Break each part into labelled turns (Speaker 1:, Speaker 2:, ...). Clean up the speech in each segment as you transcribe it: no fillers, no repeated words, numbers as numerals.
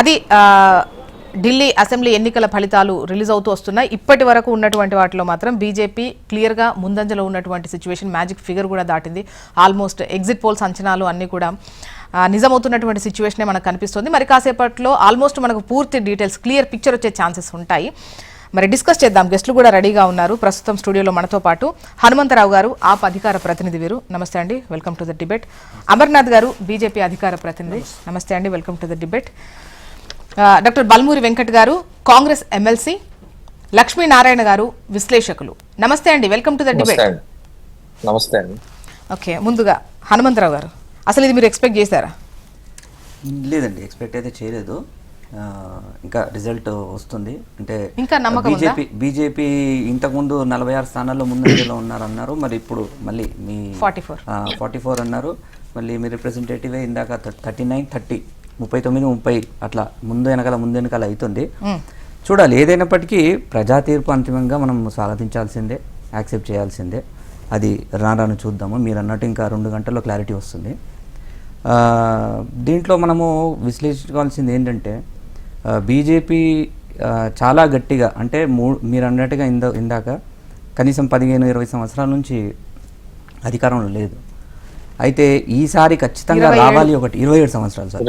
Speaker 1: అది ఢిల్లీ అసెంబ్లీ ఎన్నికల ఫలితాలు రిలీజ్ అవుతూ వస్తున్నాయి. ఇప్పటి వరకు ఉన్నటువంటి వాటిలో మాత్రం బీజేపీ క్లియర్గా ముందంజలో ఉన్నటువంటి సిచ్యువేషన్, మ్యాజిక్ ఫిగర్ కూడా దాటింది. ఆల్మోస్ట్ ఎగ్జిట్ పోల్స్ అంచనాలు అన్నీ కూడా నిజమవుతున్నటువంటి సిచ్యువేషనే మనకు కనిపిస్తుంది. మరి కాసేపట్లో ఆల్మోస్ట్ మనకు పూర్తి డీటెయిల్స్, క్లియర్ పిక్చర్ వచ్చే ఛాన్సెస్ ఉంటాయి. మరి డిస్కస్ చేద్దాం. గెస్టులు కూడా రెడీగా ఉన్నారు. ప్రస్తుతం స్టూడియోలో మనతో పాటు హనుమంతరావు గారు, ఆప్ అధికార ప్రతినిధి వీరు. నమస్తే అండి, welcome to the debate. Amarnath గారు, బీజేపీ అధికార ప్రతినిధి. నమస్తే అండి, welcome to the debate. Doctor Balmuri Venkat గారు, కాంగ్రెస్ ఎమ్మెల్సీ. లక్ష్మీనారాయణ గారు, విశ్లేషకులు. నమస్తే అండి, వెల్కమ్ టు ద డిబేట్.
Speaker 2: నమస్తే అండి.
Speaker 1: ఓకే, ముందుగా హనుమంతరావు గారు, అసలు ఇది మీరు ఎక్స్పెక్ట్ చేశారా?
Speaker 3: లేదండి, ఎక్స్పెక్ట్ అయితే చేయలేదు. ఇంకా రిజల్ట్ వస్తుంది అంటే
Speaker 1: ఇంకా నమ్మకం ఉందా?
Speaker 3: బీజేపీ ఇంతకుముందు 46 స్థానాల్లో ముందంజలో ఉన్నారన్నారు. మరి ఇప్పుడు మళ్ళీ మీ 44 అన్నారు. మళ్ళీ మీ రిప్రజెంటేటివే ఇందాక 39, 30, 39, 30 అట్లా ముందు వెనకాల అవుతుంది. చూడాలి. ఏదైనప్పటికీ ప్రజా తీర్పు అంతిమంగా మనం స్వాగతించాల్సిందే, యాక్సెప్ట్ చేయాల్సిందే. అది రాను చూద్దాము. మీరు అన్నట్టు ఇంకా 2 గంటల్లో క్లారిటీ వస్తుంది. దీంట్లో మనము విశ్లేషించుకోవాల్సింది ఏంటంటే, బీజేపీ చాలా గట్టిగా, అంటే మీరు అన్నట్టుగా ఇందాక కనీసం 15-20 సంవత్సరాల నుంచి అధికారంలో లేదు. అయితే ఈసారి ఖచ్చితంగా రావాలి. ఒకటి 27 సంవత్సరాలు సార్,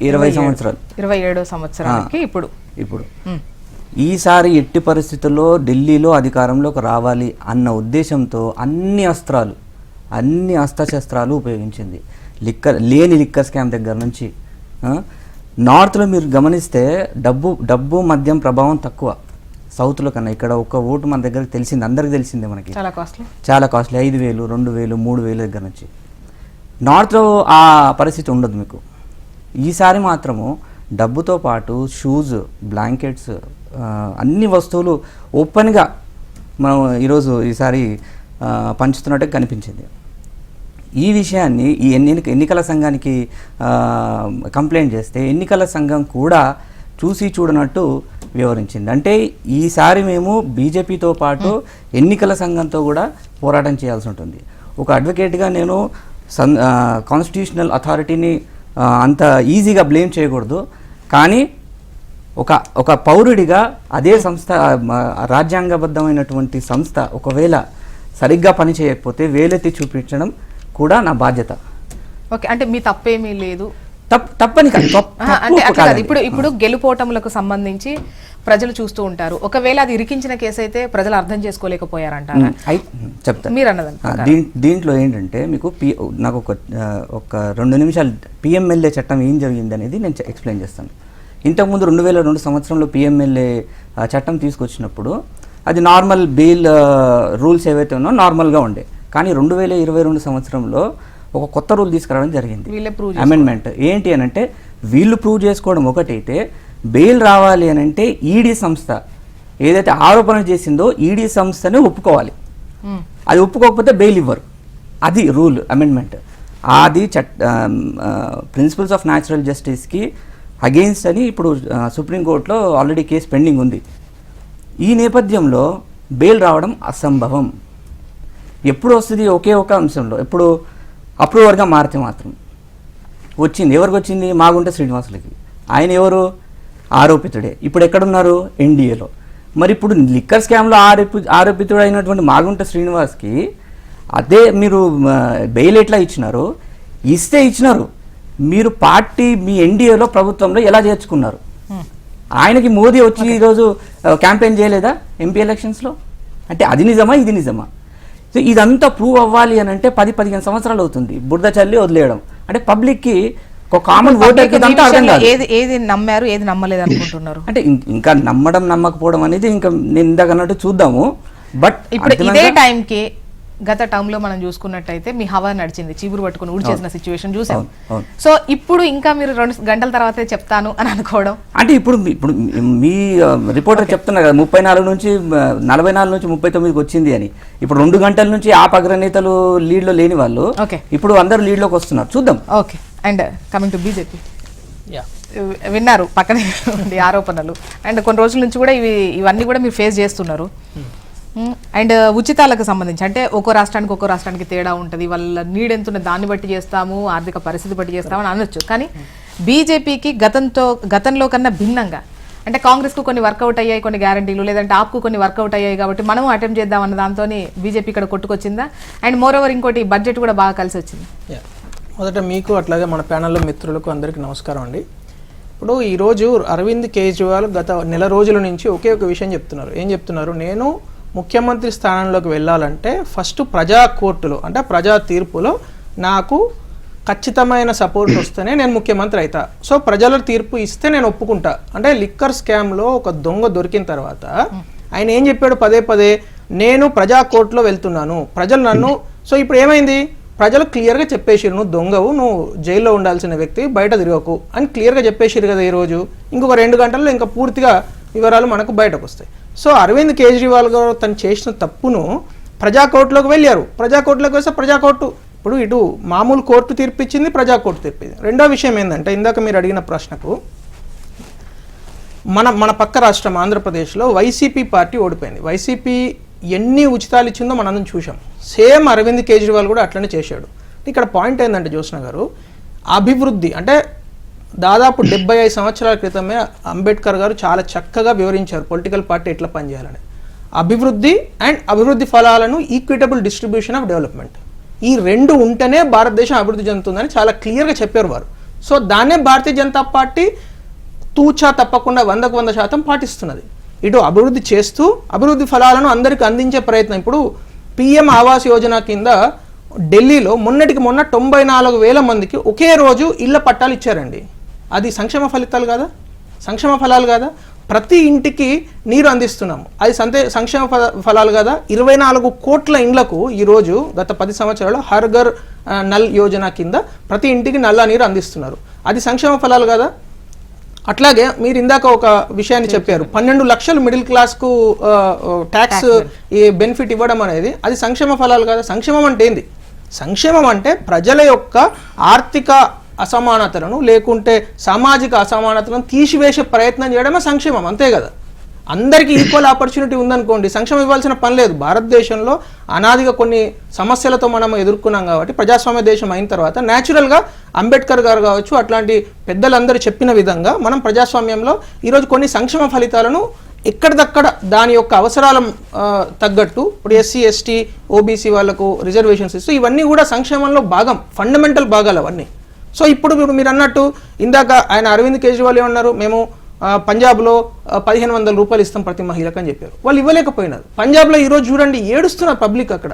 Speaker 3: 20 సంవత్సరాలు,
Speaker 1: 27 సంవత్సరాలకి ఇప్పుడు
Speaker 3: ఈసారి ఎట్టి పరిస్థితుల్లో ఢిల్లీలో అధికారంలోకి రావాలి అన్న ఉద్దేశంతో అన్ని అస్త్రశస్త్రాలు ఉపయోగించింది. లేని లిక్కర్ స్కామ్ దగ్గర నుంచి నార్త్లో మీరు గమనిస్తే డబ్బు మద్యం ప్రభావం తక్కువ సౌత్లో కన్నా. ఇక్కడ ఒక ఓటు మన దగ్గర తెలిసింది, అందరికి తెలిసిందే, మనకి చాలా కాస్ట్లీ. 5,000, 2,000, 3,000 దగ్గర నుంచి. నార్త్లో ఆ పరిస్థితి ఉండదు మీకు. ఈసారి మాత్రము డబ్బుతో పాటు షూస్, బ్లాంకెట్స్, అన్ని వస్తువులు ఓపెన్గా మనం ఈసారి పంచుతున్నట్టు కనిపించింది. ఈ విషయాన్ని ఈ ఎన్నికల సంఘానికి కంప్లైంట్ చేస్తే ఎన్నికల సంఘం కూడా చూసి చూడనట్టు వివరించింది. అంటే ఈసారి మేము బీజేపీతో పాటు ఎన్నికల సంఘంతో కూడా పోరాటం చేయాల్సి ఉంటుంది. ఒక అడ్వకేట్గా నేను కాన్స్టిట్యూషనల్ అథారిటీని అంత ఈజీగా బ్లేమ్ చేయకూడదు. కానీ ఒక పౌరుడిగా అదే సంస్థ, రాజ్యాంగబద్ధమైనటువంటి సంస్థ ఒకవేళ సరిగ్గా పని చేయకపోతే వేలెత్తి చూపించడం కూడా నా బాధ్యత.
Speaker 1: ఓకే, అంటే మీ తప్పేమీ లేదు,
Speaker 3: తప్పని
Speaker 1: కాదు. ఇప్పుడు గెలుపోటములకు సంబంధించి ప్రజలు చూస్తూ ఉంటారు. ఒకవేళ అది ఇరికించిన కేసు అయితే ప్రజలు అర్థం చేసుకోలేకపోయారంటారా?
Speaker 3: చెప్తాను.
Speaker 1: మీరు అన్నదంట
Speaker 3: దీంట్లో ఏంటంటే, మీకు నాకు ఒక 2 నిమిషాలు పిఎంఎల్ఏ చట్టం ఏం జరిగింది అనేది నేను ఎక్స్ప్లెయిన్ చేస్తాను. ఇంతకుముందు 2002 సంవత్సరంలో పిఎంఎల్ఏ చట్టం తీసుకొచ్చినప్పుడు అది నార్మల్ బెయిల్ రూల్స్ ఏవైతే ఉన్నాయో నార్మల్గా ఉండే. కానీ 2022 సంవత్సరంలో ఒక కొత్త రూల్ తీసుకురావడం జరిగింది, అమెండ్మెంట్. ఏంటి అని అంటే, వీళ్ళు ప్రూవ్ చేసుకోవడం ఒకటైతే, బెయిల్ రావాలి అని అంటే ఈడీ సంస్థ ఏదైతే ఆరోపణ చేసిందో ఈడీ సంస్థనే ఒప్పుకోవాలి. అది ఒప్పుకోకపోతే బెయిల్ ఇవ్వరు. అది రూల్ అమెండ్మెంట్. అది ప్రిన్సిపల్స్ ఆఫ్ న్యాచురల్ జస్టిస్కి అగెయిన్స్ట్ అని ఇప్పుడు సుప్రీంకోర్టులో ఆల్రెడీ కేసు పెండింగ్ ఉంది. ఈ నేపథ్యంలో బెయిల్ రావడం అసంభవం. ఎప్పుడు వస్తుంది? ఒకే ఒక అంశంలో, ఎప్పుడు అప్రూవర్గా మారితే మాత్రం వచ్చింది. ఎవరికి వచ్చింది? మాగుంట శ్రీనివాసులకి. ఆయన ఎవరు? ఆరోపితుడే. ఇప్పుడు ఎక్కడున్నారు? ఎన్డీఏలో. మరి ఇప్పుడు లిక్కర్ స్కామ్లో ఆరోపితుడు అయినటువంటి మాగుంట శ్రీనివాస్కి అదే మీరు బెయిల్ ఎట్లా ఇచ్చినారు? ఇచ్చినారు. మీరు పార్టీ మీ ఎన్డీఏలో ప్రభుత్వంలో ఎలా చేర్చుకున్నారు? ఆయనకి మోదీ వచ్చి ఈరోజు క్యాంపెయిన్ చేయలేదా ఎంపీ ఎలక్షన్స్లో? అంటే అది నిజమా, ఇది నిజమా? సో ఇదంతా ప్రూవ్ అవ్వాలి అని అంటే 10-15 సంవత్సరాలు అవుతుంది. బురద చల్లి వదిలేయడం అంటే పబ్లిక్కి, ఒక కామన్ ఓటర్కి ఇదంతా అర్థం కాదు.
Speaker 1: ఏది నమ్మారు, ఏది నమ్మలేదు అనుకుంటున్నారు?
Speaker 3: అంటే ఇంకా నమ్మకపోవడం అనేది ఇంకా నేను ఇందాక అన్నట్టు చూద్దాము. బట్
Speaker 1: ఇప్పుడు ఇదే టైంకి గత టర్మ్ లో మనం చూసుకున్నట్టయితే మీ హవా నడిచింది, చీపురు పట్టుకుని ఊడి చేసిన సిచ్యువేషన్ చూసాం. సో ఇప్పుడు ఇంకా మీరు 2 గంటల తర్వాతే చెప్తాను అని అనుకోవడం
Speaker 3: అంటే, ఇప్పుడు మీ రిపోర్టర్ చెప్తున్నారు కదా 34 నుంచి 44 నుంచి 39కి వచ్చింది అని. ఇప్పుడు 2 గంటల నుంచి ఆ అగ్రనేతలు లీడ్ లో లేని వాళ్ళు ఇప్పుడు అందరూ లీడ్ లోకి వస్తున్నారు. చూద్దాం.
Speaker 1: Okay, and coming to BJP, విన్నారు పక్కనే ఆరోపణలు, అండ్ కొన్ని రోజుల నుంచి కూడా ఇవన్నీ కూడా మీరు ఫేస్ చేస్తున్నారు. అండ్ ఉచితాలకు సంబంధించి అంటే ఒక్కో రాష్ట్రానికి తేడా ఉంటుంది, వాళ్ళ నీడ్ ఎంత దాన్ని బట్టి చేస్తాము, ఆర్థిక పరిస్థితి బట్టి చేస్తామని అనొచ్చు. కానీ బీజేపీకి గతంలో కన్నా భిన్నంగా అంటే కాంగ్రెస్కు కొన్ని వర్కౌట్ అయ్యాయి కొన్ని గ్యారంటీలు, లేదంటే ఆప్కు కొన్ని వర్కౌట్ అయ్యాయి కాబట్టి మనం అటెంప్ట్ చేద్దాం అన్న దాంతో బీజేపీ ఇక్కడ కొట్టుకొచ్చిందా? అండ్ మోర్ ఓవర్ ఇంకోటి బడ్జెట్ కూడా బాగా కలిసి వచ్చింది.
Speaker 4: మొదట మీకు అట్లాగే మన ప్యానల్లో మిత్రులకు అందరికీ నమస్కారం అండి. ఇప్పుడు ఈరోజు అరవింద్ కేజ్రీవాల్ గత నెల రోజుల నుంచి ఒకే ఒక విషయం చెప్తున్నారు. ఏం చెప్తున్నారు? నేను ముఖ్యమంత్రి స్థానంలోకి వెళ్ళాలంటే ఫస్ట్ ప్రజా కోర్టులో అంటే ప్రజా తీర్పులో నాకు ఖచ్చితమైన సపోర్ట్ వస్తేనే నేను ముఖ్యమంత్రి అవుతా. సో ప్రజల తీర్పు ఇస్తే నేను ఒప్పుకుంటా. అంటే లిక్కర్ స్కామ్లో ఒక దొంగ దొరికిన తర్వాత ఆయన ఏం చెప్పాడు? పదే నేను ప్రజా కోర్టులో వెళ్తున్నాను, ప్రజలు నన్ను. సో ఇప్పుడు ఏమైంది? ప్రజలు క్లియర్గా చెప్పేసిరు, నువ్వు దొంగవు, నువ్వు జైల్లో ఉండాల్సిన వ్యక్తి, బయట తిరగకు అని క్లియర్గా చెప్పేసిరు కదా ఈరోజు. ఇంకొక 2 గంటల్లో ఇంకా పూర్తిగా వివరాలు మనకు బయటకు వస్తాయి. సో అరవింద్ కేజ్రీవాల్ గారు తను చేసిన తప్పును ప్రజా కోర్టులోకి వెళ్ళారు. ప్రజా కోర్టులోకి వస్తే ప్రజా కోర్టు ఇప్పుడు ఇటు మామూలు కోర్టు తీర్పిచ్చింది, ప్రజా కోర్టు తీర్పింది. రెండో విషయం ఏంటంటే ఇందాక మీరు అడిగిన ప్రశ్నకు మన పక్క రాష్ట్రం ఆంధ్రప్రదేశ్లో వైసీపీ పార్టీ ఓడిపోయింది. వైసీపీ ఎన్ని ఉచితాలు ఇచ్చిందో మనం చూసాం. సేమ్ అరవింద్ కేజ్రీవాల్ కూడా అట్లనే చేశాడు. ఇక్కడ పాయింట్ ఏంటంటే జ్యోత్స్న గారు, అభివృద్ధి అంటే దాదాపు 75 సంవత్సరాల క్రితమే అంబేద్కర్ గారు చాలా చక్కగా వివరించారు పొలిటికల్ పార్టీ ఎట్లా పనిచేయాలని. అభివృద్ధి అండ్ అభివృద్ధి ఫలాలను ఈక్విటబుల్ డిస్ట్రిబ్యూషన్ ఆఫ్ డెవలప్మెంట్, ఈ రెండు ఉంటేనే భారతదేశం అభివృద్ధి చెందుతుందని చాలా క్లియర్గా చెప్పారు వారు. సో దాన్నే భారతీయ జనతా పార్టీ తూచా తప్పకుండా 100% పాటిస్తున్నది. ఇటు అభివృద్ధి చేస్తూ అభివృద్ధి ఫలాలను అందరికీ అందించే ప్రయత్నం. ఇప్పుడు పిఎం ఆవాస్ యోజన కింద ఢిల్లీలో మొన్నటికి మొన్న 94,000 మందికి ఒకే రోజు ఇళ్ల పట్టాలు ఇచ్చారండి. అది సంక్షేమ ఫలితాలు కాదా? సంక్షేమ ఫలాలు కాదా? ప్రతి ఇంటికి నీరు అందిస్తున్నాము, అది సంక్షేమ ఫలాలు కదా. 24 కోట్ల ఇండ్లకు ఈరోజు గత 10 సంవత్సరాలు హర్ ఘర్ నల్ యోజన కింద ప్రతి ఇంటికి నల్ల నీరు అందిస్తున్నారు, అది సంక్షేమ ఫలాలు కదా. అట్లాగే మీరు ఇందాక ఒక విషయాన్ని చెప్పారు, 12 లక్షలు మిడిల్ క్లాస్కు ట్యాక్స్ బెనిఫిట్ ఇవ్వడం అనేది అది సంక్షేమ ఫలాలు కదా. సంక్షేమం అంటే ఏంది? సంక్షేమం అంటే ప్రజల యొక్క ఆర్థిక అసమానతలను లేకుంటే సామాజిక అసమానతలను తీసివేసే ప్రయత్నం చేయడమే సంక్షేమం, అంతే కదా. అందరికీ ఈక్వల్ ఆపర్చునిటీ ఉందనుకోండి, సంక్షేమం ఇవ్వాల్సిన పని లేదు. భారతదేశంలో అనాదిగా కొన్ని సమస్యలతో మనం ఎదుర్కొన్నాం కాబట్టి ప్రజాస్వామ్య దేశం అయిన తర్వాత న్యాచురల్గా అంబేద్కర్ గారు కావచ్చు అట్లాంటి పెద్దలందరూ చెప్పిన విధంగా మనం ప్రజాస్వామ్యంలో ఈరోజు కొన్ని సంక్షేమ ఫలితాలను ఎక్కడిదక్కడ దాని యొక్క అవసరాల తగ్గట్టు ఇప్పుడు ఎస్సీ ఎస్టీ ఓబీసీ వాళ్ళకు రిజర్వేషన్స్ ఇస్తూ ఇవన్నీ కూడా సంక్షేమంలో భాగం, ఫండమెంటల్ భాగాలు అవన్నీ. సో ఇప్పుడు మీరు అన్నట్టు ఇందాక ఆయన అరవింద్ కేజ్రీవాల్ ఏమన్నారు, మేము పంజాబ్లో 1,500 రూపాయలు ఇస్తాం ప్రతి మహిళకు అని చెప్పారు. వాళ్ళు ఇవ్వలేకపోయినారు. పంజాబ్లో ఈరోజు చూడండి ఏడుస్తున్నారు పబ్లిక్. అక్కడ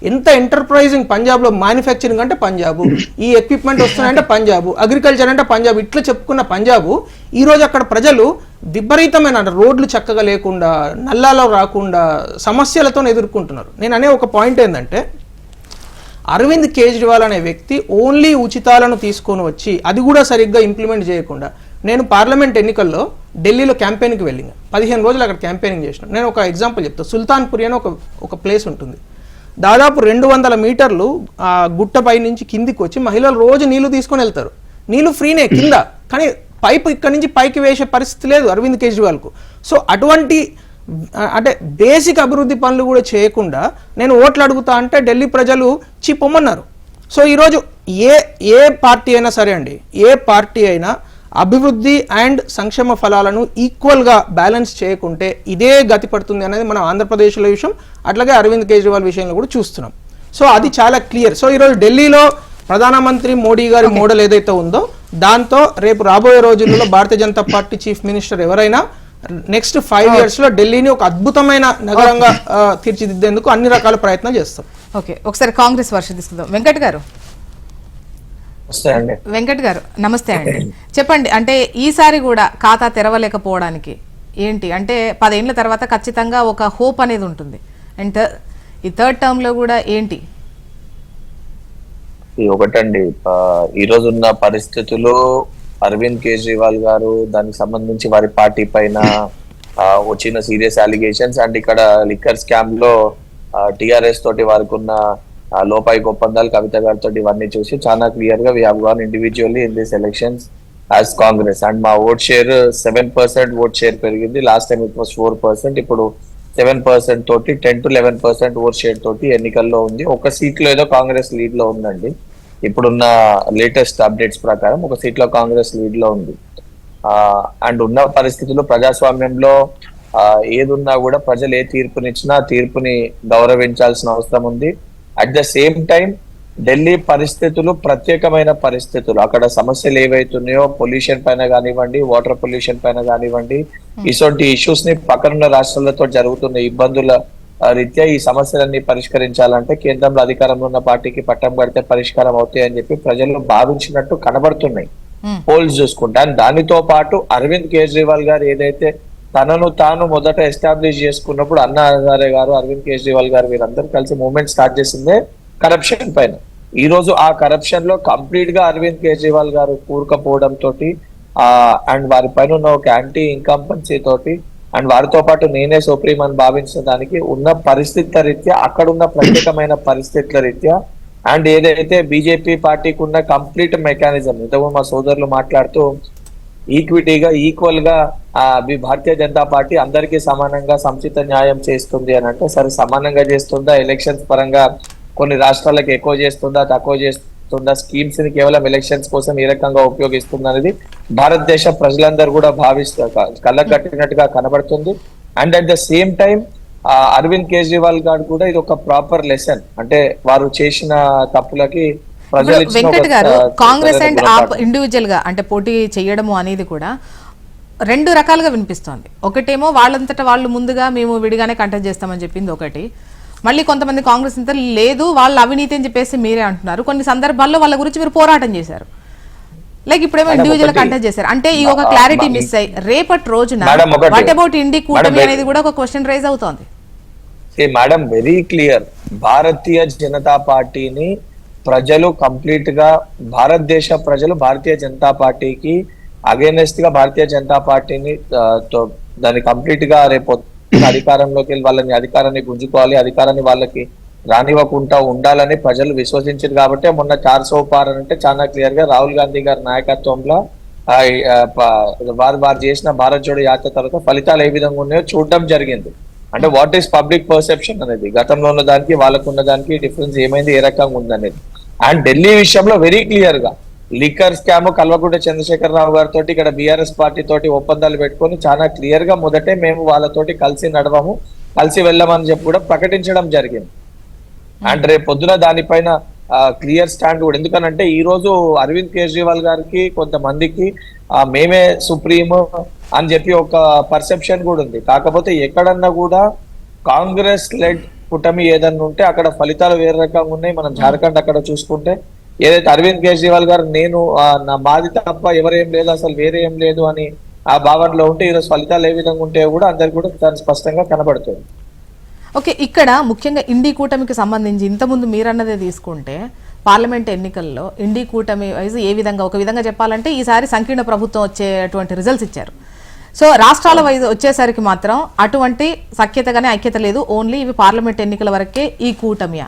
Speaker 4: ఎంత ఎంటర్ప్రైజింగ్, పంజాబ్లో మ్యానుఫ్యాక్చరింగ్ అంటే పంజాబ్, ఈ ఎక్విప్మెంట్ వస్తున్నాయంటే పంజాబ్, అగ్రికల్చర్ అంటే పంజాబ్, ఇట్లా చెప్పుకున్న పంజాబ్ ఈరోజు అక్కడ ప్రజలు విపరీతమైన రోడ్లు చక్కగా లేకుండా, నల్లాలో రాకుండా సమస్యలతో ఎదుర్కొంటున్నారు. నేను అనే ఒక పాయింట్ ఏంటంటే అరవింద్ కేజ్రీవాల్ అనే వ్యక్తి ఓన్లీ ఉచితాలను తీసుకొని వచ్చి అది కూడా సరిగ్గా ఇంప్లిమెంట్ చేయకుండా, నేను పార్లమెంట్ ఎన్నికల్లో ఢిల్లీలో క్యాంపెయిన్కి వెళ్ళిన 15 రోజులు అక్కడ క్యాంపెయినింగ్ చేసిన. నేను ఒక ఎగ్జాంపుల్ చెప్తాను. సుల్తాన్పురి అని ఒక ప్లేస్ ఉంటుంది, దాదాపు 200 మీటర్లు గుట్టపై నుంచి కిందికి వచ్చి మహిళలు రోజు నీళ్లు తీసుకొని వెళ్తారు. నీళ్లు ఫ్రీనే కింద, కానీ పైపు ఇక్కడ నుంచి పైకి వేసే పరిస్థితి లేదు అరవింద్ కేజ్రీవాల్కు. సో అటువంటి అంటే బేసిక్ అభివృద్ధి పనులు కూడా చేయకుండా నేను ఓట్లు అడుగుతా అంటే ఢిల్లీ ప్రజలు పొమ్మన్నారు. సో ఈరోజు ఏ పార్టీ అయినా సరే అండి, ఏ పార్టీ అయినా అభివృద్ధి అండ్ సంక్షేమ ఫలాలను ఈక్వల్గా బ్యాలెన్స్ చేయకుంటే ఇదే గతి పడుతుంది అనేది మనం ఆంధ్రప్రదేశ్లో విషయం, అట్లాగే అరవింద్ కేజ్రీవాల్ విషయంలో కూడా చూస్తున్నాం. సో అది చాలా క్లియర్. సో ఈరోజు ఢిల్లీలో ప్రధానమంత్రి మోడీ గారి మోడల్ ఏదైతే ఉందో దాంతో రేపు రాబోయే రోజుల్లో Bharatiya Janata party chief minister ఎవరైనా నెక్స్ట్ 5 years లో ఢిల్లీని ఒక అద్భుతమైన నగరంగా తీర్చిదిద్దేందుకు అన్ని రకాల ప్రయత్నాలు చేస్తాం.
Speaker 1: ఓకే, ఒకసారి కాంగ్రెస్ వర్షం తీసుకుందాం. వెంకట్ గారు నమస్తే అండి. చెప్పండి, అంటే ఈసారి కూడా ఖాతా తెరవలేకపోవడానికి ఏంటి అంటే 10 ఏళ్ల తర్వాత ఖచ్చితంగా ఒక హోప్ అనేది ఉంటుంది, అండ్ ఈ థర్డ్ టర్మ్ లో కూడా ఏంటి?
Speaker 2: ఒకటండి, ఈ రోజున్న పరిస్థితుల్లో అరవింద్ కేజ్రీవాల్ గారు దానికి సంబంధించి వారి పార్టీ పైన వచ్చిన సీరియస్ అలిగేషన్స్ అండ్ ఇక్కడ లిక్కర్ స్కామ్ లో టిఆర్ఎస్ తోటి వారికి ఉన్న లోపాయి ఒప్పందాలు కవిత గారితో ఇవన్నీ చూసి చాలా క్లియర్ గా we have gone individually in this elections as Congress. And మా ఓట్ షేర్ 7% ఓట్ షేర్ పెరిగింది. లాస్ట్ టైం ఇట్ వాస్ 4%, ఇప్పుడు 7% తోటి 10 to 11% ఓట్ షేర్ తోటి ఎన్నికల్లో ఉంది. ఒక సీట్ లో ఏదో కాంగ్రెస్ లీడ్ లో ఉందండి. ఇప్పుడున్న లేటెస్ట్ అప్డేట్స్ ప్రకారం ఒక సీట్ లో కాంగ్రెస్ లీడ్ లో ఉంది. అండ్ ఉన్న పరిస్థితుల్లో ప్రజాస్వామ్యంలో ఏదున్నా కూడా ప్రజలు ఏ తీర్పునిచ్చినా తీర్పుని గౌరవించాల్సిన అవసరం ఉంది. At the same time Delhi పరిస్థితులు ప్రత్యేకమైన పరిస్థితులు, అక్కడ సమస్యలు ఏవైతున్నాయో పొల్యూషన్ పైన కానివ్వండి, వాటర్ పొల్యూషన్ పైన కానివ్వండి, ఇటువంటి ఇష్యూస్ ని పక్కనున్న రాష్ట్రాలతో జరుగుతున్న ఇబ్బందుల రీత్యా ఈ సమస్యలన్నీ పరిష్కరించాలంటే కేంద్రంలో అధికారంలో ఉన్న పార్టీకి పట్టం పడితే పరిష్కారం అవుతాయి అని చెప్పి ప్రజలు భావించినట్టు కనబడుతున్నాయి పోల్స్ చూసుకుంటే. అండ్ దానితో పాటు అరవింద్ కేజ్రీవాల్ గారు ఏదైతే తనను తాను మొదట ఎస్టాబ్లిష్ చేసుకున్నప్పుడు అన్నా హజారే గారు, అరవింద్ కేజ్రీవాల్ గారు వీరందరూ కలిసి మూవ్మెంట్ స్టార్ట్ చేసిందే కరప్షన్ పైన. ఈ రోజు ఆ కరప్షన్ లో కంప్లీట్ గా అరవింద్ కేజ్రీవాల్ గారు కూరుకపోవడం తోటి అండ్ వారి పైన ఉన్న ఒక యాంటీ ఇన్కంపెన్సీ తోటి అండ్ వారితో పాటు నేనే సుప్రీం అని భావించిన దానికి ఉన్న పరిస్థితుల రీత్యా, అక్కడ ఉన్న ప్రత్యేకమైన పరిస్థితుల రీత్యా అండ్ ఏదైతే బీజేపీ పార్టీకి ఉన్న కంప్లీట్ మెకానిజం, ఇంతకు మా సోదరులు మాట్లాడుతూ ఈక్విటీగా ఈక్వల్ గా భారతీయ జనతా పార్టీ అందరికీ సమానంగా సముచిత న్యాయం చేస్తుంది అని అంటే, సరే సమానంగా చేస్తుందా, ఎలక్షన్స్ పరంగా కొన్ని రాష్ట్రాలకు ఎక్కువ చేస్తుందా, తక్కువ చేస్తుందా, స్కీమ్స్ ని కేవలం ఎలక్షన్స్ కోసం ఏ రకంగా ఉపయోగిస్తుంది అనేది భారతదేశ ప్రజలందరూ కూడా కళ్ళకు కట్టినట్టుగా కనబడుతుంది. And at the same time Arvind Kejriwal garu కూడా ఇది ఒక ప్రాపర్ లెసన్, అంటే వారు చేసిన తప్పులకి
Speaker 1: వెంకట్ గారు కాంగ్రెస్ అండ్ ఆప్ ఇండివిజువల్ గా అంటే పోటీ చేయడము అనేది కూడా రెండు రకాలుగా వినిపిస్తోంది. ఒకటేమో వాళ్ళంతటా వాళ్ళు ముందుగా మేము విడిగానే కంటెస్ట్ చేస్తామని చెప్పింది ఒకటి, మళ్ళీ కొంతమంది కాంగ్రెస్ నేత లేదు వాళ్ళ అవినీతి అని చెప్పేసి మీరే అంటున్నారు. కొన్ని సందర్భాల్లో వాళ్ళ గురించి మీరు పోరాటం చేశారు, లైక్ ఇప్పుడేమో ఇండివిజువల్ కంటెస్ట్ చేశారు. అంటే ఈ ఒక క్లారిటీ మిస్ అయ్యి రేపటి రోజున వాట్ అబౌట్ ఇండి కూటమి అనేది కూడా ఒక క్వశ్చన్ రైజ్ అవుతోంది.
Speaker 2: Madam very clear, Bharatiya Janata పార్టీని ప్రజలు కంప్లీట్ గా, భారతదేశ ప్రజలు భారతీయ జనతా పార్టీకి అగేనెస్ట్ గా భారతీయ జనతా పార్టీని దాన్ని కంప్లీట్ గా రేపు అధికారంలోకి వెళ్ళి వాళ్ళని అధికారాన్ని గుంజుకోవాలి, అధికారాన్ని వాళ్ళకి రానివ్వకుండా ఉండాలని ప్రజలు విశ్వసించారు. కాబట్టి మొన్న 400 పార్ అంటే చాలా క్లియర్ గా రాహుల్ గాంధీ గారి నాయకత్వంలో వారు చేసిన భారత్ జోడో యాత్ర తర్వాత ఫలితాలు ఏ విధంగా ఉన్నాయో చూడడం జరిగింది. అంటే వాట్ ఈస్ పబ్లిక్ పర్సెప్షన్ అనేది, గతంలో ఉన్న దానికి వాళ్ళకున్న దానికి డిఫరెన్స్ ఏమైంది, ఏ రకంగా ఉందనేది. అండ్ ఢిల్లీ విషయంలో వెరీ క్లియర్ గా లిక్కర్ స్కామ్ కల్వకుంట్ల చంద్రశేఖర్ రావు గారితో ఇక్కడ బీఆర్ఎస్ పార్టీ తోటి ఒప్పందాలు పెట్టుకొని చాలా క్లియర్ గా మొదటే మేము వాళ్ళతోటి కలిసి నడవము, కలిసి వెళ్ళమని చెప్పి కూడా ప్రకటించడం జరిగింది. అండ్ రేపు పొద్దున దానిపైన క్లియర్ స్టాండ్ కూడా, ఎందుకనంటే ఈ రోజు అరవింద్ కేజ్రీవాల్ గారికి కొంతమందికి మేమే సుప్రీం అని చెప్పి ఒక పర్సెప్షన్ కూడా ఉంది. కాకపోతే ఎక్కడన్నా కూడా కాంగ్రెస్ లెడ్ కూటమి ఏదన్నా ఉంటే అక్కడ ఫలితాలు వేరే రకంగా ఉన్నాయి. మనం జార్ఖండ్ అక్కడ చూసుకుంటే ఏదైతే అరవింద్ కేజ్రీవాల్ గారు నేను నా మాది తప్ప ఎవరేం లేదు, అసలు వేరే ఏం లేదు అని ఆ భావనలో ఉంటే ఈరోజు ఫలితాలు ఏ విధంగా ఉంటాయో కూడా అందరికి కూడా చాలా స్పష్టంగా కనబడుతుంది.
Speaker 1: ఓకే, ఇక్కడ ముఖ్యంగా ఇండి కూటమికి సంబంధించి ఇంతకుముందు మీరన్నదే తీసుకుంటే పార్లమెంట్ ఎన్నికల్లో ఇండి కూటమి వైజ్ ఏ విధంగా, ఒక విధంగా చెప్పాలంటే ఈసారి సంకీర్ణ ప్రభుత్వం వచ్చేటువంటి రిజల్ట్స్ ఇచ్చారు. సో రాష్ట్రాల వైజ్ వచ్చేసరికి మాత్రం అటువంటి సఖ్యతగానే ఐక్యత లేదు, ఓన్లీ ఇవి పార్లమెంట్ ఎన్నికల వరకే ఈ కూటమియా.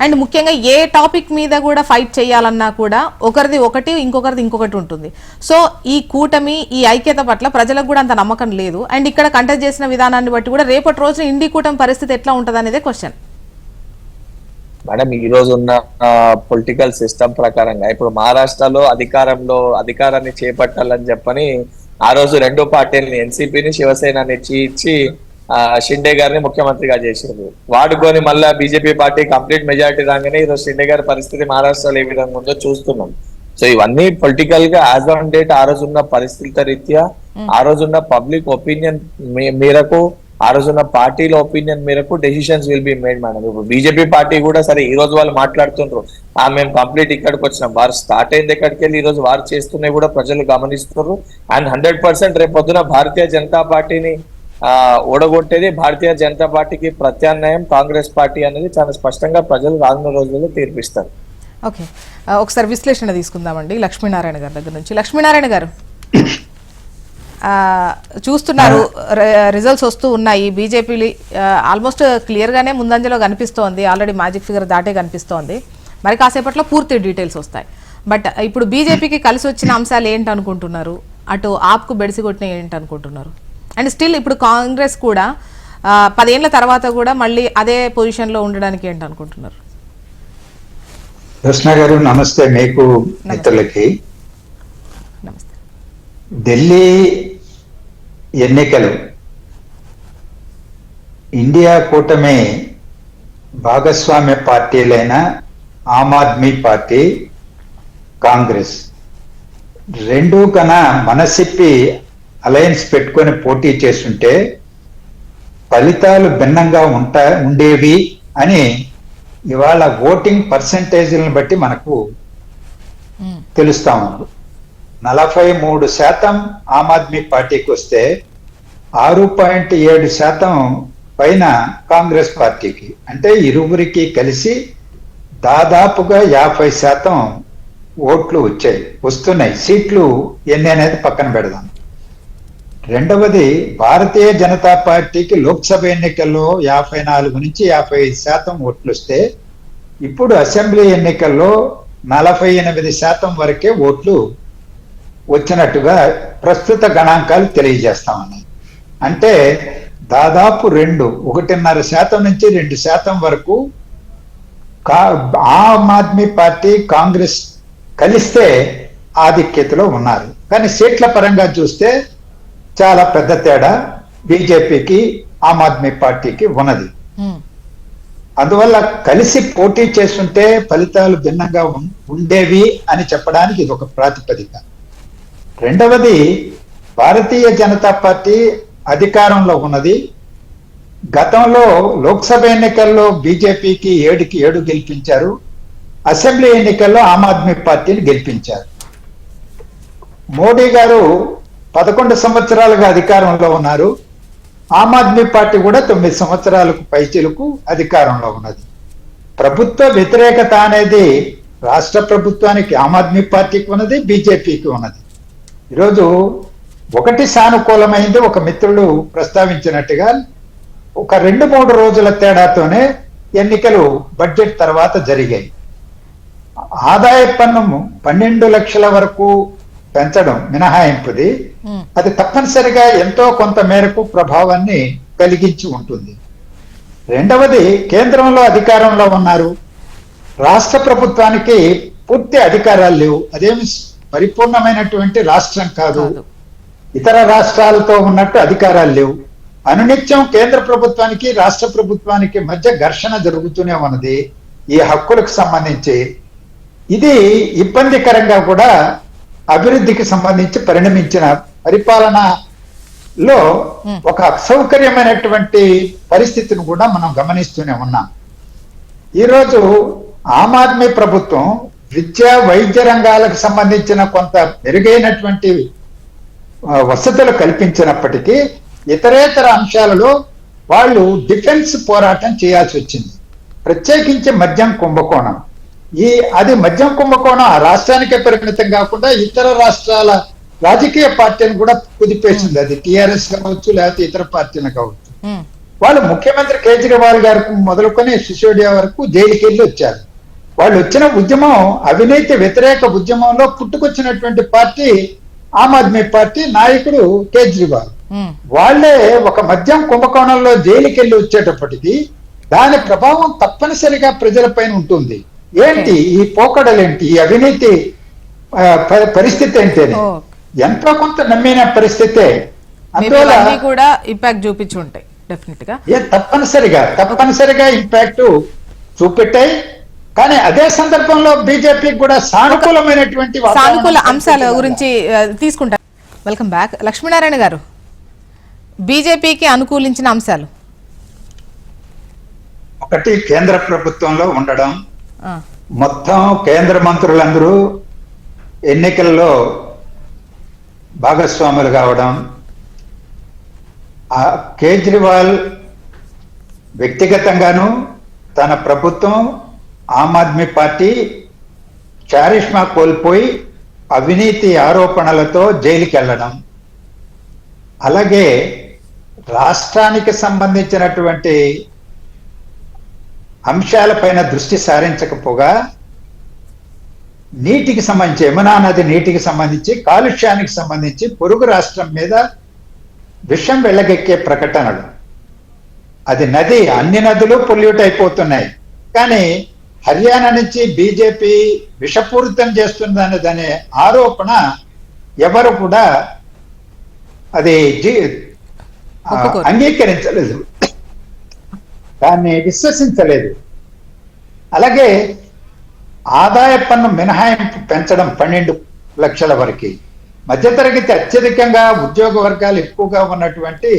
Speaker 1: అండ్ ముఖ్యంగా ఏ టాపిక్ మీద కూడా ఫైట్ చేయాలన్నా కూడా ఒకరిది ఒకటి ఇంకొకరిది ఇంకొకటి ఉంటుంది. సో ఈ కూటమి ఈ ఐక్యత పట్ల ప్రజలకు కూడా అంత నమ్మకం లేదు. అండ్ ఇక్కడ కంటెస్ట్ చేసిన విధానాన్ని బట్టి కూడా రేపటి రోజున ఇండి కూటమి పరిస్థితి ఎట్లా ఉంటుంది అనేదే క్వశ్చన్.
Speaker 2: మేడం ఈ రోజు ఉన్న పొలిటికల్ సిస్టమ్ ప్రకారంగా ఇప్పుడు మహారాష్ట్రలో అధికారాన్ని చేపట్టాలని చెప్పని ఆ రోజు రెండు పార్టీలని ఎన్సీపీని శివసేనని ఇచ్చి షిండే గారిని ముఖ్యమంత్రిగా చేసింది. వాడుకొని మళ్ళా బీజేపీ పార్టీ కంప్లీట్ మెజారిటీ రాగానే ఈరోజు షిండే గారి పరిస్థితి మహారాష్ట్రలో ఏ విధంగా ఉందో చూస్తున్నాం. సో ఇవన్నీ పొలిటికల్ గా యాజ్ ఆన్ డేట్ ఆ రోజున్న పరిస్థితుల రీత్యా, ఆ రోజున్న పబ్లిక్ ఒపీనియన్ మేరకు, ఆ రోజున్న పార్టీల ఒపీనియన్ మేరకు decisions will be made madam. ఇప్పుడు బీజేపీ పార్టీ కూడా సరే ఈ రోజు వాళ్ళు మాట్లాడుతుండ్రు, మేము కంప్లీట్ ఇక్కడికి వచ్చినాం, వారు స్టార్ట్ అయింది ఎక్కడికి వెళ్ళి ఈ రోజు వారు చేస్తున్నాయి కూడా ప్రజలు గమనిస్తున్నారు. అండ్ 100% రేపు పొద్దున భారతీయ జనతా పార్టీని ఓడగొట్టేది, భారతీయ జనతా పార్టీకి ప్రత్యామ్నాయం కాంగ్రెస్ పార్టీ అనేది చాలా స్పష్టంగా ప్రజలు రానున్న రోజుల్లో తీర్పిస్తారు.
Speaker 1: ఓకే, ఒకసారి విశ్లేషణ తీసుకుందామండి లక్ష్మీనారాయణ గారి దగ్గర నుంచి. లక్ష్మీనారాయణ గారు, చూస్తున్నారు రిజల్ట్స్ వస్తూ ఉన్నాయి, బీజేపీ ఆల్మోస్ట్ క్లియర్గానే ముందంజలో కనిపిస్తోంది, ఆల్రెడీ మ్యాజిక్ ఫిగర్ దాటే కనిపిస్తోంది, మరి కాసేపట్లో పూర్తి డీటెయిల్స్ వస్తాయి. బట్ ఇప్పుడు బీజేపీకి కలిసి వచ్చిన అంశాలు ఏంటనుకుంటున్నారు, అటు ఆప్కు బెడిసి కొట్టిన ఏంటనుకుంటున్నారు? అండ్ స్టిల్ ఇప్పుడు కాంగ్రెస్ కూడా 10 ఏళ్ల తర్వాత కూడా మళ్ళీ అదే పొజిషన్లో ఉండడానికి ఏంటనుకుంటున్నారు?
Speaker 5: కృష్ణ గారు నమస్తే, మీకు మిత్రులకి.
Speaker 1: నమస్తే.
Speaker 5: ఢిల్లీ ఎన్నికలు ఇండియా కూటమి భాగస్వామ్య పార్టీలైన ఆమ్ ఆద్మీ పార్టీ, కాంగ్రెస్ రెండు కన మనసిప్పి అలయన్స్ పెట్టుకొని పోటీ చేస్తుంటే ఫలితాలు భిన్నంగా ఉండేవి అని ఇవాళ ఓటింగ్ పర్సంటేజ్లను బట్టి మనకు తెలుస్తా ఉంది. 43% ఆమ్ ఆద్మీ పార్టీకి వస్తే 6.7% పైన కాంగ్రెస్ పార్టీకి, అంటే ఇరువురికి కలిసి దాదాపుగా 50% ఓట్లు వస్తున్నాయి. సీట్లు ఎన్ని అనేది పక్కన పెడదాం. రెండవది, భారతీయ జనతా పార్టీకి లోక్సభ ఎన్నికల్లో 54 నుంచి 55% ఓట్లు వస్తే ఇప్పుడు అసెంబ్లీ ఎన్నికల్లో 48% వరకే ఓట్లు వచ్చినట్టుగా ప్రస్తుత గణాంకాలు తెలియజేస్తామన్నాయి. అంటే దాదాపు 1.5% నుంచి 2% వరకు ఆమ్ ఆద్మీ పార్టీ, కాంగ్రెస్ కలిస్తే ఆధిక్యతలో ఉన్నారు. కానీ సీట్ల పరంగా చూస్తే చాలా పెద్ద తేడా బీజేపీకి, ఆమ్ ఆద్మీ పార్టీకి ఉన్నది. అందువల్ల కలిసి పోటీ చేస్తుంటే ఫలితాలు భిన్నంగా ఉండేవి అని చెప్పడానికి ఇది ఒక ప్రాతిపదిక. రెండవది, భారతీయ జనతా పార్టీ అధికారంలో ఉన్నది. గతంలో లోక్సభ ఎన్నికల్లో బీజేపీకి 7కి 7 గెలిపించారు. అసెంబ్లీ ఎన్నికల్లో ఆమ్ ఆద్మీ పార్టీని గెలిపించారు. మోడీ గారు 11 సంవత్సరాలుగా అధికారంలో ఉన్నారు. ఆమ్ ఆద్మీ పార్టీ కూడా 9 సంవత్సరాలకు పైచిలకు అధికారంలో ఉన్నది. ప్రభుత్వ వ్యతిరేకత అనేది రాష్ట్ర ప్రభుత్వానికి, ఆమ్ ఆద్మీ పార్టీకి ఉన్నది, బీజేపీకి ఉన్నది. ఈరోజు ఒకటి సానుకూలమైంది, ఒక మిత్రుడు ప్రస్తావించినట్టుగా ఒక 2-3 రోజుల తేడాతోనే ఎన్నికలు బడ్జెట్ తర్వాత జరిగాయి. ఆదాయ పన్ను 12 లక్షల వరకు పెంచడం మినహాయింపుది, అది తప్పనిసరిగా ఎంతో కొంత మేరకు ప్రభావాన్ని కలిగించి ఉంటుంది. రెండవది, కేంద్రంలో అధికారంలో ఉన్నారు, రాష్ట్ర ప్రభుత్వానికి పూర్తి అధికారాలు లేవు. అదేమి పరిపూర్ణమైనటువంటి రాష్ట్రం కాదు, ఇతర రాష్ట్రాలతో ఉన్నట్టు అధికారాలు లేవు. అనునిత్యం కేంద్ర ప్రభుత్వానికి, రాష్ట్ర ప్రభుత్వానికి మధ్య ఘర్షణ జరుగుతూనే ఉన్నది ఈ హక్కులకు సంబంధించి. ఇది ఇబ్బందికరంగా కూడా అభివృద్ధికి సంబంధించి పరిణమించిన పరిపాలనలో ఒక అసౌకర్యమైనటువంటి పరిస్థితిని కూడా మనం గమనిస్తూనే ఉన్నాం. ఈరోజు ఆమ్ ఆద్మీ ప్రభుత్వం విద్య, వైద్య రంగాలకు సంబంధించిన కొంత మెరుగైనటువంటి వసతులు కల్పించినప్పటికీ ఇతరేతర అంశాలలో వాళ్ళు డిఫెన్స్ పోరాటం చేయాల్సి వచ్చింది. ప్రత్యేకించి మద్యం కుంభకోణం, అది మద్యం కుంభకోణం ఆ రాష్ట్రానికే పరిమితం కాకుండా ఇతర రాష్ట్రాల రాజకీయ పార్టీని కూడా కుదిపేసింది. అది టిఆర్ఎస్ కావచ్చు, లేకపోతే ఇతర పార్టీలు కావచ్చు. వాళ్ళు ముఖ్యమంత్రి కేజ్రీవాల్ గారికి మొదలుకొని సిసోడియా వరకు జైలుకి వెళ్ళి వచ్చారు. వాళ్ళు వచ్చిన ఉద్యమం అవినీతి వ్యతిరేక ఉద్యమంలో పుట్టుకొచ్చినటువంటి పార్టీ ఆమ్ ఆద్మీ పార్టీ, నాయకుడు కేజ్రీవాల్. వాళ్లే ఒక మద్యం కుంభకోణంలో జైలుకి వెళ్ళి వచ్చేటప్పటికి దాని ప్రభావం తప్పనిసరిగా ప్రజలపైన ఉంటుంది. ఏంటి ఈ పోకడలేంటి, ఈ అవినీతి పరిస్థితి ఏంటని ఎంతో కొంత నమ్మిన పరిస్థితే. అందువల్ల
Speaker 1: కూడా ఇంపాక్ట్ చూపించి ఉంటాయి డెఫినెట్ గా,
Speaker 5: తప్పనిసరిగా ఇంపాక్ట్ చూపెట్టాయి. కానీ అదే సందర్భంలో బీజేపీకి కూడా సానుకూలమైనటువంటి
Speaker 1: సానుకూల అంశాల గురించి తీసుకుంటారు. Welcome back. లక్ష్మీనారాయణ గారు, బీజేపీకి అనుకూలించిన అంశాలు.
Speaker 5: ఒకటి, కేంద్ర ప్రభుత్వంలో ఉండడం, మొత్తం కేంద్ర మంత్రులందరూ ఎన్నికల్లో భాగస్వాములు కావడం, కేజ్రీవాల్ వ్యక్తిగతంగాను తన ప్రభుత్వం, ఆమ్ ఆద్మీ పార్టీ చారిష్మా కోల్పోయి అవినీతి ఆరోపణలతో జైలుకి వెళ్ళడం, అలాగే రాష్ట్రానికి సంబంధించినటువంటి అంశాలపైన దృష్టి సారించకపోగా నీటికి సంబంధించి, యమునా నది నీటికి సంబంధించి, కాలుష్యానికి సంబంధించి పొరుగు రాష్ట్రం మీద విషం వెళ్ళగెక్కే ప్రకటనలు. అది నది, అన్ని నదులు పొల్యూట్ అయిపోతున్నాయి, కానీ హర్యానా నుంచి బీజేపీ విషపూరితం చేస్తుందనే ఆరోపణ ఎవరు కూడా అది
Speaker 1: ఒప్పుకోరు.
Speaker 5: అంగీకరించలేదు, దాన్ని విశ్వసించలేదు. అలాగే ఆదాయ పన్ను మినహాయింపు పెంచడం 12 లక్షల వరకు, మధ్యతరగతి అత్యధికంగా ఉద్యోగ వర్గాలు ఎక్కువగా ఉన్నటువంటి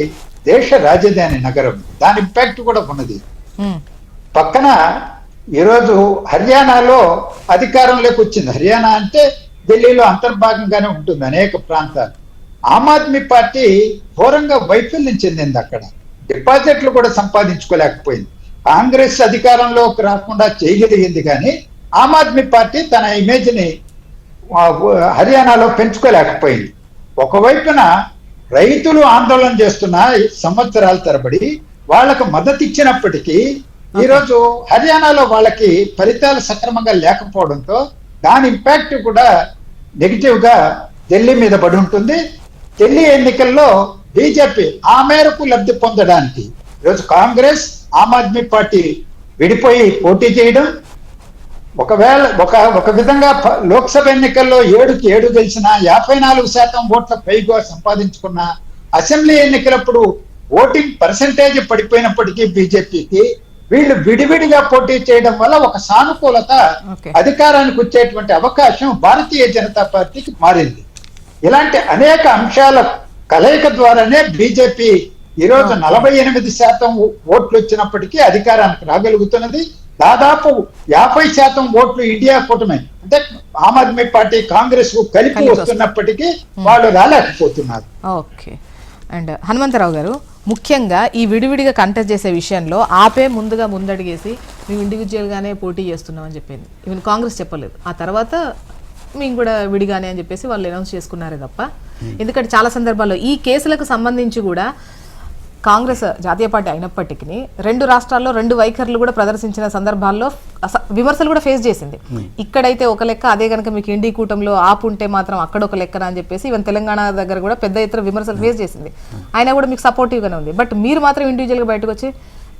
Speaker 5: దేశ రాజధాని నగరం, దాని ఇంపాక్ట్ కూడా ఉన్నది. పక్కన ఈరోజు హర్యానాలో అధికారంలోకి వచ్చింది. హర్యానా అంటే ఢిల్లీలో అంతర్భాగంగానే ఉంటుంది అనేక ప్రాంతాలు. ఆమ్ ఆద్మీ పార్టీ ఘోరంగా వైఫల్యం చెందింది, అక్కడ డిపాజిట్లు కూడా సంపాదించుకోలేకపోయింది. కాంగ్రెస్ అధికారంలోకి రాకుండా చేయగలిగింది, కానీ ఆమ్ ఆద్మీ పార్టీ తన ఇమేజ్ ని హర్యానాలో పెంచుకోలేకపోయింది. ఒకవైపున రైతులు ఆందోళన చేస్తున్న సంవత్సరాల తరబడి వాళ్ళకు మద్దతు ఇచ్చినప్పటికీ ఈరోజు హర్యానాలో వాళ్ళకి ఫలితాలు సక్రమంగా లేకపోవడంతో దాని ఇంపాక్ట్ కూడా నెగిటివ్ గా ఢిల్లీ మీద పడి ఉంటుంది. ఢిల్లీ ఎన్నికల్లో బీజేపీ ఆ మేరకు లబ్ధి పొందడానికి ఈరోజు కాంగ్రెస్ ఆమ్ ఆద్మీ పార్టీ విడిపోయి పోటీ చేయడం, ఒకవేళ ఒక విధంగా లోక్సభ ఎన్నికల్లో 7కి 7 గెలిచిన 54% ఓట్ల పైగా సంపాదించుకున్న, అసెంబ్లీ ఎన్నికలప్పుడు ఓటింగ్ పర్సెంటేజ్ పడిపోయినప్పటికీ బీజేపీకి వీళ్ళు విడివిడిగా పోటీ చేయడం వల్ల ఒక సానుకూలత అధికారానికి వచ్చేటువంటి అవకాశం భారతీయ జనతా పార్టీకి మారింది. ఇలాంటి అనేక అంశాల కలయిక ద్వారానే బీజేపీ ఈరోజు 48% ఓట్లు వచ్చినప్పటికీ అధికారానికి రాగలుగుతున్నది. దాదాపు 50% ఓట్లు ఇండియా కూటమి అంటే ఆమ్ ఆద్మీ పార్టీ కాంగ్రెస్ కు కలిపి వస్తున్నప్పటికీ వాళ్ళు రాలేకపోతున్నారు.
Speaker 1: ఓకే. అండ్ హనుమంతరావు గారు, ముఖ్యంగా ఈ విడివిడిగా కంటెస్ట్ చేసే విషయంలో ఆపే ముందుగా ముందడిగేసి మేము ఇండివిజువల్ గానే పోటీ చేస్తున్నామని చెప్పింది. ఈవెన్ కాంగ్రెస్ చెప్పలేదు. ఆ తర్వాత మేము కూడా విడిగానే అని చెప్పేసి వాళ్ళు అనౌన్స్ చేసుకున్నారే తప్ప, ఎందుకంటే చాలా సందర్భాల్లో ఈ కేసులకు సంబంధించి కూడా కాంగ్రెస్ జాతీయ పార్టీ అయినప్పటికీ 2 రాష్ట్రాల్లో 2 వైఖరులు కూడా ప్రదర్శించిన సందర్భాల్లో విమర్శలు కూడా ఫేస్ చేసింది. ఇక్కడైతే ఒక లెక్క, అదే కనుక మీకు ఇండి కూటంలో ఆపు ఉంటే మాత్రం అక్కడ ఒక లెక్కన అని చెప్పేసి ఈవెన్ తెలంగాణ దగ్గర కూడా పెద్ద ఎత్తున విమర్శలు ఫేస్ చేసింది. అయినా కూడా మీకు సపోర్టివ్ గానే ఉంది. బట్ మీరు మాత్రం ఇండివిజువల్ గా బయటకు వచ్చి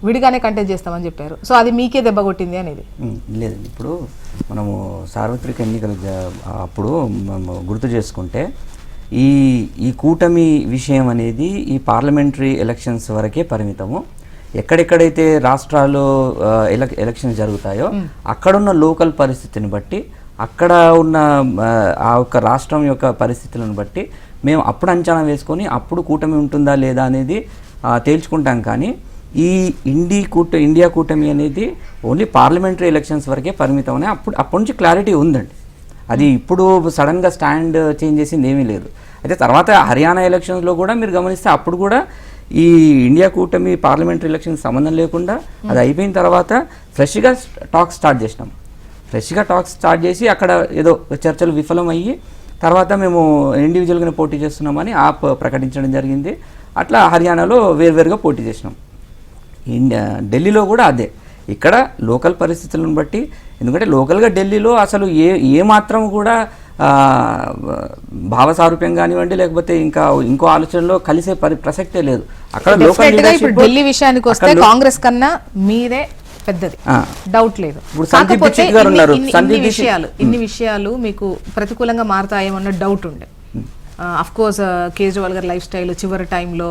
Speaker 1: విడిగానే కంటెస్ట్ చేస్తామని చెప్పారు. సో అది మీకే దెబ్బ కొట్టింది అనేది
Speaker 3: లేదండి. ఇప్పుడు మనము సార్వత్రిక ఎన్నికలు అప్పుడు గుర్తు చేసుకుంటే ఈ కూటమి విషయం అనేది ఈ పార్లమెంటరీ ఎలక్షన్స్ వరకే పరిమితము. ఎక్కడెక్కడైతే రాష్ట్రాల్లో ఎలక్షన్స్ జరుగుతాయో అక్కడున్న లోకల్ పరిస్థితిని బట్టి, అక్కడ ఉన్న ఆ యొక్క రాష్ట్రం యొక్క పరిస్థితులను బట్టి మేము అప్పుడు అంచనా వేసుకొని అప్పుడు కూటమి ఉంటుందా లేదా అనేది తేల్చుకుంటాం. కానీ ఈ ఇండియా కూటమి అనేది ఓన్లీ పార్లమెంటరీ ఎలక్షన్స్ వరకే పరిమితం అని అప్పటి నుంచి క్లారిటీ ఉందండి. అది ఇప్పుడు సడన్గా స్టాండ్ చేంజ్ చేసింది ఏమీ లేదు. అయితే తర్వాత హర్యానా ఎలక్షన్స్లో కూడా మీరు గమనిస్తే అప్పుడు కూడా ఈ ఇండియా కూటమి పార్లమెంటరీ ఎలక్షన్స్ సంబంధం లేకుండా అది అయిపోయిన తర్వాత ఫ్రెష్గా టాక్స్ స్టార్ట్ చేసి అక్కడ ఏదో చర్చలు విఫలం అయ్యి తర్వాత మేము ఇండివిజువల్గానే పోటీ చేస్తున్నామని ప్రకటించడం జరిగింది. అట్లా హర్యానాలో వేరువేరుగా పోటీ చేసినాం. ఢిల్లీలో కూడా అదే. ఇక్కడ లోకల్ పరిస్థితులను బట్టి, ఎందుకంటే లోకల్గా ఢిల్లీలో అసలు ఏ మాత్రం కూడా భావసారూప్యం కానివ్వండి లేకపోతే ఇంకో ఆలోచనలో కలిసే ప్రసక్తే లేదు. అక్కడ
Speaker 1: ఇప్పుడు ఢిల్లీ విషయానికి వస్తే కాంగ్రెస్ కన్నా మీరే పెద్దది, డౌట్ లేదు. ఇన్ని విషయాలు మీకు ప్రతికూలంగా మారుతాయేమన్న డౌట్ ఉండే. అఫ్ కోర్స్ కేజ్రీవాల్ గారి లైఫ్ స్టైల్ చివరి టైంలో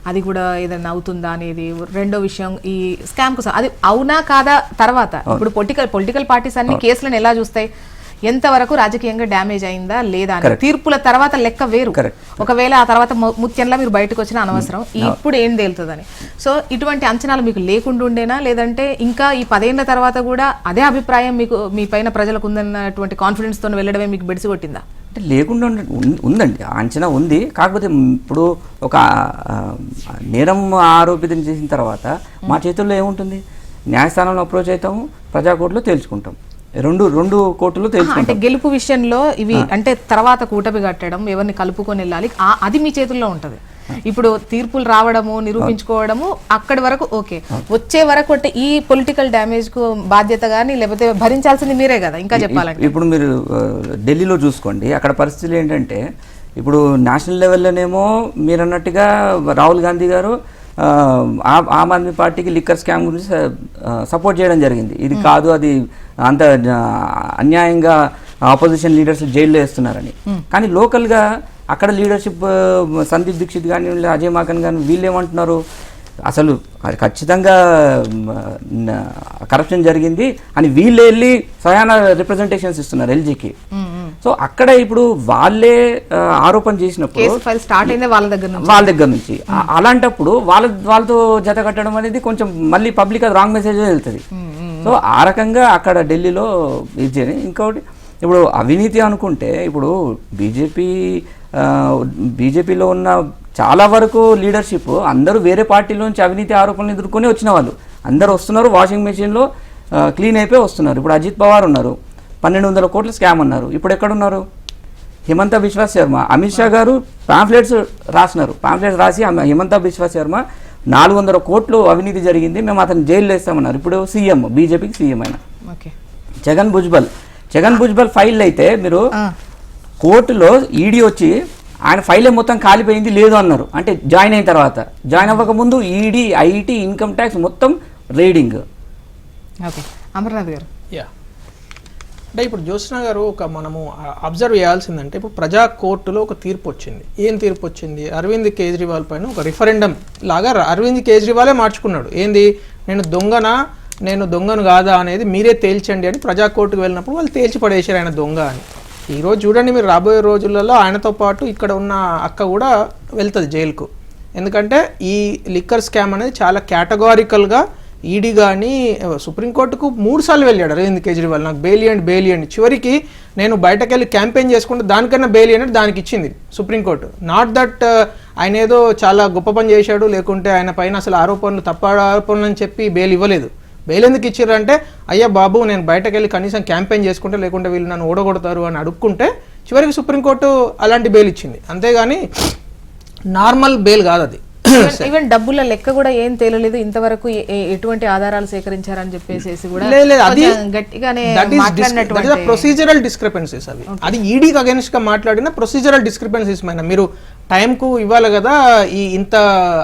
Speaker 1: అది కూడా ఏదైనా అవుతుందా అనేది రెండో విషయం. ఈ స్కామ్ కోసం అది అవునా కాదా తర్వాత ఇప్పుడు పొలిటికల్ పార్టీస్ అన్ని కేసులను ఎలా చూస్తాయి, ఎంతవరకు రాజకీయంగా డ్యామేజ్ అయిందా లేదా అని తీర్పుల తర్వాత లెక్క వేరు. ఒకవేళ ఆ తర్వాత ముత్యంలా మీరు బయటకు వచ్చిన అనవసరం, ఇప్పుడు ఏం తేలుతుందని. సో ఇటువంటి అంచనాలు మీకు లేకుండా ఉండేనా, లేదంటే ఇంకా ఈ 10 ఏళ్ల తర్వాత కూడా అదే అభిప్రాయం మీకు మీ పైన ప్రజలకు ఉందన్నటువంటి కాన్ఫిడెన్స్ తో వెళ్ళడమే మీకు బెడిసి కొట్టిందా?
Speaker 3: అంటే లేకుండా ఉందండి, అంచనా ఉంది. కాకపోతే ఇప్పుడు ఒక నేరం ఆరోపితం చేసిన తర్వాత మా చేతుల్లో ఏముంటుంది, న్యాయస్థానంలో అప్రోచ్ అవుతాము, ప్రజాకోర్టులో తేల్చుకుంటాం. రెండు కోర్టులో తెలుసు.
Speaker 1: అంటే గెలుపు విషయంలో ఇవి అంటే తర్వాత కూటమి కట్టడం, ఎవరిని కలుపుకొని వెళ్ళాలి, అది మీ చేతుల్లో ఉంటది. ఇప్పుడు తీర్పులు రావడము, నిరూపించుకోవడము అక్కడి వరకు ఓకే. వచ్చే వరకు అంటే ఈ పొలిటికల్ డ్యామేజ్ కు బాధ్యత కానీ లేకపోతే భరించాల్సింది మీరే కదా. ఇంకా చెప్పాలంటే
Speaker 3: ఇప్పుడు మీరు ఢిల్లీలో చూసుకోండి, అక్కడ పరిస్థితులు ఏంటంటే ఇప్పుడు నేషనల్ లెవెల్లోనేమో మీరు అన్నట్టుగా రాహుల్ గాంధీ గారు ఆమ్ ఆద్మీ పార్టీకి లిక్కర్ స్కామ్ గురించి సపోర్ట్ చేయడం జరిగింది. ఇది కాదు, అది అంత అన్యాయంగా ఆపోజిషన్ లీడర్స్ జైల్లో వేస్తున్నారని. కానీ లోకల్గా అక్కడ లీడర్షిప్ సందీప్ దీక్షిత్ కానీ అజయ్ మాకన్ కానీ వీళ్ళు ఏమంటున్నారు, అసలు ఖచ్చితంగా కరప్షన్ జరిగింది అని వీళ్ళు వెళ్ళి స్వయాన రిప్రజెంటేషన్స్ ఇస్తున్నారు ఎల్జీకి. సో అక్కడ ఇప్పుడు వాళ్ళే ఆరోపణ చేసినప్పుడు
Speaker 1: స్టార్ట్ అయింది వాళ్ళ దగ్గర నుంచి
Speaker 3: అలాంటప్పుడు వాళ్ళతో జత కట్టడం అనేది కొంచెం మళ్ళీ పబ్లిక్ అది రాంగ్ మెసేజ్ వెళ్తుంది. సో ఆ రకంగా అక్కడ ఢిల్లీలో ఇది. ఇంకొకటి ఇప్పుడు అవినీతి అనుకుంటే ఇప్పుడు బీజేపీలో ఉన్న చాలా వరకు లీడర్షిప్ అందరూ వేరే పార్టీలోంచి అవినీతి ఆరోపణలు ఎదుర్కొని వచ్చిన వాళ్ళు అందరూ వస్తున్నారు, వాషింగ్ మెషిన్లో క్లీన్ అయిపోయి వస్తున్నారు. ఇప్పుడు అజిత్ పవార్ ఉన్నారు, 1200 కోట్ల స్కామ్ అన్నారు, ఇప్పుడు ఎక్కడున్నారు? హిమంత బిశ్వా శర్మ, అమిత్ షా గారు పాంఫ్లెట్స్ రాసి హిమంత బిశ్వా శర్మ 400 కోట్లు అవినీతి జరిగింది, మేము అతను జైలు వేస్తామన్నారు. ఇప్పుడు సీఎం, బీజేపీకి సీఎం అయినా. జగన్ భుజ్బల్ ఫైల్ అయితే మీరు కోర్టులో ఈడీ వచ్చి ఆయన ఫైలే మొత్తం కాలిపోయింది లేదు అన్నారు. అంటే జాయిన్ అయిన తర్వాత, జాయిన్ అవ్వక ముందు ఈడీ, ఐటీ, ఇన్కమ్ ట్యాక్స్ మొత్తం రేడింగ్.
Speaker 1: అమర్నాథ్ గారు,
Speaker 4: అంటే ఇప్పుడు జ్యోత్స్న గారు మనము అబ్జర్వ్ చేయాల్సిందంటే ఇప్పుడు ప్రజా కోర్టులో ఒక తీర్పు వచ్చింది. ఏం తీర్పు వచ్చింది? అరవింద్ కేజ్రీవాల్ పైన ఒక రిఫరెండం లాగా అరవింద్ కేజ్రీవాలే మార్చుకున్నాడు. ఏంది, నేను దొంగను కాదా అనేది మీరే తేల్చండి అని ప్రజా కోర్టుకు వెళ్ళినప్పుడు వాళ్ళు తేల్చి పడేశారు ఆయన దొంగ అని. ఈరోజు చూడండి, మీరు రాబోయే రోజులలో ఆయనతో పాటు ఇక్కడ ఉన్న అక్క కూడా వెళ్తుంది జైలుకు. ఎందుకంటే ఈ లిక్కర్ స్కామ్ అనేది చాలా కేటగారికల్గా ఈడీ కానీ సుప్రీంకోర్టుకు 3 సార్లు వెళ్ళాడు అరవింద్ కేజ్రీవాల్, నాకు బెయిల్ ఇవ్వండి. చివరికి నేను బయటకెళ్ళి క్యాంపెయిన్ చేసుకుంటే దానికన్నా బెయిల్ ఇవ్వండి దానికి ఇచ్చింది సుప్రీంకోర్టు. నాట్ దట్ ఆయన ఏదో చాలా గొప్ప పని చేశాడు, లేకుంటే ఆయన పైన అసలు తప్పు ఆరోపణలు అని చెప్పి బెయిల్ ఇవ్వలేదు. బెయిల్ ఎందుకు ఇచ్చారంటే, అయ్యా బాబు నేను బయటకు వెళ్ళి కనీసం క్యాంపెయిన్ చేసుకుంటే, లేకుంటే వీళ్ళు నన్ను ఓడగొడతారు అని అడుక్కుంటే చివరికి సుప్రీంకోర్టు అలాంటి బెయిల్ ఇచ్చింది. అంతేగాని నార్మల్ బెయిల్ కాదు అది.
Speaker 1: ఈవెన్ డబ్బుల లెక్క కూడా ఏం తేలలేదు ఇంతవరకు, ఎటువంటి ఆధారాలు సేకరించారని చెప్పేసి కూడా గట్టిగానే
Speaker 4: ప్రొసీజరల్ డిస్క్రిపెన్సీస్ అవి. అది ఈడీకి అగైన్స్ట్ గా మాట్లాడిన ప్రొసీజరల్ డిస్క్రిపెన్సీస్ పైన మీరు టైంకు ఇవ్వాలి కదా, ఇంత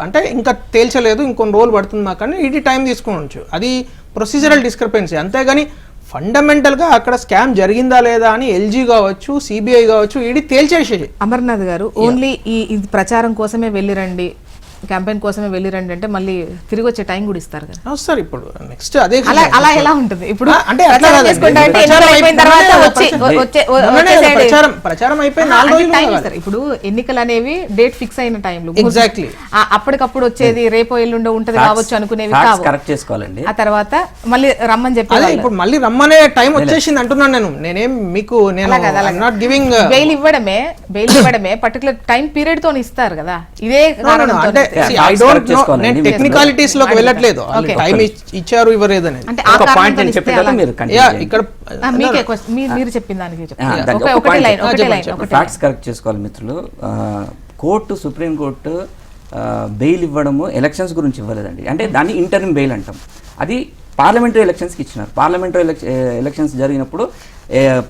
Speaker 4: అంటే ఇంకా తేల్చలేదు, ఇంకొన్ని రోజులు పడుతుంది మాకు అని ఈడీ టైం తీసుకోవచ్చు. అది ప్రొసీజరల్ డిస్క్రిపెన్సీ. అంతేగాని ఫండమెంటల్గా అక్కడ స్కామ్ జరిగిందా లేదా అని ఎల్జీ కావచ్చు, సిబిఐ కావచ్చు, ఈడీ తేల్చేసేది.
Speaker 1: అమర్నాథ్ గారు, ఓన్లీ ఈ ప్రచారం కోసమే వెళ్ళిరండి, క్యాంపెయిన్ కోసమే వెళ్ళిరండి అంటే మళ్ళీ తిరిగి వచ్చే టైం కూడా ఇస్తారు కదా.
Speaker 4: వస్తారు. ఇప్పుడు నెక్స్ట్ అదే
Speaker 1: అలా ఎలా ఉంటుంది? ఇప్పుడు
Speaker 4: అంటే ప్రచారం అయిపోయి 4 రోజులు.
Speaker 1: ఇప్పుడు ఎన్నికలు అనేవి డేట్ ఫిక్స్ అయిన టైంలో
Speaker 4: ఎగ్జాక్ట్లీ
Speaker 1: అప్పటికప్పుడు వచ్చేది రేపో ఎల్లుండో ఉంటది కావచ్చు అనుకునేవి కావు.
Speaker 3: కరెక్ట్ చేసుకోవాలండి.
Speaker 1: ఆ తర్వాత మళ్ళీ రమ్మని చెప్పి
Speaker 4: ఇప్పుడు మళ్ళీ రమ్మనే టైం వచ్చేసింది అంటున్నాను నేనేం మీకు నాట్ గివింగ్
Speaker 1: బెయిల్ ఇవ్వడమే పర్టికులర్ టైం పీరియడ్ తో ఇస్తారు కదా. ఇదే
Speaker 4: అంటే ఐ డోంట్ నో, నేను టెక్నికాలిటీస్ లోకి వెళ్ళట్లేదు. టైం ఇచ్చారు ఇవ్వలేదు అనేది ఇక్కడ
Speaker 1: మీరు చెప్పిన దానికి
Speaker 3: ఫ్యాక్ట్స్ కరెక్ట్ చేసుకోవాలి మిత్రులు. కోర్టు, సుప్రీం కోర్టు బెయిల్ ఇవ్వడము ఎలక్షన్స్ గురించి ఇవ్వలేదండి. అంటే దాన్ని ఇంటర్మ్ బెయిల్ అంటాం. అది పార్లమెంటరీ ఎలక్షన్స్కి ఇచ్చినారు. పార్లమెంటరీ ఎలక్షన్స్ జరిగినప్పుడు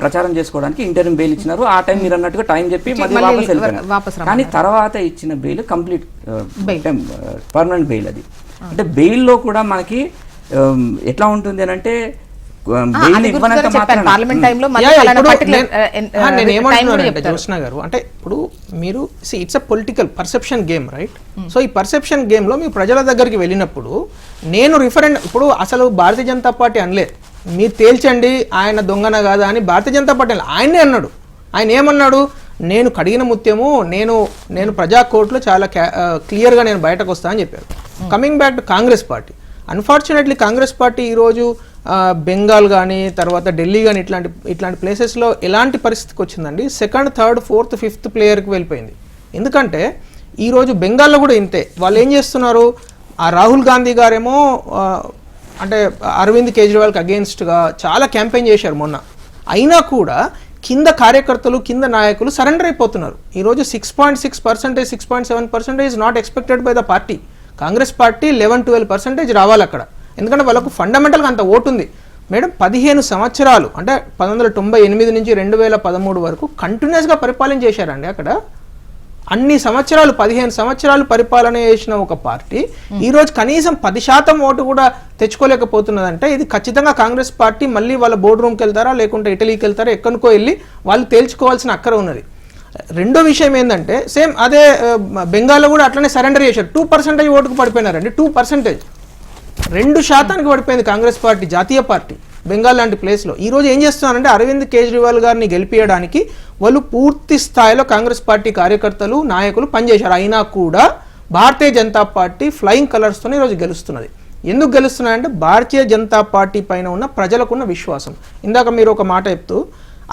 Speaker 3: ప్రచారం చేసుకోవడానికి ఇంటర్మ్ బెయిల్ ఇచ్చినారు. ఆ టైం మీరు అన్నట్టుగా టైం చెప్పి మళ్ళీ వాపస్ వెళ్ళిపోయినారు. కానీ తర్వాత ఇచ్చిన బెయిల్ కంప్లీట్ పర్మనెంట్ బెయిల్. అది అంటే బెయిల్లో కూడా మనకి ఎట్లా ఉంటుంది అని అంటే
Speaker 4: జ్యోత్స్న గారు, అంటే ఇప్పుడు మీరు it's a political perception game, right? So ఈ పర్సెప్షన్ గేమ్ లో మీరు ప్రజల దగ్గరికి వెళ్ళినప్పుడు నేను ఇప్పుడు అసలు భారతీయ జనతా పార్టీ అనలేదు మీరు తేల్చండి ఆయన దొంగన కాదా అని. భారతీయ జనతా పార్టీ ఆయనే అన్నాడు. ఆయన ఏమన్నాడు? నేను కడిగిన ముత్యము, నేను ప్రజా కోర్టులో చాలా క్లియర్గా నేను బయటకు వస్తా అని చెప్పారు. Coming back to Congress party, unfortunately Congress party ఈరోజు బెంగాల్ కానీ తర్వాత ఢిల్లీ కానీ ఇట్లాంటి ప్లేసెస్లో ఎలాంటి పరిస్థితికి వచ్చిందండి? 2nd, 3rd, 4th, 5th ప్లేయర్కి వెళ్ళిపోయింది. ఎందుకంటే ఈరోజు బెంగాల్లో కూడా ఇంతే. వాళ్ళు ఏం చేస్తున్నారు? ఆ రాహుల్ గాంధీ గారేమో అంటే అరవింద్ కేజ్రీవాల్కి అగేన్స్ట్గా చాలా క్యాంపెయిన్ చేశారు మొన్న. అయినా కూడా కింద కార్యకర్తలు, కింద నాయకులు సరెండర్ అయిపోతున్నారు. ఈరోజు 6.6%, 6.7% is not expected by the party. Congress party 11-12% రావాలి అక్కడ. ఎందుకంటే వాళ్ళకు ఫండమెంటల్గా అంత ఓటు ఉంది. మేడం 15 సంవత్సరాలు అంటే 1998 నుంచి 2013 వరకు కంటిన్యూస్గా పరిపాలన చేశారండి అక్కడ. అన్ని సంవత్సరాలు 15 సంవత్సరాలు పరిపాలన చేసిన ఒక పార్టీ ఈ రోజు కనీసం 10% ఓటు కూడా తెచ్చుకోలేకపోతున్నదంటే ఇది ఖచ్చితంగా కాంగ్రెస్ పార్టీ మళ్ళీ వాళ్ళ బోర్డు రూమ్కి వెళ్తారా లేకుంటే ఇటలీకి వెళ్తారా ఎక్కడికో వెళ్ళి వాళ్ళు తేల్చుకోవాల్సిన అక్కర ఉన్నది. రెండో విషయం ఏంటంటే సేమ్ అదే బెంగాల్లో కూడా అట్లనే సరెండర్ చేశారు. 2% ఓటుకు పడిపోయినారండి. 2%, 2% పడిపోయింది కాంగ్రెస్ పార్టీ, జాతీయ పార్టీ బెంగాల్ లాంటి ప్లేస్లో. ఈ రోజు ఏం చేస్తున్నారంటే అరవింద్ కేజ్రీవాల్ గారిని గెలిపించడానికి వాళ్ళు పూర్తి స్థాయిలో కాంగ్రెస్ పార్టీ కార్యకర్తలు నాయకులు పనిచేశారు. అయినా కూడా భారతీయ జనతా పార్టీ ఫ్లయింగ్ కలర్స్తోనే ఈరోజు గెలుస్తున్నది. ఎందుకు గెలుస్తున్నారంటే భారతీయ జనతా పార్టీ పైన ఉన్న ప్రజలకున్న విశ్వాసం. ఇందాక మీరు ఒక మాట చెప్తూ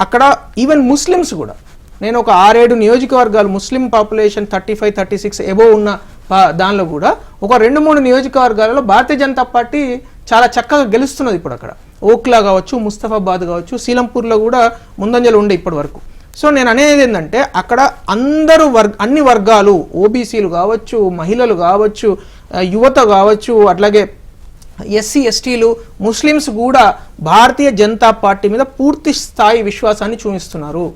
Speaker 4: అక్కడ ఈవెన్ ముస్లిమ్స్ కూడా, నేను ఒక 6-7 నియోజకవర్గాలు ముస్లిం పాపులేషన్ 35-36 ఎబోవ్ ఉన్న దానిలో కూడా ఒక 2-3 నియోజకవర్గాలలో భారతీయ జనతా పార్టీ చాలా చక్కగా గెలుస్తున్నది. ఇప్పుడు అక్కడ ఓక్లా కావచ్చు, ముస్తఫాబాద్ కావచ్చు, సీలంపూర్లో కూడా ముందంజలు ఉండే ఇప్పటి వరకు. సో నేను అనేది ఏంటంటే అక్కడ అన్ని వర్గాలు, ఓబీసీలు కావచ్చు, మహిళలు కావచ్చు, యువత కావచ్చు, అట్లాగే ఎస్సీ ఎస్టీలు, ముస్లిమ్స్ కూడా భారతీయ జనతా పార్టీ మీద పూర్తి స్థాయి విశ్వాసాన్ని చూపిస్తున్నారు.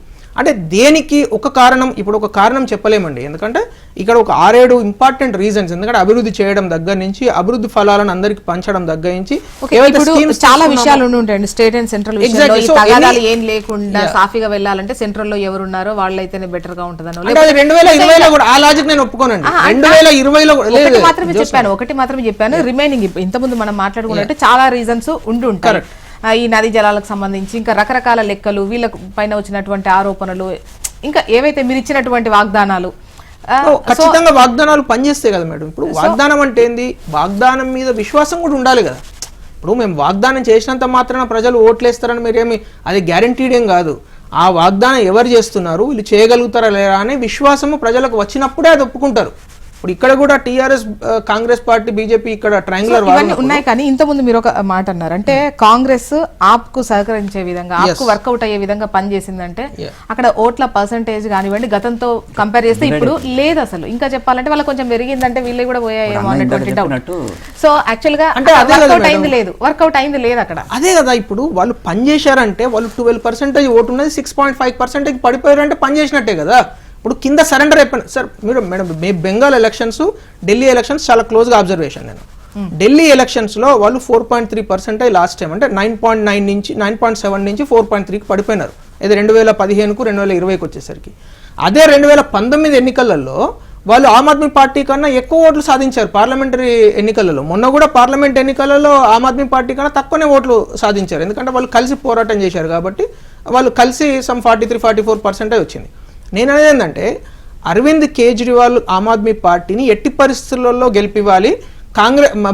Speaker 4: అంటే దేనికి ఒక కారణం, ఇప్పుడు ఒక కారణం చెప్పలేమండి. ఎందుకంటే ఇక్కడ ఒక 6-7 ఇంపార్టెంట్ రీజన్స్. ఎందుకంటే అభివృద్ధి చేయడం దగ్గర నుంచి, అభివృద్ధి ఫలాలను అందరికి పంచడం దగ్గర నుంచి
Speaker 1: చాలా విషయాలు ఉంటాయండి. స్టేట్ అండ్ సెంట్రల్ ఏం లేకుండా సాఫీగా వెళ్ళాలంటే సెంట్రల్ లో ఎవరు ఉన్నారో వాళ్ళైతేనే బెటర్ గా ఉంటుందని
Speaker 4: 2020లో కూడా ఆ లాజిక్ నేను ఒప్పుకోనండి. 2020లో
Speaker 1: ఒకటి మాత్రమే చెప్పాను. రిమైనింగ్ ఇంతకుముందు మనం మాట్లాడుకున్నట్టు చాలా రీజన్స్ ఉండి ఉంటారు. ఈ నదీ జలాలకు సంబంధించి ఇంకా రకరకాల లెక్కలు, వీళ్ళ పైన వచ్చినటువంటి ఆరోపణలు, ఇంకా ఏవైతే మీరు ఇచ్చినటువంటి వాగ్దానాలు,
Speaker 4: ఖచ్చితంగా వాగ్దానాలు పనిచేస్తాయి కదా మేడం. ఇప్పుడు వాగ్దానం అంటే ఏంది? వాగ్దానం మీద విశ్వాసం కూడా ఉండాలి కదా. ఇప్పుడు మేము వాగ్దానం చేసినంత మాత్రాన ప్రజలు ఓట్లేస్తారని మీరేమి అది గ్యారంటీడ్ ఏం కాదు. ఆ వాగ్దానం ఎవరు చేస్తున్నారు, వీళ్ళు చేయగలుగుతారా లేదా అనే విశ్వాసము ప్రజలకు వచ్చినప్పుడే అది ఒప్పుకుంటారు. ఇప్పుడు ఇక్కడ కూడా టీఆర్ఎస్, కాంగ్రెస్ పార్టీ, బీజేపీ ఇక్కడ ట్రయాంగులర్
Speaker 1: ఉన్నాయి. కానీ ఇంతకుముందు మీరు ఒక మాట అన్నారు, అంటే కాంగ్రెస్ ఆప్ కు సహకరించే విధంగా, ఆప్ కు వర్కౌట్ అయ్యే విధంగా పనిచేసిందంటే అక్కడ ఓట్ల పర్సంటేజ్ కానివ్వండి గతంతో కంపేర్ చేస్తే ఇప్పుడు లేదు అసలు. ఇంకా చెప్పాలంటే వాళ్ళకి కొంచెం పెరిగిందంటే వీళ్ళు కూడా పోయాయేమో అనేటువంటి డౌట్. సో యాక్చువల్ గా వర్కౌట్ అయింది లేదు అక్కడ. అదే
Speaker 4: కదా, ఇప్పుడు వాళ్ళు పనిచేశారంటే వాళ్ళు 12% ఓటు ఉన్నది 6.5% పడిపోయారంటే పనిచేసినట్టే కదా. ఇప్పుడు కింద సరెండర్ అయిపోయింది సార్. మీరు madam Bengal elections, Delhi elections చాలా క్లోజ్గా అబ్జర్వేషన్ నేను. ఢిల్లీ ఎలక్షన్స్లో వాళ్ళు 4.3% లాస్ట్ టైం, అంటే 9.9 నుంచి 9.7 నుంచి 4.3కి పడిపోయినారు. ఇది 2015కు 2020కి వచ్చేసరికి. అదే 2019 ఎన్నికలలో వాళ్ళు ఆమ్ ఆద్మీ పార్టీ కన్నా ఎక్కువ ఓట్లు సాధించారు పార్లమెంటరీ ఎన్నికలలో. మొన్న కూడా పార్లమెంట్ ఎన్నికలలో ఆమ్ ఆద్మీ పార్టీ కన్నా తక్కువనే ఓట్లు సాధించారు. ఎందుకంటే వాళ్ళు కలిసి పోరాటం చేశారు కాబట్టి వాళ్ళు కలిసి సమ్ 43-44% వచ్చింది. నేను అనేది ఏంటంటే అరవింద్ కేజ్రీవాల్ ఆమ్ ఆద్మీ పార్టీని ఎట్టి పరిస్థితులలో గెలిపివ్వాలి,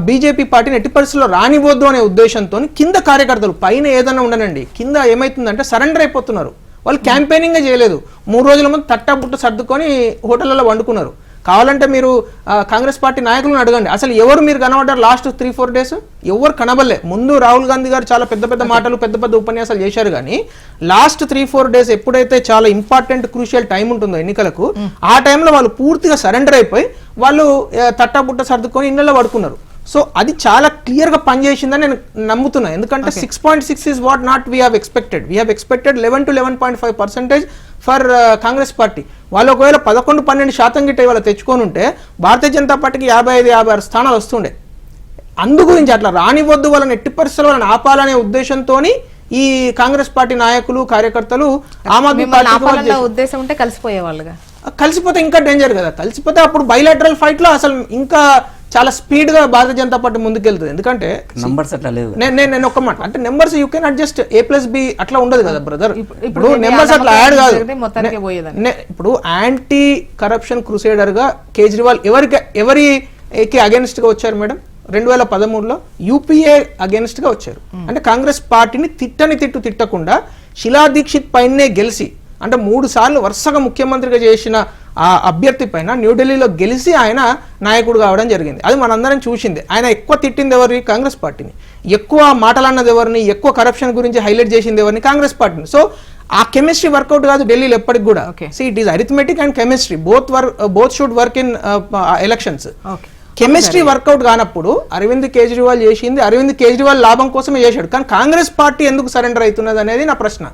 Speaker 4: బీజేపీ పార్టీని ఎట్టి పరిస్థితుల్లో రానివ్వద్దు అనే ఉద్దేశంతో కింద కార్యకర్తలు, పైన ఏదైనా ఉండనండి, కింద ఏమైతుందంటే సరెండర్ అయిపోతున్నారు. వాళ్ళు క్యాంపెయినింగ్ చేయలేదు. 3 రోజుల ముందు తట్టబుట్ట సర్దుకొని హోటళ్లలో వండుకున్నారు. కావాలంటే మీరు కాంగ్రెస్ పార్టీ నాయకులను అడగండి, అసలు ఎవరు మీరు కనబడ్డారు లాస్ట్ 3-4 డేస్? ఎవరు కనబడలే. ముందు రాహుల్ గాంధీ గారు చాలా పెద్ద మాటలు, పెద్ద ఉపన్యాసాలు చేశారు. కానీ లాస్ట్ 3-4 డేస్ ఎప్పుడైతే చాలా ఇంపార్టెంట్ క్రూషియల్ టైం ఉంటుందో ఎన్నికలకు, ఆ టైంలో వాళ్ళు పూర్తిగా సరెండర్ అయిపోయి వాళ్ళు తట్టబుట్ట సర్దుకొని ఇళ్లలో పడుకున్నారు. సో అది చాలా క్లియర్ గా పనిచేసిందని నేను నమ్ముతున్నా. ఎందుకంటే 6.6 is what not we have expected. We have expected 11 to 11.5% for Congress party. వాళ్ళు ఒకవేళ 11-12% గిట్ట ఇవాళ తెచ్చుకొని ఉంటే భారతీయ జనతా పార్టీకి 55-56 స్థానాలు వస్తుండే. అందు గురించి అట్లా రానివ్వద్దు, వాళ్ళని ఎట్టి పరిస్థితుల్లో వాళ్ళని ఆపాలనే ఉద్దేశంతో ఈ కాంగ్రెస్ పార్టీ నాయకులు, కార్యకర్తలు ఆమ్ ఆద్మీ పార్టీ
Speaker 1: ఉద్దేశం ఉంటే కలిసిపోయే వాళ్ళుగా.
Speaker 4: కలిసిపోతే ఇంకా డేంజర్ కదా. కలిసిపోతే అప్పుడు బైలాటరల్ ఫైట్ లో అసలు ఇంకా చాలా స్పీడ్ గా భారతీయ జనతా పార్టీ ముందుకెళ్తుంది. ఎందుకంటే
Speaker 3: నంబర్స్ అట్లా లేవు.
Speaker 4: నేను ఒక మాట అంటే numbers you can adjust A+B అట్లా ఉండదు కదా బ్రదర్. ఇప్పుడు నెంబర్స్ అట్లా యాడ్ కాదు. ఇప్పుడు యాంటీ కరప్షన్ క్రూసేడర్ గా కేజ్రీవాల్ ఎవరికి అగేన్స్ట్ గా వచ్చారు మేడం? 2013లో యూపీఏ అగేన్స్ట్ గా వచ్చారు. అంటే కాంగ్రెస్ పార్టీని తిట్టకుండా శిలా దీక్షిత్ పైనే గెలిచి, అంటే 3 సార్లు వరుసగా ముఖ్యమంత్రిగా చేసిన ఆ అభ్యర్థి పైన న్యూఢిల్లీలో గెలిచి ఆయన నాయకుడు కావడం జరిగింది. అది మనందరం చూసింది. ఆయన ఎక్కువ తిట్టింది ఎవరిని? కాంగ్రెస్ పార్టీని. ఎక్కువ మాటలన్నది ఎవరిని? ఎక్కువ కరప్షన్ గురించి హైలైట్ చేసింది ఎవరిని? కాంగ్రెస్ పార్టీని. సో ఆ కెమిస్ట్రీ వర్కౌట్ కాదు ఢిల్లీలో ఎప్పటికి కూడా. It is arithmetic and chemistry, both should work in elections. Chemistry work out కానప్పుడు అరవింద్ కేజ్రీవాల్ చేసింది అరవింద్ కేజ్రీవాల్ లాభం కోసమే చేశాడు. కానీ కాంగ్రెస్ పార్టీ ఎందుకు సరెండర్ అవుతున్నది అనేది నా ప్రశ్న.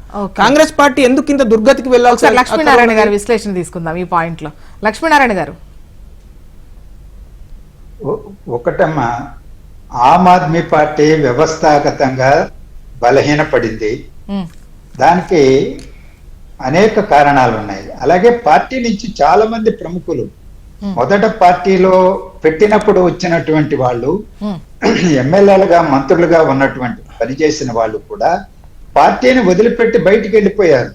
Speaker 4: కాంగ్రెస్ పార్టీ ఎందుకు ఇంత దుర్గతికి వెళ్ళాల్సి?
Speaker 1: లక్ష్మీనారాయణ గారి విశ్లేషణ తీసుకుందాం ఈ పాయింట్ లో. లక్ష్మీనారాయణ గారు.
Speaker 5: ఒకటమ్మా, ఆమ్ ఆద్మీ పార్టీ వ్యవస్థాగతంగా బలహీనపడింది. దానికి అనేక కారణాలు ఉన్నాయి. అలాగే పార్టీ నుంచి చాలా మంది ప్రముఖులు మొదట పార్టీలో పెట్టినప్పుడు వచ్చినటువంటి వాళ్ళు, ఎమ్మెల్యేలుగా మంత్రులుగా ఉన్నటువంటి పనిచేసిన వాళ్ళు కూడా పార్టీని వదిలిపెట్టి బయటికి వెళ్ళిపోయారు.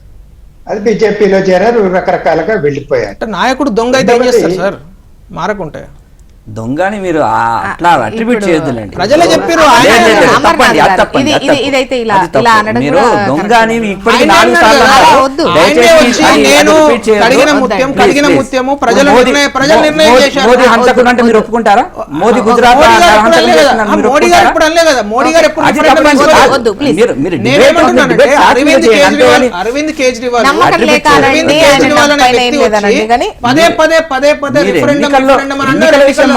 Speaker 5: అది బీజేపీలో చేరారు, రకరకాలుగా వెళ్ళిపోయారు.
Speaker 4: నాయకుడు దొంగ అయితే ఏం చేస్తారు సార్ మారకుంటే?
Speaker 3: దొంగని మీరు అట్లా అట్రిబ్యూట్ చేయొద్దులేండి.
Speaker 4: ప్రజలే చెప్పారు
Speaker 1: ఇదైతే ఇలా
Speaker 3: మీరు దొంగని ఇప్పటికి 4 సార్లు మోదీ హంతకుడు అంటే మీరు ఒప్పుకుంటారా? మోదీ గుజరాత్
Speaker 4: అరవింద్ కేజ్రీవాల్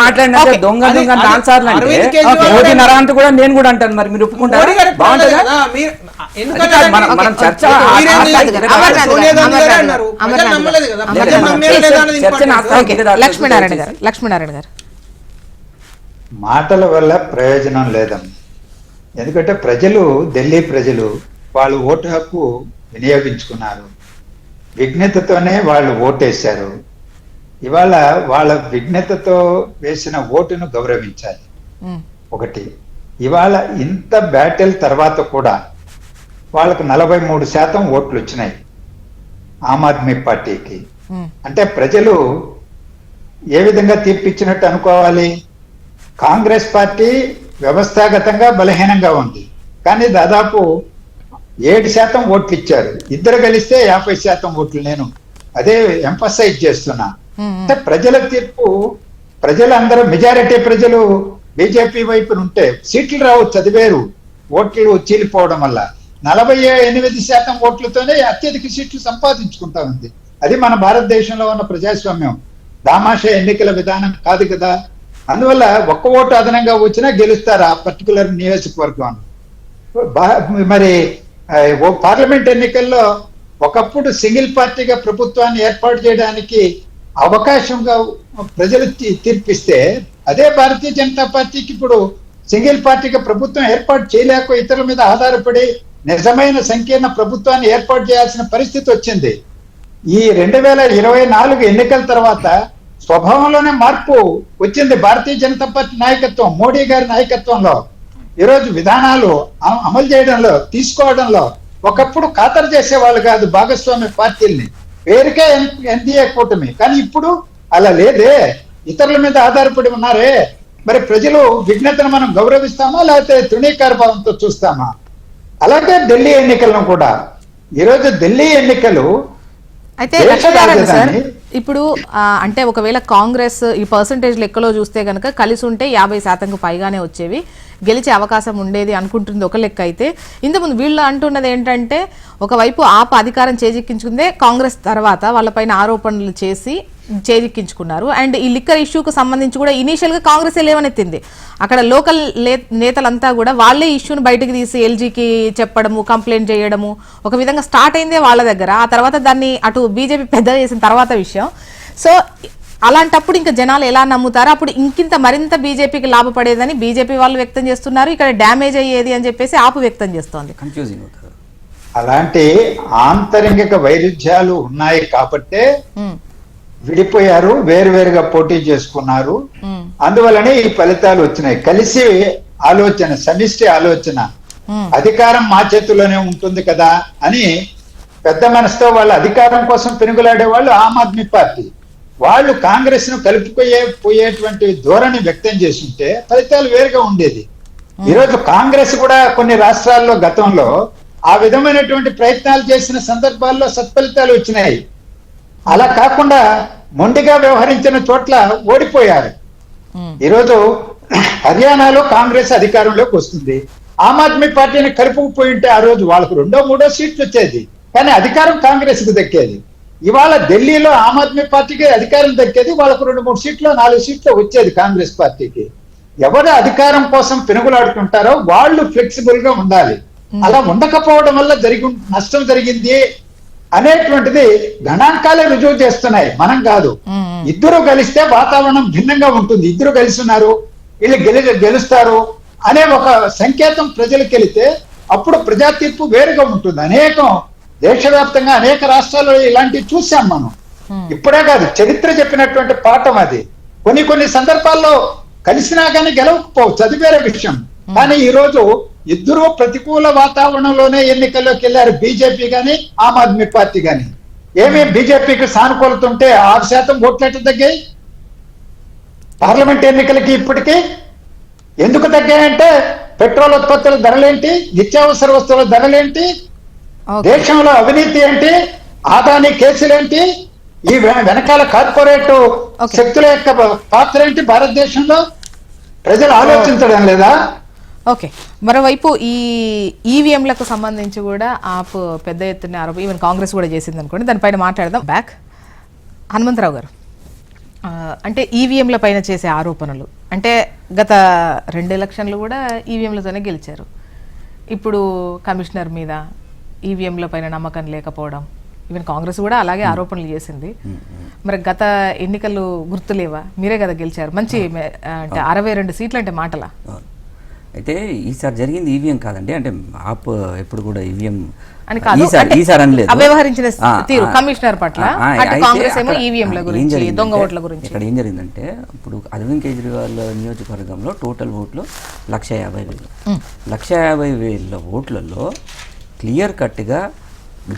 Speaker 3: మాట్లాడిన దొంగ దొంగ ఆన్సర్లు అంటే మోదీ నరాంత కూడా నేను కూడా అంటాను. మరి మీరు ఒప్పుకుంటారా? మనం చర్చ
Speaker 1: లక్ష్మీనారాయణ గారు,
Speaker 5: మాటల వల్ల ప్రయోజనం లేదమ్మా. ఎందుకంటే ప్రజలు, ఢిల్లీ ప్రజలు వాళ్ళు ఓటు హక్కు వినియోగించుకున్నారు. విజ్ఞతతోనే వాళ్ళు ఓటేశారు. ఇవాళ వాళ్ళ విజ్ఞతతో వేసిన ఓటును గౌరవించాలి. ఒకటి, ఇవాళ ఇంత బ్యాటిల్ తర్వాత కూడా వాళ్ళకు 43% ఓట్లు వచ్చినాయి ఆమ్ ఆద్మీ పార్టీకి. అంటే ప్రజలు ఏ విధంగా తీర్పిచ్చినట్టు అనుకోవాలి? కాంగ్రెస్ పార్టీ వ్యవస్థాగతంగా బలహీనంగా ఉంది, కానీ దాదాపు 7% ఓట్లు ఇచ్చారు. ఇద్దరు కలిస్తే 50% ఓట్లు. నేను అదే ఎంఫసైజ్ చేస్తున్నా. అంటే ప్రజల తీర్పు, ప్రజలందరూ మెజారిటీ ప్రజలు బీజేపీ వైపున ఉంటే సీట్లు రావచ్చు, అది వేరు. ఓట్లు చీలిపోవడం వల్ల 48% ఓట్లతోనే అత్యధిక సీట్లు సంపాదించుకుంటా ఉంది. అది మన భారతదేశంలో ఉన్న ప్రజాస్వామ్యం. దామాషా ఎన్నికల విధానం కాదు కదా. అందువల్ల ఒక్క ఓటు అదనంగా వచ్చినా గెలుస్తారు ఆ పర్టికులర్ నియోజకవర్గం. మరి పార్లమెంట్ ఎన్నికల్లో ఒకప్పుడు సింగిల్ పార్టీగా ప్రభుత్వాన్ని ఏర్పాటు చేయడానికి అవకాశంగా ప్రజలు తీర్పిస్తే, అదే భారతీయ జనతా పార్టీకి ఇప్పుడు సింగిల్ పార్టీగా ప్రభుత్వం ఏర్పాటు చేయలేక ఇతరుల మీద ఆధారపడి నిజమైన సంకీర్ణ ప్రభుత్వాన్ని ఏర్పాటు చేయాల్సిన పరిస్థితి వచ్చింది. ఈ 2024 ఎన్నికల తర్వాత స్వభావంలోనే మార్పు వచ్చింది. భారతీయ జనతా పార్టీ నాయకత్వం, మోడీ గారి నాయకత్వంలో ఈరోజు విధానాలు అమలు చేయడంలో, తీసుకోవడంలో ఒకప్పుడు ఖాతరు చేసేవాళ్ళు కాదు భాగస్వామ్య పార్టీల్ని. పేరుకే ఎన్డీఏ కూటమి, కానీ ఇప్పుడు అలా లేదే. ఇతరుల మీద ఆధారపడి ఉన్నారే. మరి ప్రజలు విఘ్నతను మనం గౌరవిస్తామా, లేకపోతే తృణీకార భావంతో చూస్తామా? అలాగే ఢిల్లీ ఎన్నికలను కూడా, ఈరోజు ఢిల్లీ ఎన్నికలు
Speaker 1: అయితే సార్ ఇప్పుడు అంటే ఒకవేళ కాంగ్రెస్ ఈ పర్సంటేజ్ లెక్కలో చూస్తే కనుక కలిసి ఉంటే 50%కు పైగానే వచ్చేవి, గెలిచే అవకాశం ఉండేది అనుకుంటుంది ఒక లెక్క. అయితే ఇంతకుముందు వీళ్ళు అంటున్నది ఏంటంటే, ఒకవైపు ఆప్ అధికారం చేజిక్కించుకుందే, కాంగ్రెస్ తర్వాత వాళ్ళపైన ఆరోపణలు చేసి చేజిక్కించుకున్నారు. అండ్ ఈ లిక్కర్ ఇష్యూకు సంబంధించి కూడా ఇనీషియల్ గా కాంగ్రెస్ లేవనెత్తింది. అక్కడ లోకల్ నేతలంతా కూడా వాళ్ళే ఇష్యూను బయటకు తీసి ఎల్జీకి చెప్పడము, కంప్లైంట్ చేయడము, ఒక విధంగా స్టార్ట్ అయిందే వాళ్ళ దగ్గర. ఆ తర్వాత దాన్ని అటు బీజేపీ పెద్ద చేసిన తర్వాత విషయం. సో అలాంటప్పుడు ఇంకా జనాలు ఎలా నమ్ముతారు? అప్పుడు ఇంకింత మరింత బీజేపీకి లాభపడేదని బీజేపీ వాళ్ళు వ్యక్తం చేస్తున్నారు, ఇక్కడ డ్యామేజ్ అయ్యేది అని చెప్పేసి ఆపు వ్యక్తం చేస్తోంది.
Speaker 3: కన్ఫ్యూజింగ్ అవుతుంది.
Speaker 5: అలాంటి ఆంతరింగిక వైరుధ్యాలు ఉన్నాయి కాబట్టే విడిపోయారు, వేరువేరుగా పోటీ చేసుకున్నారు. అందువల్లనే ఈ ఫలితాలు వచ్చినాయి. కలిసి ఆలోచన, సమిష్టి ఆలోచన, అధికారం మా చేతుల్లోనే ఉంటుంది కదా అని పెద్ద మనసుతో వాళ్ళ అధికారం కోసం పెనుగులాడే వాళ్ళు ఆమ్ ఆద్మీ పార్టీ. వాళ్ళు కాంగ్రెస్ ను పోయేటువంటి ధోరణి వ్యక్తం చేస్తుంటే ఫలితాలు వేరుగా ఉండేది. ఈరోజు కాంగ్రెస్ కూడా కొన్ని రాష్ట్రాల్లో గతంలో ఆ విధమైనటువంటి ప్రయత్నాలు చేసిన సందర్భాల్లో సత్ఫలితాలు వచ్చినాయి. అలా కాకుండా మొండిగా వ్యవహరించిన చోట్ల ఓడిపోయారు. ఈరోజు హర్యానాలో కాంగ్రెస్ అధికారంలోకి వస్తుంది. ఆమ్ ఆద్మీ పార్టీని కలుపుకుపోయి ఉంటే ఆ రోజు వాళ్ళకు 2, 3 సీట్లు వచ్చేది, కానీ అధికారం కాంగ్రెస్ కు దక్కేది. ఇవాళ ఢిల్లీలో ఆమ్ ఆద్మీ పార్టీకి అధికారం దక్కేది, వాళ్ళకు 2, 3 సీట్లు, 4 సీట్లు వచ్చేది కాంగ్రెస్ పార్టీకి. ఎవరు అధికారం కోసం పెనుగులాడుతుంటారో వాళ్ళు ఫ్లెక్సిబుల్ గా ఉండాలి. అలా ఉండకపోవడం వల్ల నష్టం జరిగింది అనేటువంటిది గణాంకాలే రుజువు చేస్తున్నాయి, మనం కాదు. ఇద్దరు కలిస్తే వాతావరణం భిన్నంగా ఉంటుంది. ఇద్దరు కలిసి ఉన్నారు, వీళ్ళు గెలుస్తారు అనే ఒక సంకేతం ప్రజలకు వెళితే అప్పుడు ప్రజా తీర్పు వేరుగా ఉంటుంది. అనేకం దేశవ్యాప్తంగా అనేక రాష్ట్రాల్లో ఇలాంటివి చూసాం మనం. ఇప్పుడే కాదు, చరిత్ర చెప్పినటువంటి పాఠం అది. కొన్ని సందర్భాల్లో కలిసినా కానీ గెలవకపోవచ్చు, అది వేరే విషయం. కానీ ఈ రోజు ఇద్దరు ప్రతికూల వాతావరణంలోనే ఎన్నికల్లోకి వెళ్ళారు, బీజేపీ గాని ఆమ్ ఆద్మీ పార్టీ గాని. ఏమేమి బీజేపీకి సానుకూలత ఉంటే 6% ఓట్లు ఎట్లా తగ్గాయి పార్లమెంట్ ఎన్నికలకి? ఇప్పటికీ ఎందుకు తగ్గాయంటే పెట్రోల్ ఉత్పత్తుల ధరలేంటి, నిత్యావసర వస్తువుల ధరలేంటి, దేశంలో అవినీతి ఏంటి, ఆదాని కేసులేంటి, ఈ వెనకాల కార్పొరేట్ శక్తుల యొక్క పాత్ర ఏంటి భారతదేశంలో? ప్రజలు ఆలోచించడం లేదా?
Speaker 1: ఓకే, మరోవైపు ఈ ఈవీఎంలకు సంబంధించి కూడా ఆప్ పెద్ద ఎత్తున ఆరోపణ ఈవెన్ కాంగ్రెస్ కూడా చేసింది అనుకోండి, దానిపైన మాట్లాడదాం. బ్యాక్ హనుమంతరావు గారు, అంటే ఈవీఎంల పైన చేసే ఆరోపణలు, అంటే గత 2 ఎలక్షన్లు కూడా ఈవీఎంలతోనే గెలిచారు. ఇప్పుడు కమిషనర్ మీద ఈవీఎంల పైన నమ్మకం లేకపోవడం, ఈవెన్ కాంగ్రెస్ కూడా అలాగే ఆరోపణలు చేసింది. మరి గత ఎన్నికలు గుర్తులేవా? మీరే కదా గెలిచారు, మంచి అంటే 62 సీట్లు అంటే మాటలా?
Speaker 3: అయితే ఈసారి జరిగింది ఈవీఎం కాదండి, అంటే ఆప్ ఎప్పుడు కూడా ఈవీఎం
Speaker 1: అని కాదు,
Speaker 3: ఈసారి అనలేదు.
Speaker 1: వ్యవహరించిన తీరు కమిషనర్ పట్ల, అటు కాంగ్రెస్ ఏమో ఈవీఎంల గురించి, దొంగ ఓట్ల గురించి.
Speaker 3: ఇక్కడ ఏం జరిగిందంటే, ఇప్పుడు అరవింద్ కేజ్రీవాల్ నియోజకవర్గంలో టోటల్ ఓట్లు 150,000. 150,000 ఓట్లలో క్లియర్ కట్గా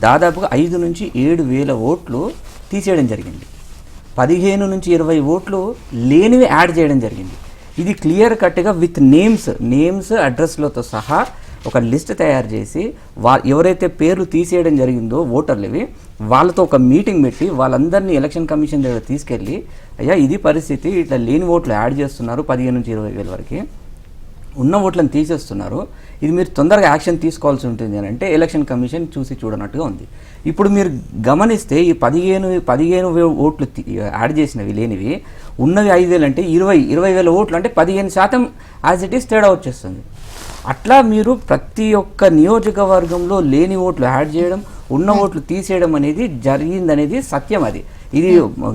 Speaker 3: దాదాపుగా 5 నుంచి 7,000 ఓట్లు తీసేయడం జరిగింది. 15 నుంచి 20 ఓట్లు లేనివి యాడ్ చేయడం జరిగింది. ఇది క్లియర్ కట్గా విత్ నేమ్స్ అడ్రస్లతో సహా ఒక లిస్ట్ తయారు చేసి ఎవరైతే పేర్లు తీసేయడం జరిగిందో ఓటర్లవి, వాళ్ళతో ఒక మీటింగ్ పెట్టి వాళ్ళందరినీ ఎలక్షన్ కమిషన్ దగ్గర తీసుకెళ్ళి, అయ్యా ఇది పరిస్థితి, ఇట్లా లేని ఓట్లు యాడ్ చేస్తున్నారు, 15 నుంచి 20,000 వరకు ఉన్న ఓట్లను తీసేస్తున్నారు, ఇది మీరు తొందరగా యాక్షన్ తీసుకోవాల్సి ఉంటుంది అని అంటే ఎలక్షన్ కమిషన్ చూసి చూడనట్టుగా ఉంది. ఇప్పుడు మీరు గమనిస్తే ఈ 15,000 ఓట్లు యాడ్ చేసినవి లేనివి, ఉన్నవి 5,000 అంటే 20,000 ఓట్లు అంటే 15% యాజ్ ఇట్ ఈస్ తేడా వచ్చేస్తుంది. అట్లా మీరు ప్రతి ఒక్క నియోజకవర్గంలో లేని ఓట్లు యాడ్ చేయడం, ఉన్న ఓట్లు తీసేయడం అనేది జరిగిందనేది సత్యం. అది ఇది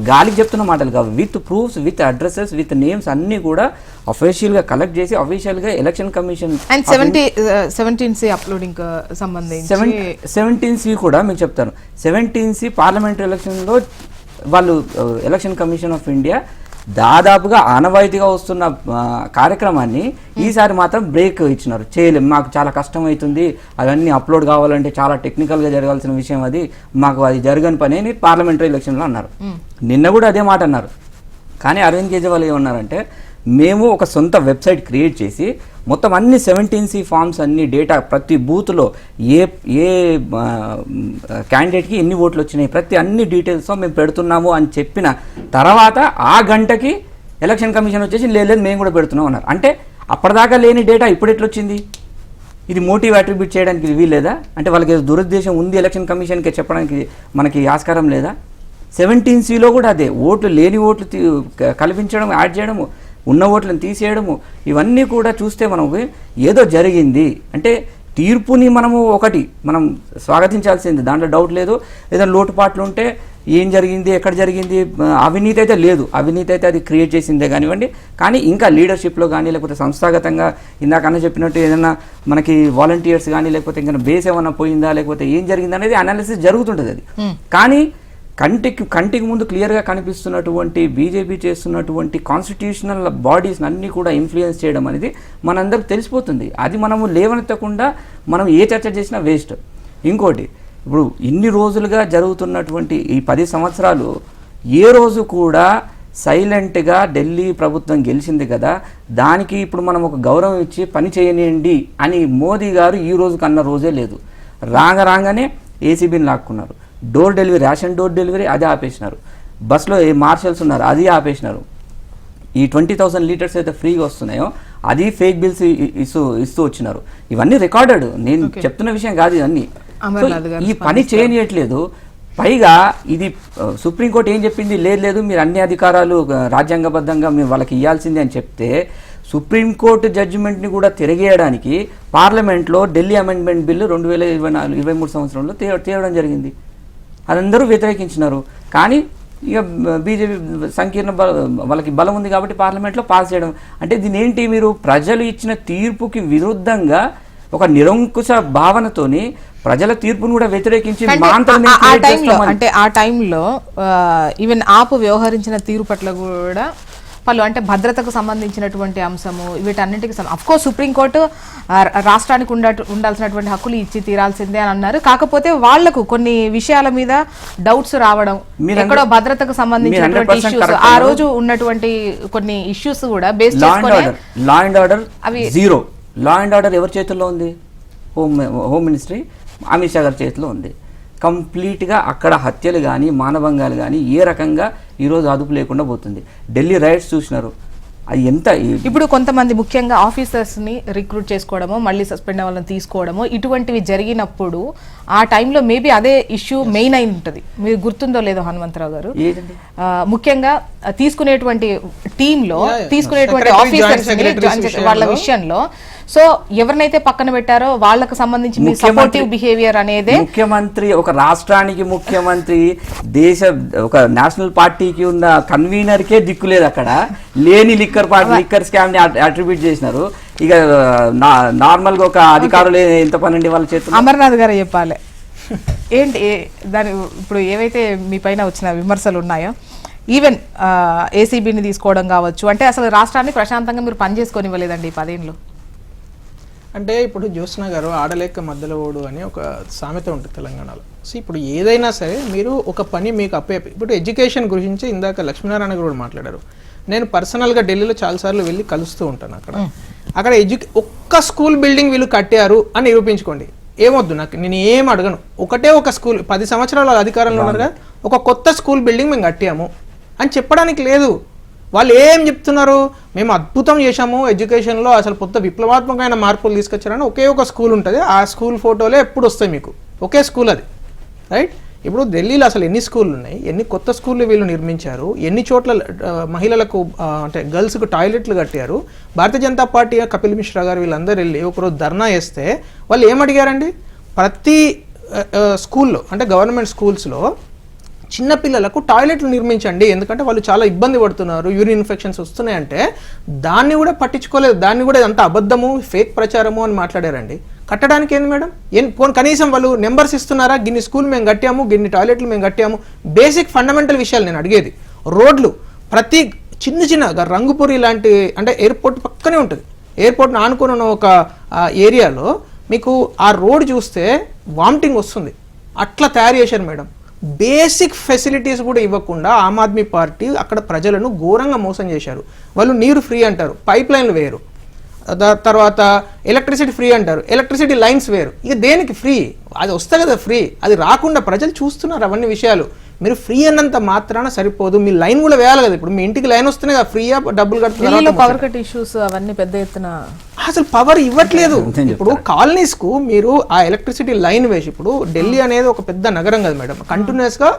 Speaker 3: గాలికి చెప్తున్న మాటలు కావు, with proofs, with addresses, with names అన్నీ కూడా అఫీషియల్గా కలెక్ట్ చేసి అఫీషియల్గా ఎలక్షన్ కమిషన్
Speaker 1: 17C అప్లోడింగ్ సంబంధించి
Speaker 3: 17C కూడా మీకు చెప్తాను. 17C పార్లమెంటరీ ఎలక్షన్లో వాళ్ళు ఎలక్షన్ కమిషన్ ఆఫ్ ఇండియా దాదాపుగా ఆనవాయితీగా వస్తున్న కార్యక్రమాన్ని ఈసారి మాత్రం బ్రేక్ ఇచ్చినారు, చేయలేం, మాకు చాలా కష్టం అవుతుంది, అవన్నీ అప్లోడ్ కావాలంటే చాలా టెక్నికల్గా జరగాల్సిన విషయం, అది మాకు అది జరగని పని అని పార్లమెంటరీ ఎలక్షన్లో అన్నారు. నిన్న కూడా అదే మాట అన్నారు. కానీ అరవింద్ కేజ్రీవాల్ ఏమన్నారంటే, మేము ఒక సొంత వెబ్సైట్ క్రియేట్ చేసి మొత్తం అన్ని 17C ఫామ్స్ అన్ని డేటా, ప్రతి బూత్లో ఏ క్యాండిడేట్కి ఎన్ని ఓట్లు వచ్చినాయి, ప్రతి అన్ని డీటెయిల్స్తో మేము పెడుతున్నాము అని చెప్పిన తర్వాత ఆ గంటకి ఎలక్షన్ కమిషన్ వచ్చేసి లేదు మేము కూడా పెడుతున్నాం అన్నారు. అంటే అప్పటిదాకా లేని డేటా ఇప్పుడు ఎట్లొచ్చింది? ఇది మోటివ్ అట్రిబ్యూట్ చేయడానికి వీల్లేదా? అంటే వాళ్ళకి దురుద్దేశం ఉంది ఎలక్షన్ కమిషన్కి చెప్పడానికి మనకి ఆస్కారం లేదా? 17Cలో కూడా అదే, ఓట్లు లేని ఓట్లు కల్పించడం, యాడ్ చేయడము, ఉన్న ఓట్లను తీసేయడము, ఇవన్నీ కూడా చూస్తే మనకు ఏదో జరిగింది అంటే తీర్పుని మనం స్వాగతించాల్సింది, దాంట్లో డౌట్ లేదు. ఏదైనా లోటుపాట్లు ఉంటే ఏం జరిగింది, ఎక్కడ జరిగింది, అవినీతి అయితే లేదు, అవినీతి అయితే అది క్రియేట్ చేసిందే కానివ్వండి. కానీ ఇంకా లీడర్షిప్లో కానీ లేకపోతే సంస్థాగతంగా ఇందాకన్నా చెప్పినట్టు ఏదైనా మనకి వాలంటీర్స్ కానీ లేకపోతే ఇంకా బేస్ ఏమన్నా పోయిందా లేకపోతే ఏం జరిగింది అనేది అనాలిసిస్ జరుగుతుంటుంది. అది కానీ కంటికి ముందు క్లియర్గా కనిపిస్తున్నటువంటి బీజేపీ చేస్తున్నటువంటి కాన్స్టిట్యూషనల్ బాడీస్ అన్నీ కూడా ఇన్ఫ్లుయెన్స్ చేయడం అనేది మనందరికి తెలిసిపోతుంది. అది మనము లేవనెత్తకుండా మనం ఏ చర్చ చేసినా వేస్ట్. ఇంకోటి, ఇప్పుడు ఇన్ని రోజులుగా జరుగుతున్నటువంటి ఈ 10 సంవత్సరాలు ఏ రోజు కూడా సైలెంట్గా ఢిల్లీ ప్రభుత్వం గెలిచింది కదా, దానికి ఇప్పుడు మనం ఒక గౌరవం ఇచ్చి పని చేయనియండి అని మోదీ గారు ఈ రోజుకి అన్న రోజే లేదు. రాగానే ఏసీబీని లాక్కున్నారు, door delivery, ration door delivery అది ఆపేసినారు, బస్సులో ఏ మార్షల్స్ ఉన్నారు అది ఆపేసినారు, ఈ 20,000 లీటర్స్ అయితే ఫ్రీగా వస్తున్నాయో అది ఫేక్ బిల్స్ ఇస్తూ వచ్చినారు. ఇవన్నీ రికార్డెడ్, నేను చెప్తున్న విషయం కాదు ఇవన్నీ. ఈ పని చేయనియట్లేదు. పైగా ఇది సుప్రీంకోర్టు ఏం చెప్పింది, లేదు మీరు అన్ని అధికారాలు రాజ్యాంగబద్ధంగా మీరు వాళ్ళకి ఇవ్వాల్సిందే అని చెప్తే, సుప్రీంకోర్టు జడ్జిమెంట్ని కూడా తిరిగేయడానికి పార్లమెంట్లో ఢిల్లీ అమెండ్మెంట్ బిల్లు 2023 సంవత్సరంలో తేవడం జరిగింది. అదందరూ వ్యతిరేకించినారు. కానీ ఇక బీజేపీ సంకీర్ణ వాళ్ళకి బలం ఉంది కాబట్టి పార్లమెంట్లో పాస్ చేయడం అంటే దీని ఏంటి, మీరు ప్రజలు ఇచ్చిన తీర్పుకి విరుద్ధంగా ఒక నిరంకుశ భావనతోని ప్రజల తీర్పును కూడా వ్యతిరేకించి
Speaker 1: అంటే ఆ టైంలో ఈవెన్ ఆపు వ్యవహరించిన తీరు పట్ల కూడా పలు అంటే భద్రతకు సంబంధించినటువంటి అంశము వీటన్నింటికి అఫ్ కోర్స్ సుప్రీంకోర్టు రాష్ట్రానికి ఉండాల్సినటువంటి హక్కులు ఇచ్చి తీరాల్సిందే అని అన్నారు. కాకపోతే వాళ్లకు కొన్ని విషయాల మీద డౌట్స్ రావడం, ఎక్కడో భద్రతకు సంబంధించినటువంటి ఇష్యూస్, ఆ రోజు ఉన్నటువంటి కొన్ని ఇష్యూస్ కూడా బేస్ చేసుకొని
Speaker 3: లా అండ్ ఆర్డర్ అవి జీరో. లా అండ్ ఆర్డర్ ఎవరి చేతుల్లో ఉంది? హోమ్ మినిస్ట్రీ అమిత్ షా గారి చేతిలో ఉంది. కంప్లీట్గా అక్కడ హత్యలు కానీ మానభంగాలు కానీ ఏ రకంగా ఈరోజు అదుపు లేకుండా పోతుంది. ఢిల్లీ రైట్స్ చూసినారు, అది ఎంత.
Speaker 1: ఇప్పుడు కొంతమంది ముఖ్యంగా ఆఫీసర్స్ని రిక్రూట్ చేసుకోవడము, మళ్ళీ సస్పెండ్ అవ్వాలని తీసుకోవడము, ఇటువంటివి జరిగినప్పుడు ఆ టైంలో మేబీ అదే ఇష్యూ మెయిన్ అయి ఉంటుంది. మీరు గుర్తుందో లేదో హనుమంతరావు గారు, ముఖ్యంగా తీసుకునేటువంటి టీంలో తీసుకునేటువంటి ఆఫీసర్స్ వాళ్ళ విషయంలో సో ఎవరినైతే పక్కన పెట్టారో వాళ్ళకు సంబంధించి మీ సపోర్టివ్ బిహేవియర్ అనేది
Speaker 3: ముఖ్యమంత్రి, ఒక రాష్ట్రానికి ముఖ్యమంత్రి, దేశ ఒక నేషనల్ పార్టీకి ఉన్న కన్వీనర్ కే దిక్కులేదు. అక్కడ లేని లిక్కర్ స్కామ్ ని అట్రిబ్యూట్ చేసినారు. ఇక నార్మల్ గా ఒక అధికారులు ఎంత పనండి వాళ్ళ చేతులు.
Speaker 1: అమర్నాథ్ గారు చెప్పాలి ఏంటి దాని ఇప్పుడు ఏవైతే మీ పైన వచ్చిన విమర్శలు ఉన్నాయో, ఈవెన్ ఏసీబీని తీసుకోవడం కావచ్చు, అంటే అసలు రాష్ట్రాన్ని ప్రశాంతంగా మీరు పనిచేసుకొని ఇవ్వలేదండి ఈ 10 ఏళ్ళు.
Speaker 4: అంటే ఇప్పుడు జ్యోత్స్న గారు ఆడలేక మధ్యలో ఓడు అని ఒక సామెత ఉంటుంది తెలంగాణలో. సో ఇప్పుడు ఏదైనా సరే మీరు ఒక పని మీకు ఇప్పుడు ఎడ్యుకేషన్ గురించి ఇందాక లక్ష్మీనారాయణ గారు కూడా మాట్లాడారు. నేను పర్సనల్గా ఢిల్లీలో చాలాసార్లు వెళ్ళి కలుస్తూ ఉంటాను. అక్కడ ఒక్క స్కూల్ బిల్డింగ్ వీళ్ళు కట్టారు అని నిరూపించుకోండి, ఏమొద్దు నాకు, నేను ఏం అడగను. ఒకటే ఒక స్కూల్ 10 సంవత్సరాల అధికారంలో ఉన్నారుగా, ఒక కొత్త స్కూల్ బిల్డింగ్ మేము కట్టాము అని చెప్పడానికి లేదు. వాళ్ళు ఏం చెప్తున్నారు, మేము అద్భుతం చేశాము ఎడ్యుకేషన్లో, అసలు కొత్త విప్లవాత్మకమైన మార్పులు తీసుకొచ్చారని ఒకే ఒక స్కూల్ ఉంటుంది. ఆ స్కూల్ ఫోటోలే ఎప్పుడు వస్తాయి మీకు, ఒకే స్కూల్ అది, రైట్? ఇప్పుడు ఢిల్లీలో అసలు ఎన్ని స్కూళ్ళు ఉన్నాయి, ఎన్ని కొత్త స్కూళ్ళు వీళ్ళు నిర్మించారు, ఎన్ని చోట్ల మహిళలకు అంటే గర్ల్స్కు టాయిలెట్లు కట్టారు. భారతీయ జనతా పార్టీ కపిల్ మిశ్రా గారు వీళ్ళందరూ వెళ్ళి ఒకరోజు ధర్నా చేస్తే వాళ్ళు ఏమడిగారండి, ప్రతి స్కూల్లో అంటే గవర్నమెంట్ స్కూల్స్లో చిన్నపిల్లలకు టాయిలెట్లు నిర్మించండి, ఎందుకంటే వాళ్ళు చాలా ఇబ్బంది పడుతున్నారు, యూరిన్ ఇన్ఫెక్షన్స్ వస్తున్నాయంటే దాన్ని కూడా పట్టించుకోలేదు. దాన్ని కూడా అంత అబద్ధము, ఫేక్ ప్రచారము అని మాట్లాడారండి. కట్టడానికి ఏంది మేడం, కనీసం వాళ్ళు నెంబర్స్ ఇస్తున్నారా, గిన్ని స్కూల్ మేము కట్టాము, గిన్ని టాయిలెట్లు మేము కట్టాము. బేసిక్ ఫండమెంటల్ విషయాలు నేను అడిగేది. రోడ్లు ప్రతి చిన్న రంగుపురి లాంటి అంటే ఎయిర్పోర్ట్ పక్కనే ఉంటుంది, ఎయిర్పోర్ట్ని ఆనుకుని ఉన్న ఒక ఏరియాలో మీకు ఆ రోడ్ చూస్తే వామిటింగ్ వస్తుంది, అట్లా తయారు చేశారు మేడం. బేసిక్ ఫెసిలిటీస్ కూడా ఇవ్వకుండా ఆమ్ ఆద్మీ పార్టీ అక్కడ ప్రజలను ఘోరంగా మోసం చేశారు. వాళ్ళు నీరు ఫ్రీ అంటారు, పైప్ లైన్లు వేరు, తర్వాత ఎలక్ట్రిసిటీ ఫ్రీ అంటారు, ఎలక్ట్రిసిటీ లైన్స్ వేరు. ఇక దేనికి ఫ్రీ, అది వస్తే కదా ఫ్రీ, అది రాకుండా ప్రజలు చూస్తున్నారు అవన్నీ విషయాలు. మీరు ఫ్రీ అన్నంత మాత్రాన సరిపోదు, మీ లైన్ కూడా వేయాలి కదా. ఇప్పుడు మీ ఇంటికి లైన్ వస్తేనే కదా ఫ్రీయా డబ్బులు కడుతున్నారు.
Speaker 1: పవర్ కట్ ఇష్యూస్ అవన్నీ పెద్ద ఎత్తున
Speaker 4: అసలు పవర్ ఇవ్వట్లేదు. ఇప్పుడు కాలనీస్ కు మీరు ఆ ఎలక్ట్రిసిటీ లైన్ వేసి, ఇప్పుడు ఢిల్లీ అనేది ఒక పెద్ద నగరం కదా మేడం, కంటిన్యూస్ గా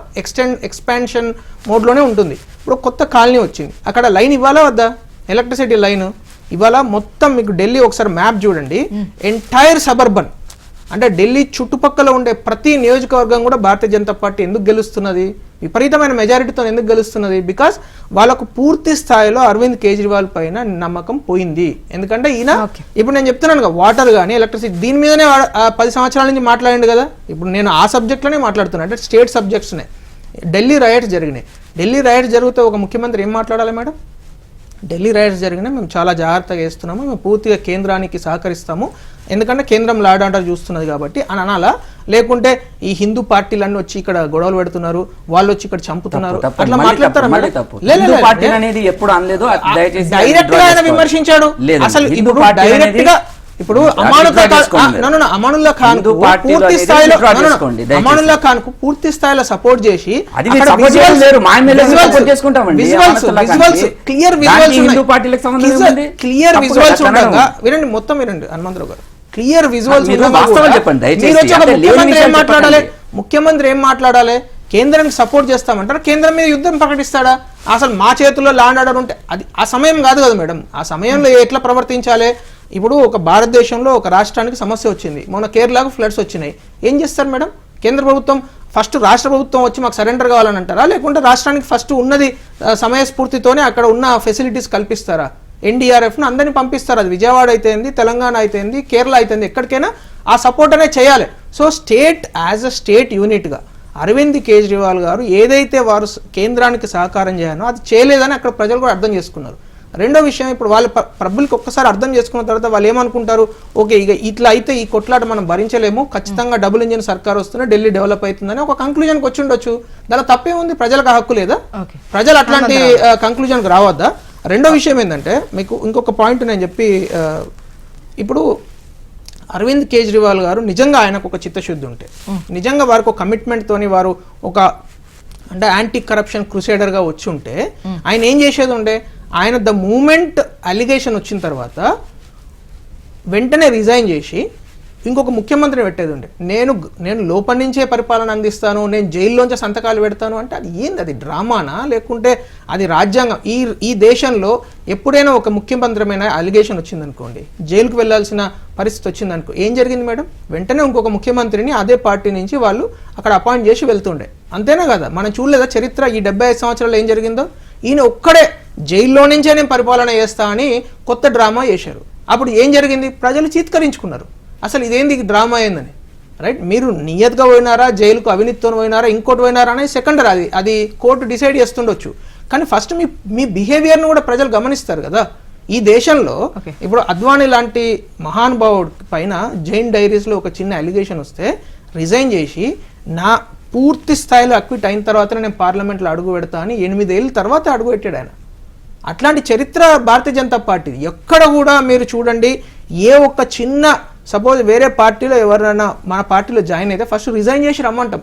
Speaker 4: ఎక్స్పాన్షన్ మోడ్ లోనే ఉంటుంది. ఇప్పుడు కొత్త కాలనీ వచ్చింది, అక్కడ లైన్ ఇవ్వాలా వద్దా, ఎలక్ట్రిసిటీ లైన్ ఇవాళ మొత్తం మీకు ఢిల్లీ ఒకసారి మ్యాప్ చూడండి, ఎంటైర్ సబర్బన్ అంటే ఢిల్లీ చుట్టుపక్కల ఉండే ప్రతి నియోజకవర్గం కూడా భారతీయ జనతా పార్టీ ఎందుకు గెలుస్తున్నది, విపరీతమైన మెజారిటీతో ఎందుకు గెలుస్తున్నది? బికాస్ వాళ్ళకు పూర్తి స్థాయిలో అరవింద్ కేజ్రీవాల్ పైన నమ్మకం పోయింది. ఎందుకంటే ఈయన ఇప్పుడు నేను చెప్తున్నాను కదా, వాటర్ కానీ ఎలక్ట్రిసిటీ దీని మీదనే 10 సంవత్సరాల నుంచి మాట్లాడండి కదా. ఇప్పుడు నేను ఆ సబ్జెక్ట్లోనే మాట్లాడుతున్నాను, అంటే స్టేట్ సబ్జెక్ట్స్నే. ఢిల్లీ రైట్స్ జరిగినాయి, ఢిల్లీ రైట్స్ జరిగితే ఒక ముఖ్యమంత్రి ఏం మాట్లాడాలి మేడం? ఢిల్లీ రైట్స్ జరిగినా మేము చాలా జాగ్రత్తగా వేస్తున్నాము, మేము పూర్తిగా కేంద్రానికి సహకరిస్తాము, ఎందుకంటే కేంద్రం లాడ్ ఆర్డర్ చూస్తున్నది కాబట్టి అని అనాలా? లేకుంటే ఈ హిందూ పార్టీలన్నీ వచ్చి ఇక్కడ గొడవలు పెడుతున్నారు, వాళ్ళు వచ్చి ఇక్కడ చంపుతున్నారు, అట్లా మాట్లాడతారా? డైరెక్ట్ గా ఆయన విమర్శించాడు. అసలు ఇప్పుడు డైరెక్ట్ గా ఇప్పుడు అమానుల్లా ఖాన్ పూర్తి స్థాయిలో అమానుల్లా ఖాన్ కు పూర్తి స్థాయిలో సపోర్ట్ చేసి క్లియర్ విజువల్స్ ఉండగా, వినండి మొత్తం వినండి హనుమంతరావు గారు, క్లియర్ విజువల్స్ ముఖ్యమంత్రి ఏం మాట్లాడాలి? కేంద్రానికి సపోర్ట్ చేస్తామంటారు, కేంద్రం మీద యుద్ధం ప్రకటిస్తాడా? అసలు మా చేతుల్లో ల్యాండ్ ఆర్డర్ ఉంటే అది ఆ సమయం కాదు కదా మేడం. ఆ సమయంలో ఎట్లా ప్రవర్తించాలి? ఇప్పుడు ఒక భారతదేశంలో ఒక రాష్ట్రానికి సమస్య వచ్చింది, మొన్న కేరళకు ఫ్లడ్స్ వచ్చినాయి, ఏం చేస్తారు మేడం? కేంద్ర ప్రభుత్వం ఫస్ట్ రాష్ట్ర ప్రభుత్వం వచ్చి మాకు సరెండర్ కావాలని అంటారా, లేకుంటే రాష్ట్రానికి ఫస్ట్ ఉన్నది సమయస్ఫూర్తితోనే అక్కడ ఉన్న ఫెసిలిటీస్ కల్పిస్తారా? ఎన్డీఆర్ఎఫ్ను అందరినీ పంపిస్తారు, అది విజయవాడ అయితేంది, తెలంగాణ అయితేంది, కేరళ అయితేంది, ఎక్కడికైనా ఆ సపోర్ట్ అనే చేయాలి. So state as a state యూనిట్గా అరవింద్ కేజ్రీవాల్ గారు ఏదైతే వారు కేంద్రానికి సహకారం చేయాలో అది చేయలేదని అక్కడ ప్రజలు కూడా అర్థం చేసుకున్నారు. రెండో విషయం, ఇప్పుడు వాళ్ళ పబ్లిక్ ఒక్కసారి అర్థం చేసుకున్న తర్వాత వాళ్ళు ఏమనుకుంటారు, ఓకే ఇక ఇట్లా అయితే ఈ కొట్లాట మనం భరించలేము, ఖచ్చితంగా డబుల్ ఇంజిన్ సర్కార్ వస్తున్నా ఢిల్లీ డెవలప్ అవుతుందని ఒక కంక్లూజన్కి వచ్చి ఉండొచ్చు. దానిలో తప్పే ఉంది, ప్రజలకు హక్కు లేదా? ప్రజలు అట్లాంటి కంక్లూజన్కి రావద్దా? రెండో విషయం ఏంటంటే, మీకు ఇంకొక పాయింట్ నేను చెప్పి, ఇప్పుడు అరవింద్ కేజ్రీవాల్ గారు నిజంగా ఆయనకు ఒక చిత్తశుద్ధి ఉంటే, నిజంగా వారికి ఒక కమిట్మెంట్ తోని వారు ఒక అంటే యాంటీ కరప్షన్ క్రూసేడర్గా వచ్చి ఉంటే ఆయన ఏం చేసేది ఉండే, ఆయన ద మూమెంట్ అలిగేషన్ వచ్చిన తర్వాత వెంటనే రిజైన్ చేసి ఇంకొక ముఖ్యమంత్రిని పెట్టేది ఉండే. నేను లోపల నుంచే పరిపాలన అందిస్తాను, నేను జైల్లోంచే సంతకాలు పెడతాను అంటే అది ఏంది? అది డ్రామానా లేకుంటే అది రాజ్యాంగం? ఈ దేశంలో ఎప్పుడైనా ఒక ముఖ్యమంత్రమైన అలిగేషన్ వచ్చిందనుకోండి, జైలుకు వెళ్లాల్సిన పరిస్థితి వచ్చిందనుకో, ఏం జరిగింది మేడం? వెంటనే ఇంకొక ముఖ్యమంత్రిని అదే పార్టీ నుంచి వాళ్ళు అక్కడ అపాయింట్ చేసి వెళ్తుండే. అంతేనా కదా? మనం చూడలేదా చరిత్ర? ఈ 75 సంవత్సరాలు ఏం జరిగిందో? ఈయన ఒక్కడే జైల్లో నుంచే నేను పరిపాలన చేస్తా అని కొత్త డ్రామా చేశారు. అప్పుడు ఏం జరిగింది? ప్రజలు చీత్కరించుకున్నారు, అసలు ఇదేంది డ్రామా అయిందని. రైట్, మీరు నియత్గా పోయినారా, జైలుకు అవినీతితో పోయినారా, ఇంకోటి పోయినారా అనేది సెకండరీ, అది కోర్టు డిసైడ్ చేస్తుండొచ్చు. కానీ ఫస్ట్ మీ బిహేవియర్ను కూడా ప్రజలు గమనిస్తారు కదా. ఈ దేశంలో ఇప్పుడు అద్వానీ లాంటి మహానుభావుడి పైన జైన్ డైరీస్లో ఒక చిన్న అలిగేషన్ వస్తే రిజైన్ చేసి నా పూర్తి స్థాయిలో అక్విట్ అయిన తర్వాత నేను పార్లమెంట్లో అడుగు పెడతా అని 8 ఏళ్ళ తర్వాత అడుగు పెట్టాడు ఆయన. అట్లాంటి చరిత్ర భారతీయ జనతా పార్టీ. ఎక్కడ కూడా మీరు చూడండి, ఏ ఒక్క చిన్న సపోజ్ వేరే పార్టీలో ఎవరైనా మన పార్టీలో జాయిన్ అయితే ఫస్ట్ రిజైన్ చేసి రమ్మంటాం.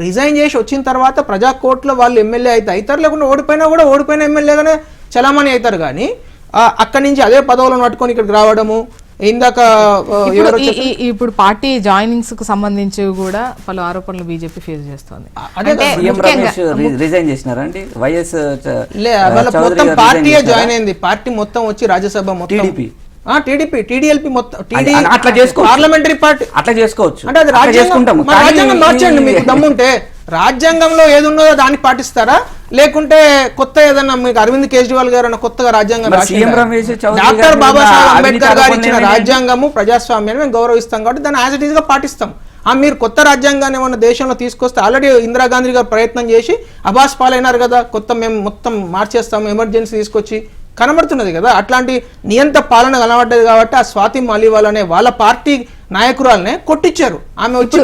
Speaker 4: రిజైన్ చేసి వచ్చిన తర్వాత ప్రజా కోర్టులో వాళ్ళు ఎమ్మెల్యే అయితే అవుతారు, లేకుంటే ఓడిపోయిన ఎమ్మెల్యేగానే చలామణి అవుతారు. కానీ అక్కడి నుంచి అదే పదవులను పట్టుకొని ఇక్కడికి రావడము, ఇందాక
Speaker 1: ఇప్పుడు పార్టీ జాయినింగ్స్ కు సంబంధించి కూడా పలు ఆరోపణలు బీజేపీ ఫేస్ చేస్తోంది.
Speaker 3: రిజైన్ చేసినారండి వైఎస్
Speaker 4: మొత్తం పార్టీయే జాయిన్ అయింది, పార్టీ మొత్తం వచ్చి రాజ్యసభ మొత్తం టీడీపీ టీడీఎల్పీ మొత్తం
Speaker 3: అట్లా చేసుకోవచ్చు,
Speaker 4: పార్లమెంటరీ పార్టీ అట్లా
Speaker 3: చేసుకోవచ్చు.
Speaker 4: అంటే అది రాజ్యాంగం మార్చండి మీకు దమ్ముంటే. రాజ్యాంగంలో ఏది ఉన్నదో దాన్ని పాటిస్తారా, లేకుంటే కొత్త ఏదన్నా మీకు అరవింద్ కేజ్రీవాల్ గారు అన్న కొత్తగా రాజ్యాంగం డాక్టర్ బాబాసాహెబ్ అంబేద్కర్ గారు ఇచ్చిన రాజ్యాంగము ప్రజాస్వామ్యాన్ని మేము గౌరవిస్తాం కాబట్టి దాన్ని యాజ్ ఇట్ ఈస్ గా పాటిస్తాం. మీరు కొత్త రాజ్యాంగాన్ని ఏమన్నా దేశంలో తీసుకొస్తే ఆల్రెడీ ఇందిరాగాంధీ గారు ప్రయత్నం చేసి అబాస్ పాలైనారు కదా, కొత్త మేము మొత్తం మార్చేస్తాము ఎమర్జెన్సీ తీసుకొచ్చి కనబడుతున్నది కదా. అట్లాంటి నియంత పాలన కనబడ్డది కాబట్టి ఆ స్వాతి మాలీవాల్ అనే వాళ్ళ పార్టీ నాయకురాలనే కొట్టించారు. ఆమె వచ్చి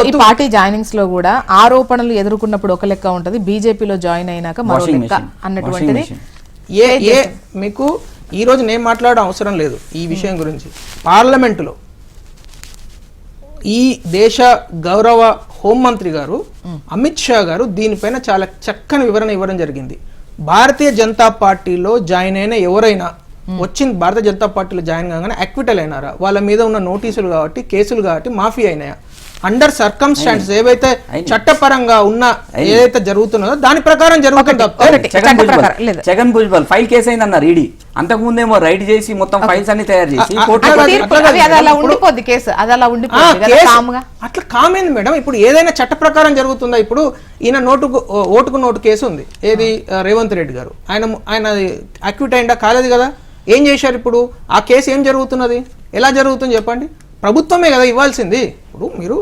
Speaker 1: ఈ పార్టీ జాయినింగ్స్ లో కూడా ఆరోపణలు ఎదుర్కొన్నప్పుడు ఒక లెక్క ఉంటది, బీజేపీలో జాయిన్ అయినాక మరో లెక్క అన్నటువంటిది.
Speaker 4: మీకు ఈ రోజు నేను మాట్లాడడం అవసరం లేదు ఈ విషయం గురించి. పార్లమెంటులో ఈ దేశ గౌరవ హోంమంత్రి గారు అమిత్ షా గారు దీనిపైన చాలా చక్కని వివరణ ఇవ్వడం జరిగింది. భారతీయ జనతా పార్టీలో జాయిన్ అయిన ఎవరైనా వచ్చింది భారతీయ జనతా పార్టీలో జాయిన్ కాగానే అక్విటల్ అయినారా, వాళ్ళ మీద ఉన్న నోటీసులు కాబట్టి కేసులు కాబట్టి మాఫీ అయినాయా, అండర్ సర్కమ్స్టాన్సెస్ ఏవైతే చట్టపరంగా ఉన్న ఏదైతే జరుగుతున్నదో దాని ప్రకారం జరుగుతుంది.
Speaker 3: జగన్ భుజ్బల్ ఫైల్ కేసు అయింది అన్నారు ఈడీ, అంతకు ముందేమో రైడ్ చేసి మొత్తం ఫైల్స్ అన్ని తయారు చేసి
Speaker 4: అట్లా కామైంది మేడం. ఇప్పుడు ఏదైనా చట్ట ప్రకారం జరుగుతుందా? ఇప్పుడు ఈయన ఓటుకు నోటు కేసు ఉంది, ఏది రేవంత్ రెడ్డి గారు, ఆయన అక్విట్ అయిందా? కాలేదు కదా. ఏం చేశారు ఇప్పుడు? ఆ కేసు ఏం జరుగుతున్నది, ఎలా జరుగుతుంది చెప్పండి? ప్రభుత్వమే కదా ఇవ్వాల్సింది. ఇప్పుడు మీరు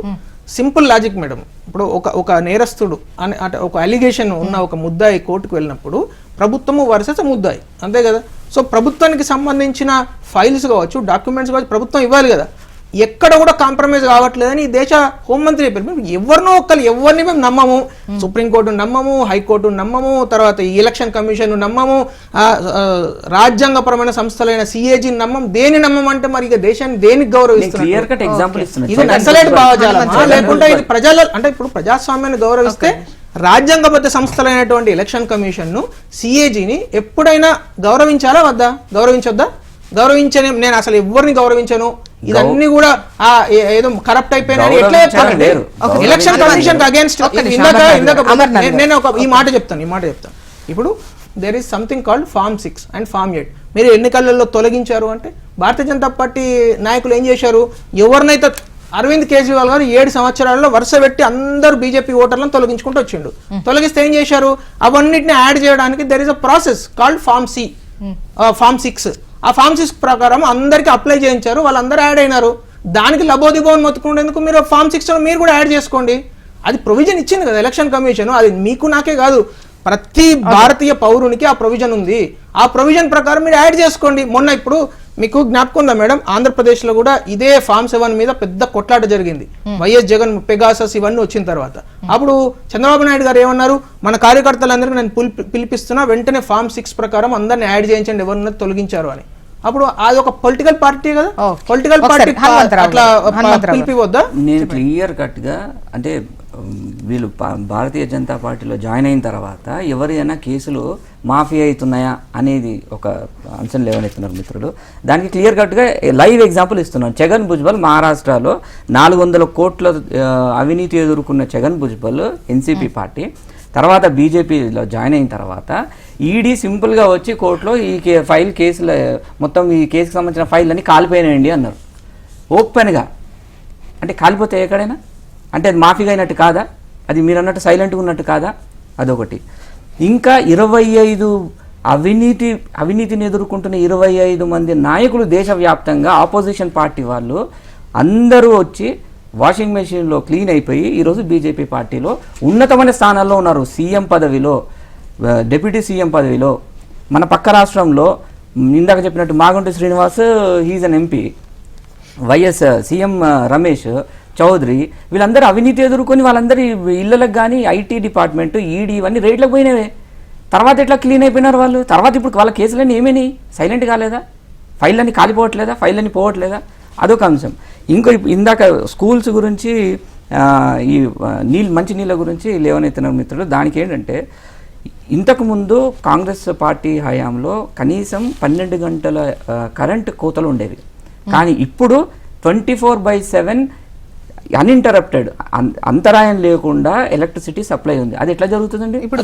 Speaker 4: సింపుల్ లాజిక్ మేడం, ఇప్పుడు ఒక నేరస్తుడు అని అంటే ఒక అలిగేషన్ ఉన్న ఒక ముద్దాయి కోర్టుకు వెళ్ళినప్పుడు ప్రభుత్వము వర్సెస్ ముద్దాయి, అంతే కదా. సో ప్రభుత్వానికి సంబంధించిన ఫైల్స్ కావచ్చు, డాక్యుమెంట్స్ కావచ్చు ప్రభుత్వం ఇవ్వాలి కదా. ఎక్కడ కూడా కాంప్రమైజ్ కావట్లేదని ఈ దేశ హోంమంత్రి చెప్పారు. ఎవరిని మేము నమ్మము, సుప్రీంకోర్టు నమ్మము, హైకోర్టు నమ్మము, తర్వాత ఈ ఎలక్షన్ కమిషన్ నమ్మము, రాజ్యాంగపరమైన సంస్థలైన సిఏజీ నమ్మం, దేని నమ్మం అంటే మరి ఇక దేశాన్ని దేనికి గౌరవిస్తున్నారు? ఇది నక్సలైట్ భావజాలమా లేకుంటే ఇది ప్రజల అంటే ఇప్పుడు ప్రజాస్వామ్యాన్ని గౌరవిస్తే రాజ్యాంగబద్ధ సంస్థలైనటువంటి ఎలక్షన్ కమిషన్ ను సిఏజీని ఎప్పుడైనా గౌరవించాలా వద్దా? గౌరవించొద్దా? గౌరవించని నేను అసలు ఎవరిని గౌరవించను, ఇదన్నీ కూడా ఏదో కరప్ట్ అయిపోయినా ఎట్లా చెప్తానండి? ఎలక్షన్ కమిషన్ అగేన్స్ట్ నేను ఈ మాట చెప్తాను. ఇప్పుడు there is something called form 6 and form 8. మీరు ఎన్నికలలో తొలగించారు అంటే భారతీయ జనతా పార్టీ నాయకులు ఏం చేశారు? ఎవరినైతే అరవింద్ కేజ్రీవాల్ గారు 7 సంవత్సరాల్లో వరుస పెట్టి అందరూ బీజేపీ ఓటర్లను తొలగించుకుంటూ వచ్చిండు. తొలగిస్తే ఏం చేశారు, అవన్నిటిని యాడ్ చేయడానికి there is a process called form 6. ఆ ఫార్మ్ 6 ప్రకారం అందరికి అప్లై చేయించారు, వాళ్ళందరూ యాడ్ అయినారు. దానికి లబోదిబోన్ మొత్తుకునేందుకు మీరు ఫార్మ్ 6 మీరు కూడా యాడ్ చేసుకోండి. అది ప్రొవిజన్ ఇచ్చింది కదా ఎలక్షన్ కమిషన్. అది మీకు నాకే కాదు, ప్రతి భారతీయ పౌరునికి ఆ ప్రొవిజన్ ఉంది. ఆ ప్రొవిజన్ ప్రకారం మీరు యాడ్ చేసుకోండి. మొన్న ఇప్పుడు మీకు జ్ఞాపకం ఉందా మేడం, ఆంధ్రప్రదేశ్ లో కూడా ఇదే ఫార్మ్ 7 మీద పెద్ద కొట్లాట జరిగింది. వైఎస్ జగన్ పెగాసస్ ఇవన్నీ వచ్చిన తర్వాత అప్పుడు చంద్రబాబు నాయుడు గారు ఏమన్నారు, మన కార్యకర్తలందరికీ నేను పిలిపిస్తున్నా, వెంటనే ఫార్మ్ 6 ప్రకారం అందరిని యాడ్ చేయించండి ఎవరిని తొలగించారు అని. అప్పుడు అది ఒక పొలిటికల్ పార్టీ కదా, పొలిటికల్ పార్టీ అట్లా పిలిపివద్దా?
Speaker 3: నేను క్లియర్ కట్ గా అంటే వీళ్ళు భారతీయ జనతా పార్టీలో జాయిన్ అయిన తర్వాత ఎవరైనా కేసులు మాఫీ అవుతున్నాయా అనేది ఒక అంశం లేవనెత్తున్నారు మిత్రులు. దానికి క్లియర్ కట్గా లైవ్ ఎగ్జాంపుల్ ఇస్తున్నాను. ఛగన్ భుజ్బల్ మహారాష్ట్రలో 400 కోట్ల అవినీతి ఎదుర్కొన్న ఛగన్ భుజ్బల్ ఎన్సీపీ పార్టీ తర్వాత బీజేపీలో జాయిన్ అయిన తర్వాత ఈడీ సింపుల్గా వచ్చి కోర్టులో ఈ కేసుల మొత్తం ఈ కేసుకు సంబంధించిన ఫైల్ అన్ని కాలిపోయినాయండి అన్నారు ఓపెన్గా. అంటే కాలిపోతే ఎక్కడైనా అంటే అది మాఫీగా అయినట్టు కాదా? అది మీరు అన్నట్టు సైలెంట్గా ఉన్నట్టు కాదా? అదొకటి. ఇంకా 25 అవినీతిని ఎదుర్కొంటున్న 25 మంది నాయకులు దేశవ్యాప్తంగా ఆపోజిషన్ పార్టీ వాళ్ళు అందరూ వచ్చి వాషింగ్ మెషిన్లో క్లీన్ అయిపోయి ఈరోజు బీజేపీ పార్టీలో ఉన్నతమైన స్థానాల్లో ఉన్నారు. సీఎం పదవిలో, డిప్యూటీ సీఎం పదవిలో. మన పక్క రాష్ట్రంలో ఇందాక చెప్పినట్టు Magunta Srinivas he's an MP, YS CM Ramesh Chowdary, వీళ్ళందరూ అవినీతి ఎదుర్కొని వాళ్ళందరి ఇళ్ళలకు కానీ ఐటీ డిపార్ట్మెంట్ ఈడీ ఇవన్నీ రేట్లకు పోయినవే. తర్వాత ఎట్లా క్లీన్ అయిపోయినారు వాళ్ళు? తర్వాత ఇప్పుడు వాళ్ళ కేసులన్నీ ఏమైనాయి? సైలెంట్ కాలేదా? ఫైల్ అన్ని కాలిపోవట్లేదా? ఫైల్ అన్ని పోవట్లేదా? అదొక అంశం. ఇందాక స్కూల్స్ గురించి ఈ మంచి నీళ్ళ గురించి లేవనెత్తిన మిత్రులు, దానికి ఏంటంటే ఇంతకుముందు కాంగ్రెస్ పార్టీ హయాంలో కనీసం 12 గంటల కరెంట్ కోతలు ఉండేవి. కానీ ఇప్పుడు 24/7 అన్ఇంటరప్టెడ్ అంతరాయం లేకుండా ఎలక్ట్రిసిటీ సప్లై ఉంది. అది ఎట్లా జరుగుతుందండి?
Speaker 4: ఇప్పుడు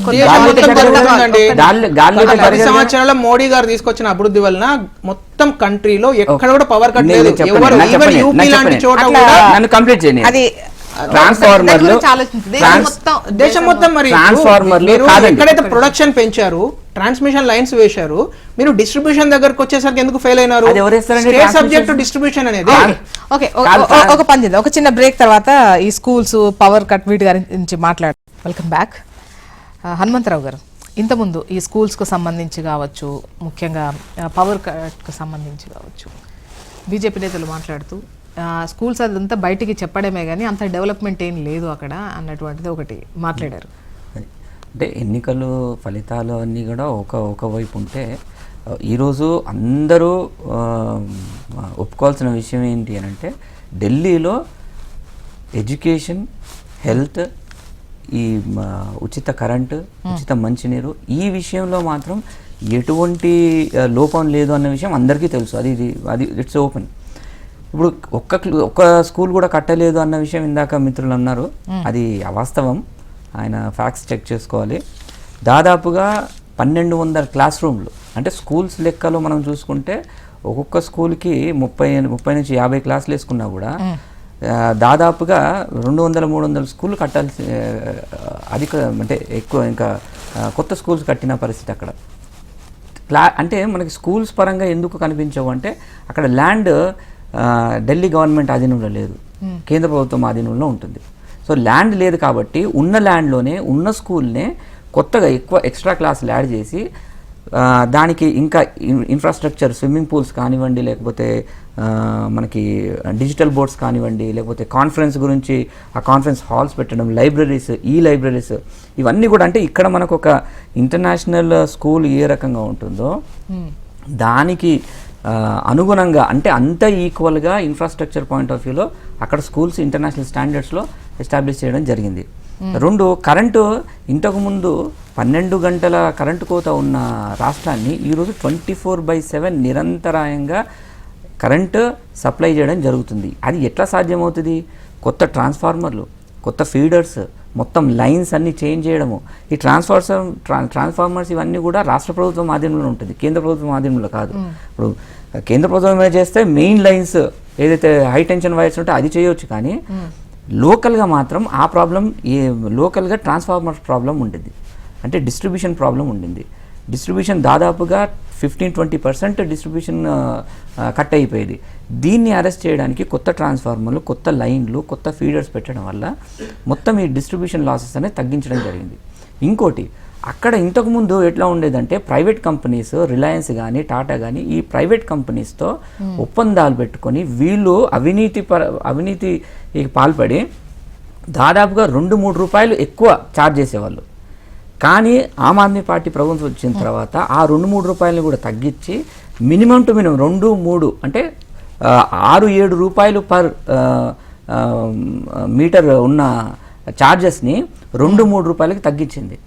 Speaker 4: సంవత్సరాల మోడీ గారు తీసుకొచ్చిన అభివృద్ధి వలన మొత్తం కంట్రీలో ఎక్కడ కూడా పవర్ కట్ లేదు.
Speaker 3: నన్ను కంప్లీట్ చేయండి. ట్రాన్స్ఫార్మర్లు
Speaker 4: దేశం మొత్తం మరి ఎక్కడైతే ప్రొడక్షన్ పెంచారు, ట్రాన్స్మిషన్ లైన్స్ వేశారు, మీరు డిస్ట్రిబ్యూషన్ దగ్గరకు వచ్చేసరికి ఎందుకు ఫెయిల్ అయినారు? సబ్జెక్ట్ డిస్ట్రిబ్యూషన్ అనేది.
Speaker 1: ఓకే, ఒక పని చేద్దాం. ఒక చిన్న బ్రేక్ తర్వాత ఈ స్కూల్స్ పవర్ కట్ వీటి గురించి మాట్లాడు. Welcome back. హనుమంతరావు గారు, ఇంతకుముందు ఈ స్కూల్స్కు సంబంధించి కావచ్చు, ముఖ్యంగా పవర్ కట్కు సంబంధించి కావచ్చు, బీజేపీ నేతలు మాట్లాడుతూ స్కూల్స్ అదంతా బయటికి చెప్పడమే కానీ అంత డెవలప్మెంట్ ఏం లేదు అక్కడ అన్నటువంటిది ఒకటి మాట్లాడారు.
Speaker 3: అంటే ఎన్నికలు ఫలితాలు అన్నీ కూడా ఒకవైపు ఉంటే ఈరోజు అందరూ ఒప్పుకోవాల్సిన విషయం ఏంటి అని అంటే ఢిల్లీలో ఎడ్యుకేషన్, హెల్త్, ఈ ఉచిత కరెంటు, ఉచిత మంచినీరు, ఈ విషయంలో మాత్రం ఎటువంటి లోపం లేదు అన్న విషయం అందరికీ తెలుసు. అది ఇట్స్ ఓపెన్. ఇప్పుడు ఒక్క స్కూల్ కూడా కట్టలేదు అన్న విషయం ఇందాక మిత్రులు అన్నారు, అది అవాస్తవం. ఆయన ఫ్యాక్ట్స్ చెక్ చేసుకోవాలి. దాదాపుగా 1200 క్లాస్ రూమ్లు, అంటే స్కూల్స్ లెక్కలో మనం చూసుకుంటే ఒక్కొక్క స్కూల్కి 30 నుంచి 50 క్లాసులు వేసుకున్నా కూడా దాదాపుగా 200-300 స్కూళ్ళు కట్టాల్సి అంటే ఎక్కువ ఇంకా కొత్త స్కూల్స్ కట్టిన పరిస్థితి అక్కడ. అంటే మనకి స్కూల్స్ పరంగా ఎందుకు కనిపించవు అంటే అక్కడ ల్యాండ్ ఢిల్లీ గవర్నమెంట్ ఆధీనంలో లేదు, కేంద్ర ప్రభుత్వం ఆధీనంలో ఉంటుంది. సో ల్యాండ్ లేదు కాబట్టి ఉన్న ల్యాండ్లోనే ఉన్న స్కూల్నే కొత్తగా ఎక్కువ ఎక్స్ట్రా క్లాసులు యాడ్ చేసి దానికి ఇంకా ఇన్ఫ్రాస్ట్రక్చర్, స్విమ్మింగ్ పూల్స్ కానివ్వండి, లేకపోతే మనకి డిజిటల్ బోర్డ్స్ కానివ్వండి, లేకపోతే కాన్ఫరెన్స్ గురించి ఆ కాన్ఫరెన్స్ హాల్స్ పెట్టడం, లైబ్రరీస్ ఇవన్నీ కూడా. అంటే ఇక్కడ మనకు ఒక ఇంటర్నేషనల్ స్కూల్ ఏ రకంగా ఉంటుందో దానికి అనుగుణంగా, అంటే అంత ఈక్వల్గా ఇన్ఫ్రాస్ట్రక్చర్ పాయింట్ ఆఫ్ వ్యూలో అక్కడ స్కూల్స్ ఇంటర్నేషనల్ స్టాండర్డ్స్లో ఎస్టాబ్లిష్ చేయడం జరిగింది. 2 కరెంటు ఇంతకుముందు 12 గంటల కరెంటు కోత ఉన్న రాష్ట్రాన్ని ఈరోజు 24/7 నిరంతరాయంగా కరెంటు సప్లై చేయడం జరుగుతుంది. అది ఎట్లా సాధ్యమవుతుంది? కొత్త ట్రాన్స్ఫార్మర్లు, కొత్త ఫీడర్స్, మొత్తం లైన్స్ అన్ని చేంజ్ చేయడము, ఈ ట్రాన్స్ఫార్మర్స్ ఇవన్నీ కూడా రాష్ట్ర ప్రభుత్వం ఆధీనంలో ఉంటుంది, కేంద్ర ప్రభుత్వం ఆధీనంలో కాదు. ఇప్పుడు కేంద్ర ప్రభుత్వం చేస్తే మెయిన్ లైన్స్ ఏదైతే హై టెన్షన్ వైర్స్ ఉంటే అది చేయొచ్చు, కానీ లోకల్గా మాత్రం ఆ ప్రాబ్లం లోకల్గా ట్రాన్స్ఫార్మర్ ప్రాబ్లం ఉండింది, అంటే డిస్ట్రిబ్యూషన్ ప్రాబ్లం ఉండింది. డిస్ట్రిబ్యూషన్ దాదాపుగా 15-20% డిస్ట్రిబ్యూషన్ కట్ అయిపోయేది. దీన్ని అరెస్ట్ చేయడానికి కొత్త ట్రాన్స్ఫార్మర్లు, కొత్త లైన్లు, కొత్త ఫీడర్స్ పెట్టడం వల్ల మొత్తం ఈ డిస్ట్రిబ్యూషన్ లాసెస్ అనేది తగ్గించడం జరిగింది. ఇంకోటి, అక్కడ ఇంతకుముందు ఎట్లా ఉండేదంటే ప్రైవేట్ కంపెనీస్, రిలయన్స్ కానీ టాటా కానీ ఈ ప్రైవేట్ కంపెనీస్తో ఒప్పందాలు పెట్టుకొని వీళ్ళు అవినీతికి పాల్పడి దాదాపుగా 2-3 రూపాయలు ఎక్కువ ఛార్జ్ చేసేవాళ్ళు. కానీ ఆమ్ ఆద్మీ పార్టీ ప్రభుత్వం వచ్చిన తర్వాత ఆ 2-3 రూపాయలని కూడా తగ్గించి మినిమం టు మినిమం 2-3 అంటే 6-7 రూపాయలు పర్ మీటర్ ఉన్న ఛార్జెస్ని 2-3 రూపాయలకి తగ్గించింది.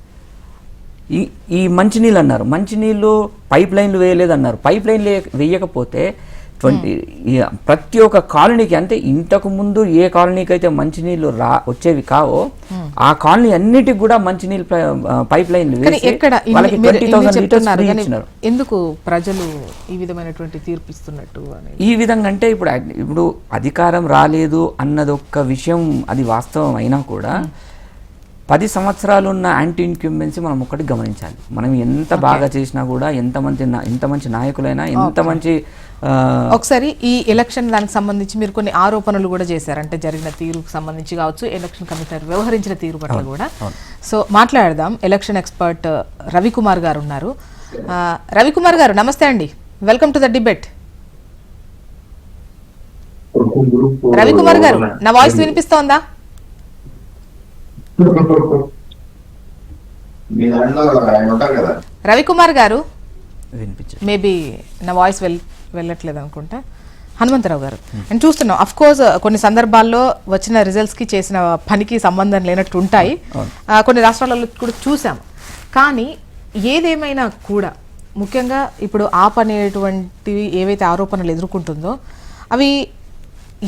Speaker 3: ఈ మంచినీళ్ళు అన్నారు, మంచినీళ్ళు పైప్ లైన్లు వేయలేదన్నారు. పైప్ లైన్లు వేయకపోతే ప్రతి ఒక్క కాలనీకి, అంటే ఇంతకు ముందు ఏ కాలనీకి అయితే మంచినీళ్ళు వచ్చేవి కావో ఆ కాలనీ అన్నిటికి కూడా మంచినీళ్ళు పైప్ లైన్లు వాళ్ళకి 20,000 లీటర్స్ ఫ్రీ ఇచ్చినారు.
Speaker 1: ఎందుకు ప్రజలు ఈ విధమైనటువంటి తీర్పు ఇస్తున్నట్టు?
Speaker 3: ఈ విధంగా అంటే ఇప్పుడు అధికారం రాలేదు అన్నది ఒక్క విషయం, అది వాస్తవం అయినా కూడా 10 సంవత్సరాలు ఉన్న యాంటీ ఇన్క్యూంబెన్సీ మనం ఒక్కటి గమనించాలి. మనం ఎంత బాగా చేసినా కూడా, ఎంత మంచి నాయకులైనా, ఎంత మంచి
Speaker 1: ఒకసారి ఈ ఎలక్షన్ దానికి సంబంధించి మీరు కొన్ని ఆరోపణలు కూడా చేశారు, అంటే జరిగిన తీరుకు సంబంధించి కావచ్చు, ఎలక్షన్ కమిషనర్ వ్యవహరించిన తీరు పట్ల కూడా. సో మాట్లాడదాం. ఎలక్షన్ ఎక్స్పర్ట్ రవికుమార్ గారు ఉన్నారు. రవికుమార్ గారు నమస్తే అండి, welcome to the debate. Ravikumar గారు, నా వాయిస్ వినిపిస్తోందా? రవికుమార్ గారు మేబీ నా వాయిస్ వెళ్ళట్లేదు అనుకుంటా. హనుమంతరావు గారు, నేను చూస్తున్నాం అఫ్ కోర్స్ కొన్ని సందర్భాల్లో వచ్చిన రిజల్ట్స్కి చేసిన పనికి సంబంధం లేనట్టు ఉంటాయి, కొన్ని రాష్ట్రాలలో కూడా చూసాం. కానీ ఏదేమైనా కూడా ముఖ్యంగా ఇప్పుడు ఆప్ అనేటువంటివి ఏవైతే ఆరోపణలు ఎదుర్కొంటుందో అవి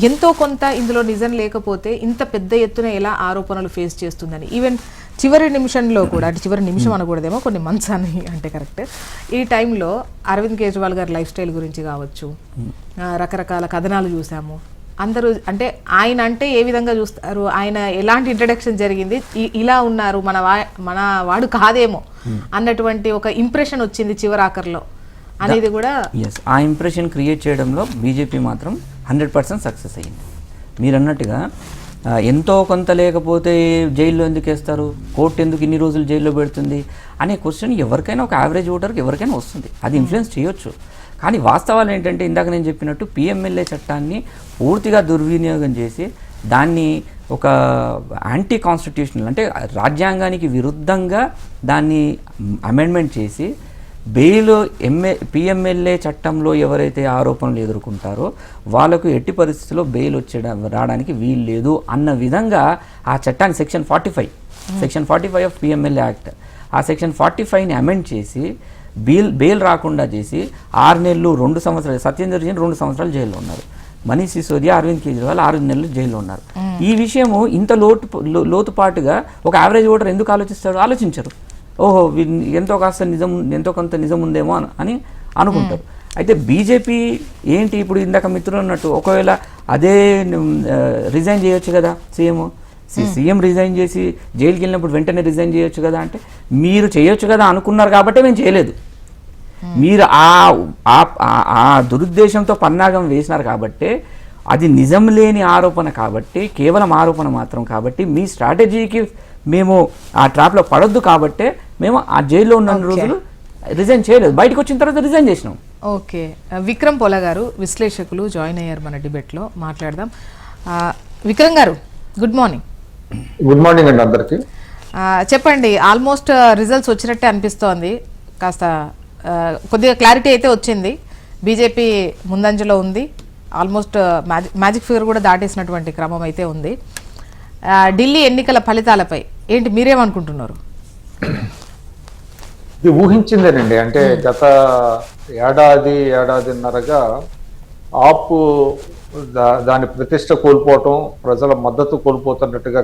Speaker 1: ఎంతో కొంత ఇందులో నిజం లేకపోతే ఇంత పెద్ద ఎత్తున ఎలా ఆరోపణలు ఫేస్ చేస్తుందని, ఈవెన్ చివరి నిమిషంలో కూడా, అంటే చివరి నిమిషం అనకూడదేమో, కొన్ని మంత్స్ అని అంటే కరెక్ట్, ఈ టైంలో అరవింద్ కేజ్రీవాల్ గారి లైఫ్ స్టైల్ గురించి కావచ్చు, రకరకాల కథనాలు చూసాము. అందరూ అంటే ఆయన అంటే ఏ విధంగా చూస్తారు, ఆయన ఎలాంటి ఇంట్రడక్షన్ జరిగింది, ఇలా ఉన్నారు, మన వాడు కాదేమో అన్నటువంటి ఒక ఇంప్రెషన్ వచ్చింది చివరి ఆఖరిలో అనేది కూడా.
Speaker 3: ఆ ఇంప్రెషన్ క్రియేట్ చేయడంలో బీజేపీ మాత్రం 100% సక్సెస్ అయ్యింది. మీరు అన్నట్టుగా ఎంతో కొంత లేకపోతే జైల్లో ఎందుకు వేస్తారు, కోర్టు ఎందుకు ఇన్ని రోజులు జైల్లో పెడుతుంది అనే క్వశ్చన్ ఎవరికైనా, ఒక యావరేజ్ ఓటర్కి ఎవరికైనా వస్తుంది. అది ఇన్ఫ్లుయెన్స్ చేయొచ్చు. కానీ వాస్తవాలు ఏంటంటే ఇందాక నేను చెప్పినట్టు పిఎంఎల్ఏ చట్టాన్ని పూర్తిగా దుర్వినియోగం చేసి దాన్ని ఒక యాంటీ కాన్స్టిట్యూషనల్, అంటే రాజ్యాంగానికి విరుద్ధంగా దాన్ని అమెండ్మెంట్ చేసి బెయిల్ పిఎంఎల్ఏ చట్టంలో ఎవరైతే ఆరోపణలు ఎదుర్కొంటారో వాళ్ళకు ఎట్టి పరిస్థితుల్లో బెయిల్ రావడానికి వీలు లేదు అన్న విధంగా ఆ చట్టాన్ని సెక్షన్ 45 ఆఫ్ పిఎంఎల్ఏ యాక్ట్, ఆ సెక్షన్ 45ని అమెండ్ చేసి బెయిల్ రాకుండా చేసి 6 నెలలు 2 సంవత్సరాలు, సత్యేందర్ జైన్ 2 సంవత్సరాలు జైల్లో ఉన్నారు, మనీష్ సిసోదియా, అరవింద్ కేజ్రీవాల్ 6 నెలలు జైల్లో ఉన్నారు. ఈ విషయము ఇంత లోతుపాటుగా ఒక యావరేజ్ ఓటర్ ఎందుకు ఆలోచించరు. ఓహో ఎంతో కొంత నిజం ఉందేమో అని అనుకుంటారు. అయితే బీజేపీ ఏంటి, ఇప్పుడు ఇందాక మిత్రులు అన్నట్టు ఒకవేళ అదే రిజైన్ చేయొచ్చు కదా, సీఎం రిజైన్ చేసి జైలుకి వెళ్ళినప్పుడు వెంటనే రిజైన్ చేయొచ్చు కదా, అంటే మీరు చేయొచ్చు కదా అనుకున్నారు కాబట్టి మేము చేయలేదు. మీరు ఆ దురుద్దేశంతో పన్నాగం వేసినారు కాబట్టి, అది నిజం లేని ఆరోపణ కాబట్టి, కేవలం ఆరోపణ మాత్రం కాబట్టి, మీ స్ట్రాటజీకి మేము ఆ ట్రాప్లో పడొద్దు కాబట్టి మేము ఆ జైల్లో ఉన్న రోజులు రిజైన్ చేయలేదు, బయటకు వచ్చిన తర్వాత రిజైన్ చేసినాం.
Speaker 1: ఓకే, విక్రమ్ పోలా గారు విశ్లేషకులు జాయిన్ అయ్యారు మన డిబేట్లో, మాట్లాడదాం. విక్రమ్ గారు గుడ్ మార్నింగ్.
Speaker 6: గుడ్ మార్నింగ్ అండి అందరికి.
Speaker 1: చెప్పండి, ఆల్మోస్ట్ రిజల్ట్స్ వచ్చినట్టే అనిపిస్తోంది, కాస్త కొద్దిగా క్లారిటీ అయితే వచ్చింది, బీజేపీ ముందంజలో ఉంది, ఆల్మోస్ట్ మ్యాజిక్ ఫిగర్ కూడా దాటేసినటువంటి క్రమం అయితే ఉంది. ఢిల్లీ ఎన్నికల ఫలితాలపై ఏంటి మీరేమనుకుంటున్నారు?
Speaker 6: ఇది ఊహించిందేనండి. అంటే గత ఏడాదిన్నరగా ఆప్ దాని ప్రతిష్ట కోల్పోవటం, ప్రజల మద్దతు కోల్పోతున్నట్టుగా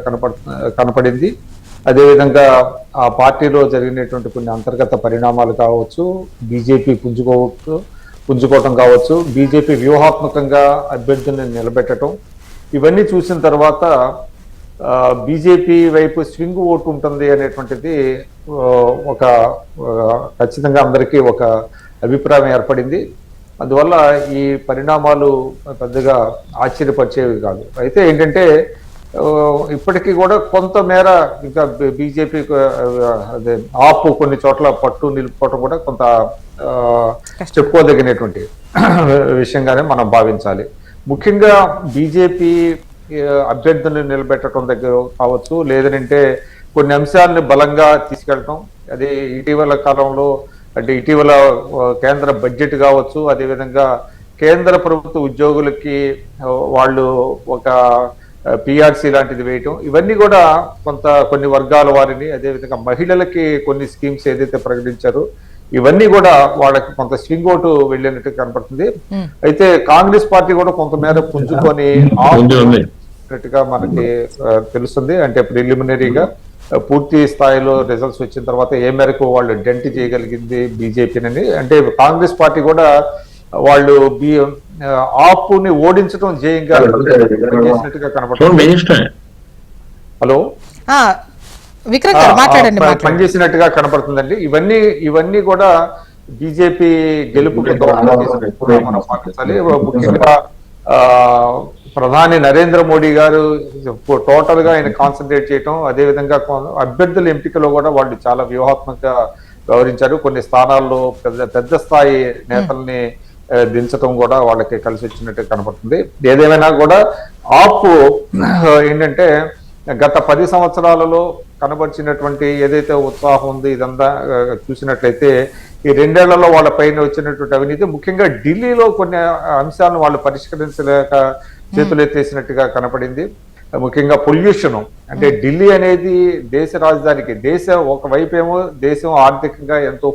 Speaker 6: కనపడింది. అదేవిధంగా ఆ పార్టీలో జరిగినటువంటి కొన్ని అంతర్గత పరిణామాలు కావచ్చు, బీజేపీ పుంజుకోవటం కావచ్చు, బీజేపీ వ్యూహాత్మకంగా అభ్యర్థుల్ని నిలబెట్టడం, ఇవన్నీ చూసిన తర్వాత బీజేపీ వైపు స్వింగ్ ఓటు ఉంటుంది అనేటువంటిది ఒక ఖచ్చితంగా అందరికీ ఒక అభిప్రాయం ఏర్పడింది. అందువల్ల ఈ పరిణామాలు పెద్దగా ఆశ్చర్యపరిచేవి కాదు. అయితే ఏంటంటే ఇప్పటికీ కూడా కొంతమేర ఇంకా బీజేపీ అదే ఆపు కొన్ని చోట్ల పట్టు నిలుపుకోవటం కూడా కొంత చెప్పుకోదగినటువంటి విషయంగానే మనం భావించాలి. ముఖ్యంగా బీజేపీ అభ్యర్థులను నిలబెట్టడం దగ్గర కావచ్చు, లేదంటే కొన్ని అంశాలను బలంగా తీసుకెళ్ళటం, అది ఇటీవల కాలంలో అంటే ఇటీవల కేంద్ర బడ్జెట్ కావచ్చు, అదేవిధంగా కేంద్ర ప్రభుత్వ ఉద్యోగులకి వాళ్ళు ఒక పిఆర్సీ లాంటిది వేయటం, ఇవన్నీ కూడా కొన్ని వర్గాల వారిని, అదేవిధంగా మహిళలకి కొన్ని స్కీమ్స్ ఏదైతే ప్రకటించారో ఇవన్నీ కూడా వాళ్ళకి కొంత స్వింగ్ ఓటు వెళ్ళినట్టు కనపడుతుంది. అయితే కాంగ్రెస్ పార్టీ కూడా కొంతమేర పుంజుకొని ఆపుగా మనకి తెలుస్తుంది. అంటే ప్రిలిమినరీగా పూర్తి స్థాయిలో రిజల్ట్స్ వచ్చిన తర్వాత ఏ మేరకు వాళ్ళు డెంట్ చేయగలిగింది బీజేపీని. అంటే కాంగ్రెస్ పార్టీ కూడా వాళ్ళు ఆపుని ఓడించడం జయంగా చేసినట్టుగా కనపడుతుంది. హలో,
Speaker 1: విక్రమ్ గారు మాట్లాడండి.
Speaker 6: పనిచేసినట్టుగా కనపడుతుందండి. ఇవన్నీ కూడా బీజేపీ గెలుపుకి మనం పాటించాలి. ముఖ్యంగా ప్రధాని నరేంద్ర మోడీ గారు టోటల్ గా ఆయన కాన్సన్ట్రేట్ చేయటం, అదేవిధంగా అభ్యర్థుల ఎంపికలో కూడా వాళ్ళు చాలా వ్యూహాత్మకంగా వ్యవహరించారు. కొన్ని స్థానాల్లో పెద్ద స్థాయి నేతల్ని దించడం కూడా వాళ్ళకి కలిసి వచ్చినట్టు కనపడుతుంది. ఏదేమైనా కూడా ఆప్ ఏంటంటే గత 10 సంవత్సరాలలో కనబరిచినటువంటి ఏదైతే ఉత్సాహం ఉంది ఇదంతా చూసినట్లయితే ఈ 2 ఏళ్లలో వాళ్ళ పైన వచ్చినటువంటి అవినీతి, ముఖ్యంగా ఢిల్లీలో కొన్ని అంశాలను వాళ్ళు పరిష్కరించలేక చేతులెత్తేసినట్టుగా కనపడింది. ముఖ్యంగా పొల్యూషన్, అంటే ఢిల్లీ అనేది దేశ రాజధానికి ఒకవైపేమో దేశం ఆర్థికంగా ఎంతో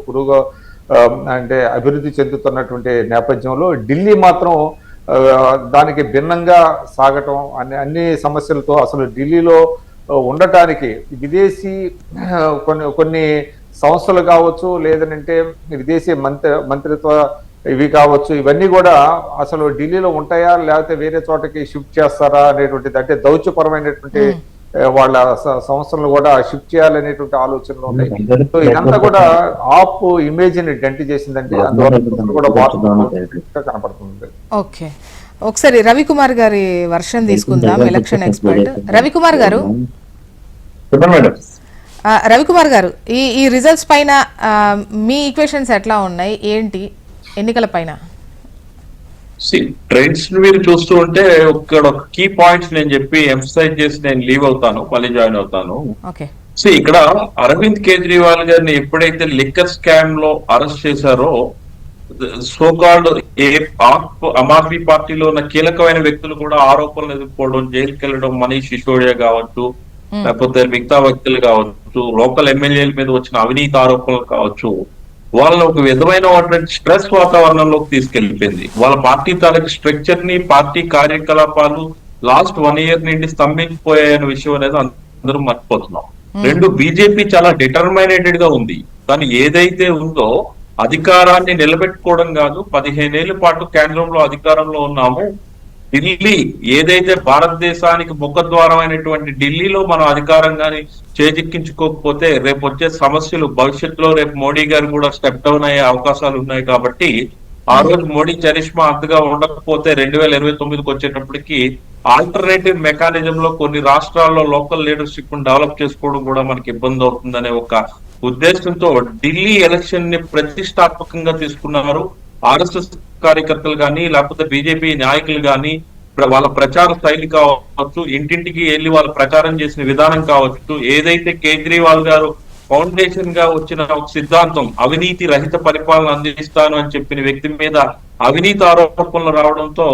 Speaker 6: అంటే అభివృద్ధి చెందుతున్నటువంటి నేపథ్యంలో ఢిల్లీ మాత్రం దానికి భిన్నంగా సాగటం, అన్ని సమస్యలతో అసలు ఢిల్లీలో ఉండటానికి విదేశీ కొన్ని సంస్థలు కావచ్చు, లేదంటే విదేశీ మంత్రిత్వ ఇవి కావచ్చు, ఇవన్నీ కూడా అసలు ఢిల్లీలో ఉంటాయా లేకపోతే వేరే చోటకి షిఫ్ట్ చేస్తారా అనేటువంటిది, అంటే దౌత్యపరమైనటువంటి వాళ్ళ సంస్థలను కూడా షిఫ్ట్ చేయాలనేటువంటి ఆలోచనలు ఉన్నాయి. సో ఇదంతా కూడా ఆప్ ఇమేజ్ ని డెంట్ చేసిందండి. అందువల్ల కూడా కనపడుతుంది.
Speaker 1: ఓకే, ఒకసారి రవికుమార్ గారి వర్షన్ తీసుకుందాం, ఎలక్షన్ ఎక్స్పర్ట్ రవికుమార్ గారు. రవికుమార్ గారు, ఈ రిజల్ట్స్ పైన మీ ఈక్వేషన్స్ ఎట్లా ఉన్నాయి, ఏంటి ఎన్నికల పైన?
Speaker 7: ట్రెండ్స్ మీరు చూస్తూ ఉంటే ఇక్కడ ఒక కీ పాయింట్స్ నేను చెప్పి ఎంఫసైజ్ చేసి నేను లీవ్ అవుతాను, మళ్ళీ జాయిన్ అవుతాను. ఇక్కడ అరవింద్ కేజ్రీవాల్ గారిని ఎప్పుడైతే లిక్కర్ స్కామ్ లో అరెస్ట్ చేశారో, సోకాల్డ్ ఆమ్ ఆద్మీ పార్టీలో ఉన్న కీలకమైన వ్యక్తులు కూడా ఆరోపణలు ఎదుర్కోవడం, జైలుకి వెళ్ళడం, మనీష్ సిసోడియా కావచ్చు, లేకపోతే మిగతా వ్యక్తులు కావచ్చు, లోకల్ ఎమ్మెల్యేల మీద వచ్చిన అవినీతి ఆరోపణలు కావచ్చు, వాళ్ళని ఒక విధమైన స్ట్రెస్ వాతావరణంలోకి తీసుకెళ్లిపోయింది. వాళ్ళ పార్టీ తాలూకు స్ట్రక్చర్ ని, పార్టీ కార్యకలాపాలు లాస్ట్ 1 year నుండి స్తంభించిపోయాయనే విషయం అనేది అందరూ మర్చిపోతున్నాం. 2, బీజేపీ చాలా డిటర్మైనేటెడ్ గా ఉంది. కానీ ఏదైతే ఉందో అధికారాన్ని నిలబెట్టుకోవడం కాదు, 15 ఏళ్ల పాటు కేంద్రంలో అధికారంలో ఉన్నాము. ఢిల్లీ ఏదైతే భారతదేశానికి ముఖద్వారం అయినటువంటి ఢిల్లీలో మనం అధికారంగాని చేజిక్కించుకోకపోతే రేపు వచ్చే సమస్యలు భవిష్యత్తులో రేపు మోడీ గారు కూడా స్టెప్ డౌన్ అయ్యే అవకాశాలు ఉన్నాయి. కాబట్టి ఆ రోజు మోడీ చరిష్మా అంతగా ఉండకపోతే 2029కి వచ్చేటప్పటికి ఆల్టర్నేటివ్ మెకానిజం లో కొన్ని రాష్ట్రాల్లో లోకల్ లీడర్షిప్ డెవలప్ చేసుకోవడం కూడా మనకి ఇబ్బంది అవుతుందనే ఒక ఉద్దేశంతో ఢిల్లీ ఎలక్షన్ ని ప్రతిష్టాత్మకంగా తీసుకున్నారు. ఆర్ఎస్ఎస్ కార్యకర్తలు కానీ, లేకపోతే బీజేపీ నాయకులు కానీ వాళ్ళ ప్రచార శైలి కావచ్చు, ఇంటింటికి వెళ్ళి వాళ్ళు ప్రచారం చేసిన విధానం కావచ్చు, ఏదైతే కేజ్రీవాల్ గారు ఫౌండేషన్ గా వచ్చిన ఒక సిద్ధాంతం అవినీతి రహిత పరిపాలన అందిస్తాను అని చెప్పిన వ్యక్తి మీద అవినీతి ఆరోపణలు రావడంతో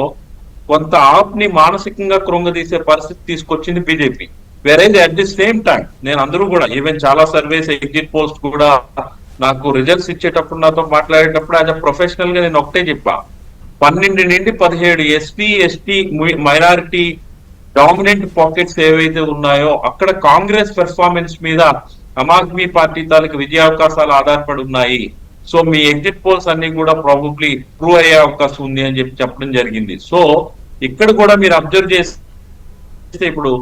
Speaker 7: కొంత ఆప్ని మానసికంగా కృంగదీసే పరిస్థితి తీసుకొచ్చింది బీజేపీ. వేరే అట్ ది సేమ్ టైం నేను అందరూ కూడా ఈవెన్ చాలా సర్వేస్, ఎగ్జిట్ పోల్స్ కూడా నాకు రిజల్ట్స్ ఇచ్చేటప్పుడు నాతో మాట్లాడేటప్పుడు యాజ్ అ ప్రొఫెషనల్ గా నేను ఒకటే చెప్పా, 12 నుండి 17 SC ST minority dominant pockets ఏవైతే ఉన్నాయో అక్కడ కాంగ్రెస్ పెర్ఫార్మెన్స్ మీద ఆమ్ ఆద్మీ పార్టీ తాలూకు విజయావకాశాలు ఆధారపడి ఉన్నాయి. సో మీ ఎగ్జిట్ పోల్స్ అన్ని కూడా ప్రాబబ్లీ ప్రూవ్ అయ్యే అవకాశం ఉంది అని చెప్పడం జరిగింది. సో ఇక్కడ కూడా మీరు అబ్జర్వ్ చేస్తే ఇప్పుడు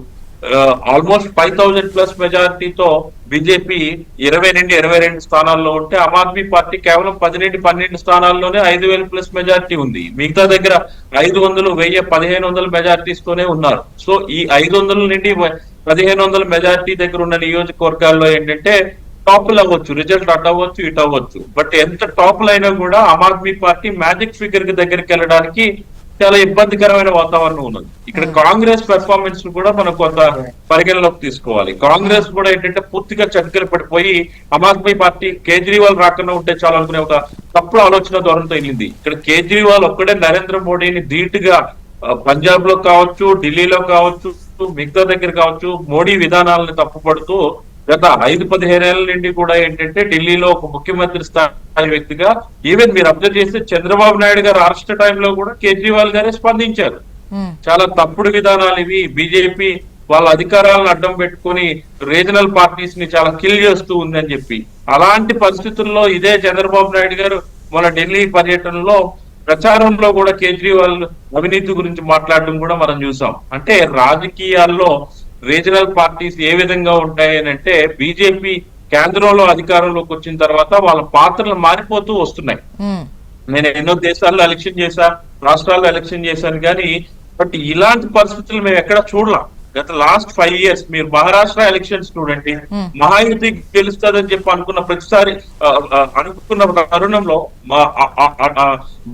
Speaker 7: ఆల్మోస్ట్ 5,000+ మెజారిటీతో బీజేపీ 20 నుండి 22 స్థానాల్లో ఉంటే ఆమ్ ఆద్మీ పార్టీ కేవలం 10 నుండి 12 స్థానాల్లోనే 5,000+ మెజారిటీ ఉంది. మిగతా దగ్గర 500, 1000, 1,500 మెజారిటీస్ తోనే ఉన్నారు. సో ఈ 500 నుండి 1,500 మెజారిటీ దగ్గర ఉన్న నియోజకవర్గాల్లో ఏంటంటే టాపుల్ అవ్వచ్చు, రిజల్ట్ అటు అవ్వచ్చు, ఇటు అవ్వచ్చు. బట్ ఎంత టాపుల్ అయినా కూడా Aam Aadmi party magic figure కి దగ్గరికి వెళ్ళడానికి చాలా ఇబ్బందికరమైన వాతావరణం ఉన్నది. ఇక్కడ కాంగ్రెస్ పెర్ఫార్మెన్స్ కూడా మనం కొంత పరిగణలోకి తీసుకోవాలి. కాంగ్రెస్ కూడా ఏంటంటే పూర్తిగా చతికిల పడిపోయి ఆమ్ ఆద్మీ పార్టీ కేజ్రీవాల్ రాకుండా ఉంటే చాలా అనుకునే ఒక తప్పుడు ఆలోచన ధోరణితో వెళ్ళింది. ఇక్కడ కేజ్రీవాల్ ఒక్కడే నరేంద్ర మోడీని ధీటుగా పంజాబ్ లో కావచ్చు, ఢిల్లీలో కావచ్చు, మిగతా దగ్గర కావచ్చు మోడీ విధానాలను తప్పుపడుతూ గత 5-15 ఏళ్ల నుండి కూడా ఏంటంటే ఢిల్లీలో ఒక ముఖ్యమంత్రి స్థాయి వ్యక్తిగా ఈవెన్ మీరు అబ్జర్వ్ చేస్తే చంద్రబాబు నాయుడు గారు అరెస్ట్ టైంలో కూడా కేజ్రీవాల్ గారే స్పందించారు. చాలా తప్పుడు విధానాలు ఇవి. బీజేపీ వాళ్ళ అధికారాలను అడ్డం పెట్టుకుని రీజనల్ పార్టీస్ ని చాలా కిల్ చేస్తూ ఉందని చెప్పి, అలాంటి పరిస్థితుల్లో ఇదే చంద్రబాబు నాయుడు గారు మన ఢిల్లీ పర్యటనలో ప్రచారంలో కూడా కేజ్రీవాల్ అవినీతి గురించి మాట్లాడడం కూడా మనం చూసాం. అంటే రాజకీయాల్లో రీజనల్ పార్టీస్ ఏ విధంగా ఉంటాయి అని అంటే బీజేపీ కేంద్రంలో అధికారంలోకి వచ్చిన తర్వాత వాళ్ళ పాత్రలు మారిపోతూ వస్తున్నాయి. నేను ఎన్నో దేశాల్లో ఎలక్షన్ చేశా, రాష్ట్రాల్లో ఎలక్షన్ చేశాను, కానీ బట్ ఇలాంటి పరిస్థితులు మేము ఎక్కడ చూడలేం. గత లాస్ట్ 5 years మీరు మహారాష్ట్ర ఎలక్షన్స్ చూడండి, మహాయుతి గెలుస్తుందని చెప్పి అనుకున్న ప్రతిసారి అనుకున్న తరుణంలో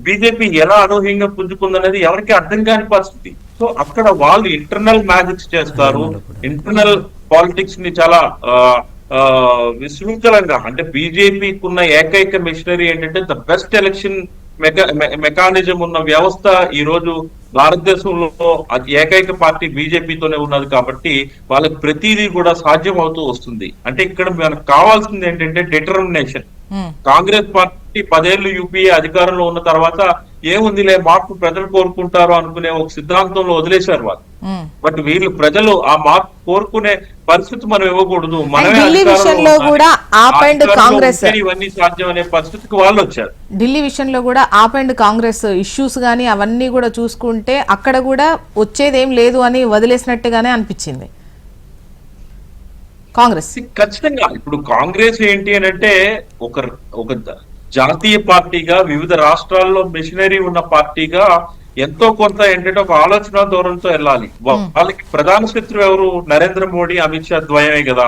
Speaker 7: బీజేపీ ఎలా అనూహ్యంగా పుంజుకుందనేది ఎవరికి అర్థం కాని పరిస్థితి. సో అక్కడ వాళ్ళు ఇంటర్నల్ మ్యాజిక్స్ చేస్తారు, ఇంటర్నల్ పాలిటిక్స్ ని చాలా విశృంఖలంగా, అంటే బీజేపీకి ఉన్న ఏకైక మిషనరీ ఏంటంటే ద బెస్ట్ ఎలక్షన్ మెకానిజం ఉన్న వ్యవస్థ ఈ రోజు భారతదేశంలో ఏకైక పార్టీ బీజేపీతోనే ఉన్నది. కాబట్టి వాళ్ళకి ప్రతిదీ కూడా సాధ్యం అవుతూ వస్తుంది. అంటే ఇక్కడ మనకు కావాల్సింది ఏంటంటే డిటర్మినేషన్. కాంగ్రెస్ పార్టీ 10 ఏళ్లు యూపీఏ అధికారంలో ఉన్న తర్వాత ఏముందిలే మార్పు ప్రజలు కోరుకుంటారు అనుకునే ఒక సిద్ధాంతంలో వదిలేశారు వాళ్ళు. బట్ వీళ్ళు ప్రజలు ఆ మార్పు కోరుకునే పరిస్థితి మనం ఇవ్వకూడదు, మనమే ఇవన్నీ సాధ్యం అనే పరిస్థితికి వాళ్ళు వచ్చారు.
Speaker 1: ఢిల్లీ విషయంలో కూడా ఆప్ అండ్ కాంగ్రెస్ ఇష్యూస్ గానీ అవన్నీ కూడా చూసుకుంటే అక్కడ కూడా వచ్చేదేం లేదు అని వదిలేసినట్టుగానే అనిపించింది కాంగ్రెస్.
Speaker 7: ఖచ్చితంగా ఇప్పుడు కాంగ్రెస్ ఏంటి అని అంటే ఒక జాతీయ పార్టీగా వివిధ రాష్ట్రాల్లో మిషనరీ ఉన్న పార్టీగా ఎంతో కొంత ఏంటంటే ఒక ఆలోచన ధోరణితో వెళ్ళాలి. వాళ్ళకి ప్రధాన శత్రువు ఎవరు? నరేంద్ర మోడీ, అమిత్ షా ద్వయమే కదా.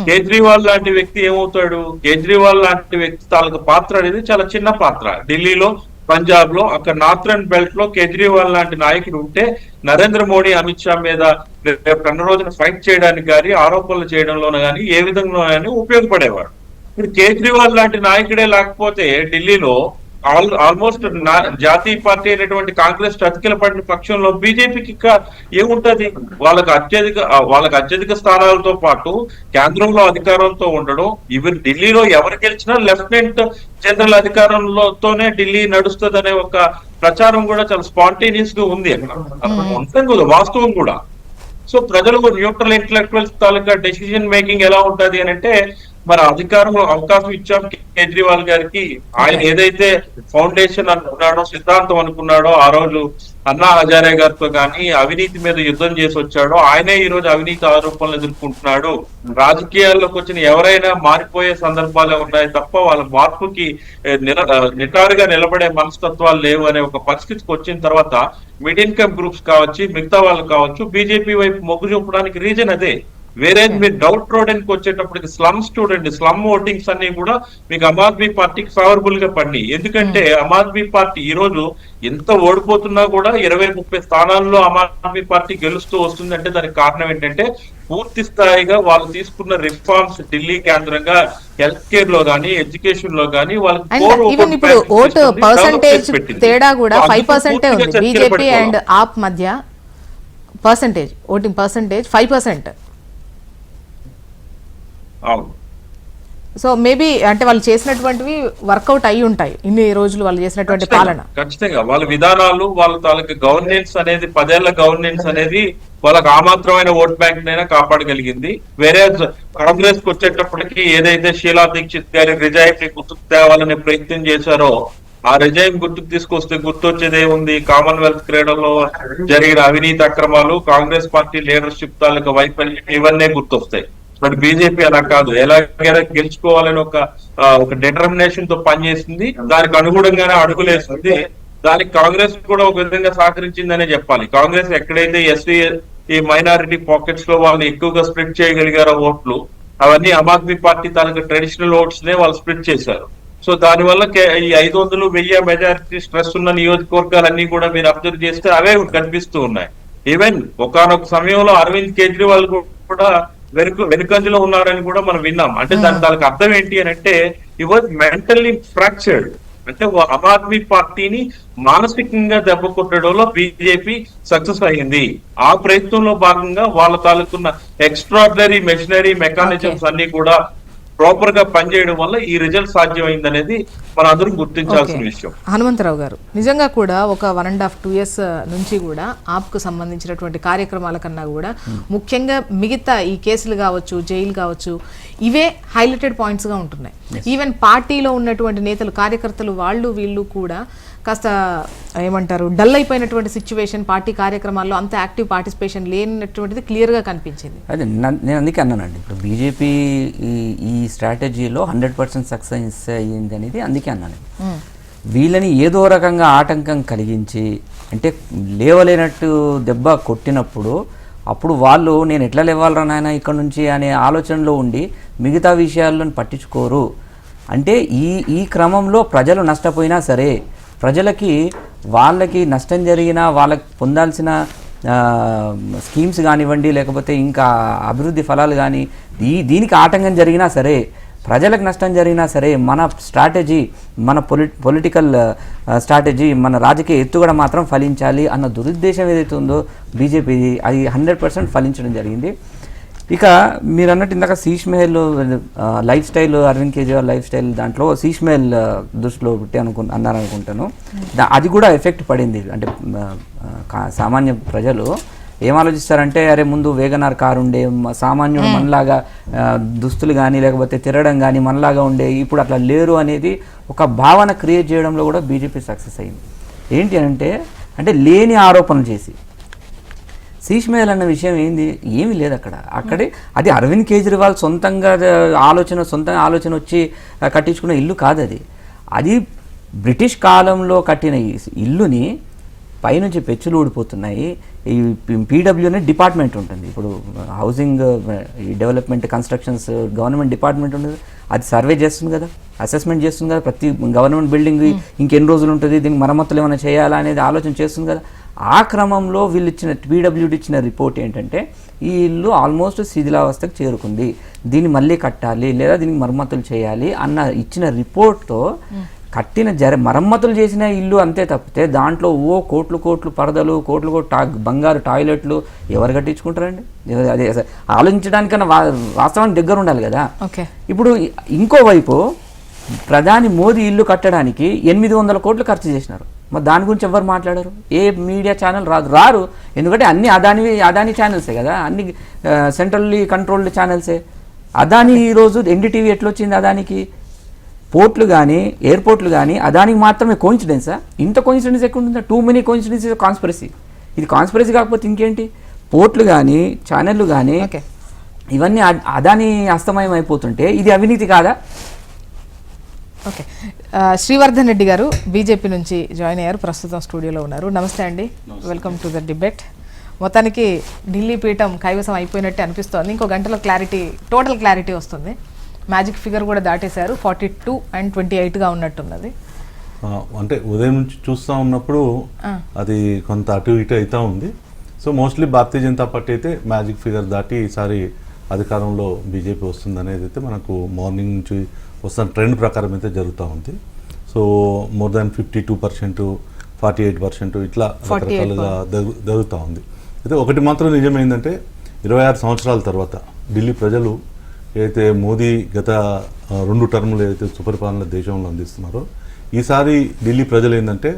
Speaker 7: కేజ్రీవాల్ లాంటి వ్యక్తి ఏమవుతాడు? కేజ్రీవాల్ లాంటి వ్యక్తి తాలూకు పాత్ర అనేది చాలా చిన్న పాత్ర. ఢిల్లీలో, పంజాబ్ లో, అక్కడ నార్థరన్ బెల్ట్ లో కేజ్రీవాల్ లాంటి నాయకుడు ఉంటే నరేంద్ర మోడీ, అమిత్ షా మీద రేపు 2 రోజున ఫైట్ చేయడానికి కానీ ఆరోపణలు చేయడంలోనూ కానీ ఏ విధంగా ఉపయోగపడేవాడు. ఇప్పుడు కేజ్రీవాల్ లాంటి నాయకుడే లేకపోతే ఢిల్లీలో ఆల్మోస్ట్ జాతీయ పార్టీ అయినటువంటి కాంగ్రెస్ అతికిల పడిన పక్షంలో బీజేపీకి ఇంకా ఏముంటది? వాళ్ళకి అత్యధిక స్థానాలతో పాటు కేంద్రంలో అధికారంతో ఉండడం, ఈవెన్ ఢిల్లీలో ఎవరు గెలిచినా లెఫ్టినెంట్ జనరల్ అధికారంలోతోనే ఢిల్లీ నడుస్తుంది అనే ఒక ప్రచారం కూడా చాలా స్పాంటేనియస్ గా ఉంది అక్కడ, వాస్తవం కూడా. సో ప్రజలకు న్యూట్రల్ ఇంటలెక్చువల్స్ తాలూకా డెసిషన్ మేకింగ్ ఎలా ఉంటది అని అంటే మరి అధికారంలో అవకాశం ఇచ్చాం కేజ్రీవాల్ గారికి. ఆయన ఏదైతే ఫౌండేషన్ అనుకున్నాడో, సిద్ధాంతం అనుకున్నాడో, ఆ రోజు అన్నా హజారే గారితో కానీ అవినీతి మీద యుద్ధం చేసి వచ్చాడో, ఆయనే ఈ రోజు అవినీతి ఆరోపణలు ఎదుర్కొంటున్నాడు. రాజకీయాల్లోకి వచ్చిన ఎవరైనా మారిపోయే సందర్భాలే ఉన్నాయి తప్ప వాళ్ళ మార్పుకి నిటారుగా నిలబడే మనస్తత్వాలు లేవు అనే ఒక పరిస్థితికి వచ్చిన తర్వాత మిడ్ ఇన్కమ్ గ్రూప్స్ కావచ్చు, మిగతా వాళ్ళు కావచ్చు, బీజేపీ వైపు మొగ్గు చూపడానికి రీజన్ అదే. వేరే మీరు డౌట్ రోడ్కి వచ్చేటప్పటికి స్లమ్స్ చూడండి, స్లమ్ ఓటింగ్స్ అన్ని కూడా మీకు ఆమ్ ఆద్మీ పార్టీకి ఫేవరబుల్ గా పడి. ఎందుకంటే ఆమ్ ఆద్మీ పార్టీ ఈ రోజు ఎంత ఓడిపోతున్నా కూడా 20-30 స్థానాల్లో ఆమ్ ఆద్మీ పార్టీ గెలుస్తూ వస్తుంది. అంటే దానికి కారణం ఏంటంటే పూర్తి స్థాయిగా వాళ్ళు తీసుకున్న రిఫార్మ్స్ ఢిల్లీ కేంద్రంగా హెల్త్ కేర్ లో గానీ, ఎడ్యుకేషన్ లో గానీ
Speaker 1: ఇప్పుడు ఓటు పర్సంటేజ్ తేడా కూడా 5% ఉంది బీజేపీ అండ్ ఆప్ మధ్య. Percentage voting percentage 5%. So maybe అంటే వాళ్ళు చేసినటువంటివి వర్కౌట్ అయి ఉంటాయి ఇన్ని రోజులు వాళ్ళు చేసినటువంటి పాలన.
Speaker 7: ఖచ్చితంగా వాళ్ళ విధానాలు, వాళ్ళ తాలూకు గవర్నెన్స్ అనేది 10 ఏళ్ల గవర్నెన్స్ అనేది వాళ్ళకి ఆ మాత్రమైన ఓట్ బ్యాంక్ నైనా కాపాడగలిగింది. వేరే కాంగ్రెస్ కి వచ్చేటప్పటికి ఏదైతే షీలా దీక్షిత్ గారి రిజైమ్ ని గుర్తుకు తేవాలనే ప్రయత్నం చేశారో ఆ రిజైమ్ గుర్తుకు తీసుకొస్తే గుర్తొచ్చేదే ఉంది, కామన్వెల్త్ క్రీడల్లో జరిగిన అవినీతి అక్రమాలు, కాంగ్రెస్ పార్టీ లీడర్షిప్ తాలూకు వైఫల్యం, ఇవన్నీ గుర్తొస్తాయి. బట్ బీజేపీ అలా కాదు, ఎలాగైనా గెలుచుకోవాలని ఒక డిటర్మినేషన్ తో పనిచేసింది, దానికి అనుగుణంగానే అడుగులేసింది. దానికి కాంగ్రెస్ కూడా ఒక విధంగా సహకరించిందనే చెప్పాలి. కాంగ్రెస్ ఎక్కడైతే ఎస్సీ ఈ మైనారిటీ పాకెట్స్ లో వాళ్ళని ఎక్కువగా స్ప్లిట్ చేయగలిగారో ఓట్లు, అవన్నీ ఆమ్ ఆద్మీ పార్టీ తాలూకు ట్రెడిషనల్ ఓట్స్ నే వాళ్ళు స్ప్లిట్ చేశారు. సో దానివల్ల ఈ 500, 1000 మెజారిటీ స్ట్రెస్ ఉన్న నియోజకవర్గాలన్నీ కూడా మీరు అబ్జర్వ్ చేస్తే అవే కనిపిస్తూ ఉన్నాయి. ఈవెన్ ఒకానొక సమయంలో అరవింద్ కేజ్రీవాల్ కూడా వెనుకంజలో ఉన్నారని కూడా మనం విన్నాం. అంటే దానికి అర్థం ఏంటి అని అంటే ఈ వాజ్ మెంటల్లీ ఫ్రాక్చర్డ్. అంటే ఆమ్ ఆద్మీ పార్టీని మానసికంగా దెబ్బ కొట్టడంలో బీజేపీ సక్సెస్ అయ్యింది. ఆ ప్రయత్నంలో భాగంగా వాళ్ళ తాలూకున్న ఎక్స్ట్రాడినరీ మెషినరీ మెకానిజమ్స్ అన్ని కూడా ప్రాపర్ గా పనిచేయడం వల్ల ఈ రిజల్ట్ సాధ్యమైంది అనేది మన అందరం గుర్తించాల్సిన విషయం.
Speaker 1: హనుమంతరావు గారు, నిజంగా కూడా ఒక 1.5-2 years నుంచి కూడా ఆప్కు సంబంధించినటువంటి కార్యక్రమాల కన్నా కూడా ముఖ్యంగా మిగతా ఈ కేసులు కావచ్చు, జైలు కావచ్చు, ఇవే హైలైటెడ్ పాయింట్స్ గా ఉంటున్నాయి. ఈవెన్ పార్టీలో ఉన్నటువంటి నేతలు, కార్యకర్తలు వాళ్ళు వీళ్ళు కూడా కాస్త ఏమంటారు డల్ అయిపోయినటువంటి సిచ్యువేషన్, పార్టీ కార్యక్రమాల్లో అంత యాక్టివ్ పార్టిసిపేషన్ లేనటువంటిది క్లియర్ గా కనిపించింది.
Speaker 3: అదే నేను అందుకే అన్నానండి, ఇప్పుడు బీజేపీ ఈ స్ట్రాటజీలో 100% సక్సెస్ అయ్యింది అనేది అందుకే అన్నాను. వీళ్ళని ఏదో రకంగా ఆటంకం కలిగించి, అంటే లేవలేనట్టు దెబ్బ కొట్టినప్పుడు అప్పుడు వాళ్ళు నేను ఎట్లా లేవాలరా నాయన ఇక్కడ నుంచి అనే ఆలోచనలో ఉండి మిగతా విషయాలను పట్టించుకోరు. అంటే ఈ క్రమంలో ప్రజలు నష్టపోయినా సరే, ప్రజలకి వాళ్ళకి నష్టం జరిగినా వాళ్ళకి పొందాల్సిన స్కీమ్స్ కానివ్వండి, లేకపోతే ఇంకా అభివృద్ధి ఫలాలు కానీ దీనికి ఆటంకం జరిగినా సరే, ప్రజలకు నష్టం జరిగినా సరే, మన స్ట్రాటజీ, మన పొలిటికల్ స్ట్రాటజీ, మన రాజకీయ ఎత్తుగడ మాత్రం ఫలించాలి అన్న దురుద్దేశం ఏదైతే ఉందో బీజేపీ, అది 100% ఫలించడం జరిగింది. ఇక మీరు అన్నట్టు ఇందాక Sheesh Mahal lifestyle, Arvind Kejriwal lifestyle దాంట్లో శీష్ మహల్ దృష్టిలో పెట్టి అన్నారనుకుంటాను. అది కూడా ఎఫెక్ట్ పడింది. అంటే సామాన్య ప్రజలు ఏం ఆలోచిస్తారంటే, అరే ముందు వేగనార్ కారు ఉండే, సామాన్యుడు మనలాగా దుస్తులు కానీ లేకపోతే తిరగడం కానీ మనలాగా ఉండే, ఇప్పుడు అట్లా లేరు అనేది ఒక భావన క్రియేట్ చేయడంలో కూడా బీజేపీ సక్సెస్ అయింది. ఏంటి అంటే లేని ఆరోపణలు చేసి శీష్ మహల్ అన్న విషయం ఏమీ లేదు అక్కడే. అది అరవింద్ కేజ్రీవాల్ సొంతంగా ఆలోచన వచ్చి కట్టించుకున్న ఇల్లు కాదు. అది బ్రిటిష్ కాలంలో కట్టిన ఇల్లుని పైనుంచి పెచ్చులు ఊడిపోతున్నాయి. ఈ పీడబ్ల్యూనే డిపార్ట్మెంట్ ఉంటుంది, ఇప్పుడు housing development constructions government department ఉంటుంది, అది సర్వే చేస్తుంది కదా, అసెస్మెంట్ చేస్తుంది కదా, ప్రతి గవర్నమెంట్ బిల్డింగ్ ఇంకెన్ని రోజులు ఉంటుంది, దీనికి మరమ్మతులు ఏమైనా చేయాలా అనేది ఆలోచన చేస్తుంది కదా. ఆ క్రమంలో వీళ్ళు ఇచ్చిన పీడబ్ల్యూడి ఇచ్చిన రిపోర్ట్ ఏంటంటే, ఈ ఇల్లు ఆల్మోస్ట్ శిథిలావస్థకు చేరుకుంది, దీన్ని మళ్ళీ కట్టాలి లేదా దీనికి మరమ్మతులు చేయాలి అన్న ఇచ్చిన రిపోర్ట్తో కట్టిన మరమ్మతులు చేసిన ఇల్లు అంతే తప్పితే దాంట్లో కోట్లు పరదలు, కోట్లు బంగారు టాయిలెట్లు ఎవరు కట్టించుకుంటారండి? అదే ఆలోచించడానికన్నా వాస్తవానికి దగ్గర ఉండాలి కదా. ఇప్పుడు ఇంకోవైపు ప్రధాని మోదీ ఇల్లు కట్టడానికి 800 కోట్లు ఖర్చు చేసినారు. మరి దాని గురించి ఎవరు మాట్లాడారు? ఏ మీడియా ఛానల్ రారు. ఎందుకంటే అన్ని అదానీ ఛానల్సే కదా, అన్ని సెంట్రల్లీ కంట్రోల్డ్ ఛానల్సే. అదానీ ఈరోజు ఎన్డీటీవీ ఎట్లొచ్చింది అదానికి? పోర్ట్లు కానీ ఎయిర్పోర్ట్లు కానీ అదానికి మాత్రమే కోయిన్సిడెన్సా? ఇంత కోయిన్సిడెన్స్ ఎక్కడ ఉందా? Too many coincidence is conspiracy. ఇది కాన్స్పిరసీ కాకపోతే ఇంకేంటి? పోర్ట్లు కానీ ఛానళ్ళు కానీ ఇవన్నీ అదానీ హస్తమయం అయిపోతుంటే ఇది అవినీతి కాదా?
Speaker 1: ఓకే, శ్రీవర్ధన్ రెడ్డి గారు బీజేపీ నుంచి జాయిన్ అయ్యారు, ప్రస్తుతం స్టూడియోలో ఉన్నారు. నమస్తే అండి, వెల్కమ్ టు ద డిబేట్. మొత్తానికి ఢిల్లీ పీఠం కైవసం అయిపోయినట్టే అనిపిస్తోంది. ఇంకో గంటలో టోటల్ క్లారిటీ వస్తుంది. మ్యాజిక్ ఫిగర్ కూడా దాటేశారు, 42 and 28గా ఉన్నట్టున్నది.
Speaker 8: అంటే ఉదయం నుంచి చూస్తూ ఉన్నప్పుడు అది కొంత అటు ఇటు అవుతూ ఉంది. So mostly Bharatiya Janata party అయితే మ్యాజిక్ ఫిగర్ దాటి ఈసారి అధికారంలో బీజేపీ వస్తుంది అనేది అయితే మనకు మార్నింగ్ నుంచి వస్తున్న ట్రెండ్ ప్రకారం అయితే జరుగుతూ ఉంది. సో మోర్ దాన్ 52%, 48% ఇట్లా రకరకాలుగా జరుగుతూ ఉంది. అయితే ఒకటి మాత్రం నిజమైందంటే 26 సంవత్సరాల తర్వాత ఢిల్లీ ప్రజలు ఏదైతే మోదీ గత 2 టర్ములు ఏదైతే సుపరిపాలన దేశంలో అందిస్తున్నారో, ఈసారి ఢిల్లీ ప్రజలు ఏంటంటే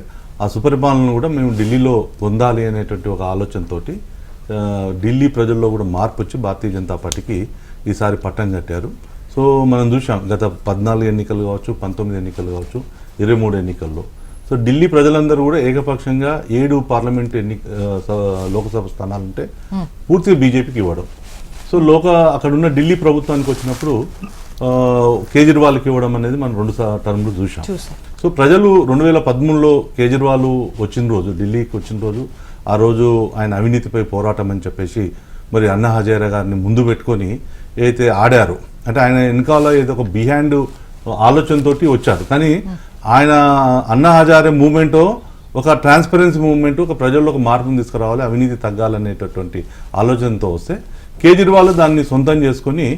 Speaker 8: ఆ సుపరిపాలనను కూడా మేము ఢిల్లీలో పొందాలి అనేటువంటి ఒక ఆలోచనతోటి ఢిల్లీ ప్రజల్లో కూడా మార్పు వచ్చి భారతీయ జనతా పార్టీకి ఈసారి పట్టం కట్టారు. సో మనం చూసాం గత 14 ఎన్నికలు కావచ్చు, 19 ఎన్నికలు కావచ్చు, 23 ఎన్నికల్లో. సో ఢిల్లీ ప్రజలందరూ కూడా ఏకపక్షంగా 7 పార్లమెంట్ లోక్సభ స్థానాలుంటే పూర్తిగా బీజేపీకి ఇవ్వడం. సో అక్కడున్న ఢిల్లీ ప్రభుత్వానికి వచ్చినప్పుడు కేజ్రీవాల్కి ఇవ్వడం అనేది మనం 2 టర్మ్లు చూసాం. సో ప్రజలు 2013లో కేజ్రీవాల్ వచ్చిన రోజు, ఢిల్లీకి వచ్చిన రోజు, ఆ రోజు ఆయన అవినీతిపై పోరాటం అని చెప్పేసి మరి అన్నా హజారే గారిని ముందు పెట్టుకొని ఏదైతే ఆడారు, అంటే ఆయన వెనకాల ఏదో ఒక బిహైండ్ ఆలోచనతో వచ్చారు. కానీ ఆయన అన్నా హజారే మూవ్మెంట్ ఒక ట్రాన్స్పరెన్సీ మూవ్మెంట్, ఒక ప్రజల్లో ఒక మార్పును తీసుకురావాలి, అవినీతి తగ్గాలనేటటువంటి ఆలోచనతో వస్తే కేజ్రీవాల్ దాన్ని సొంతం చేసుకొని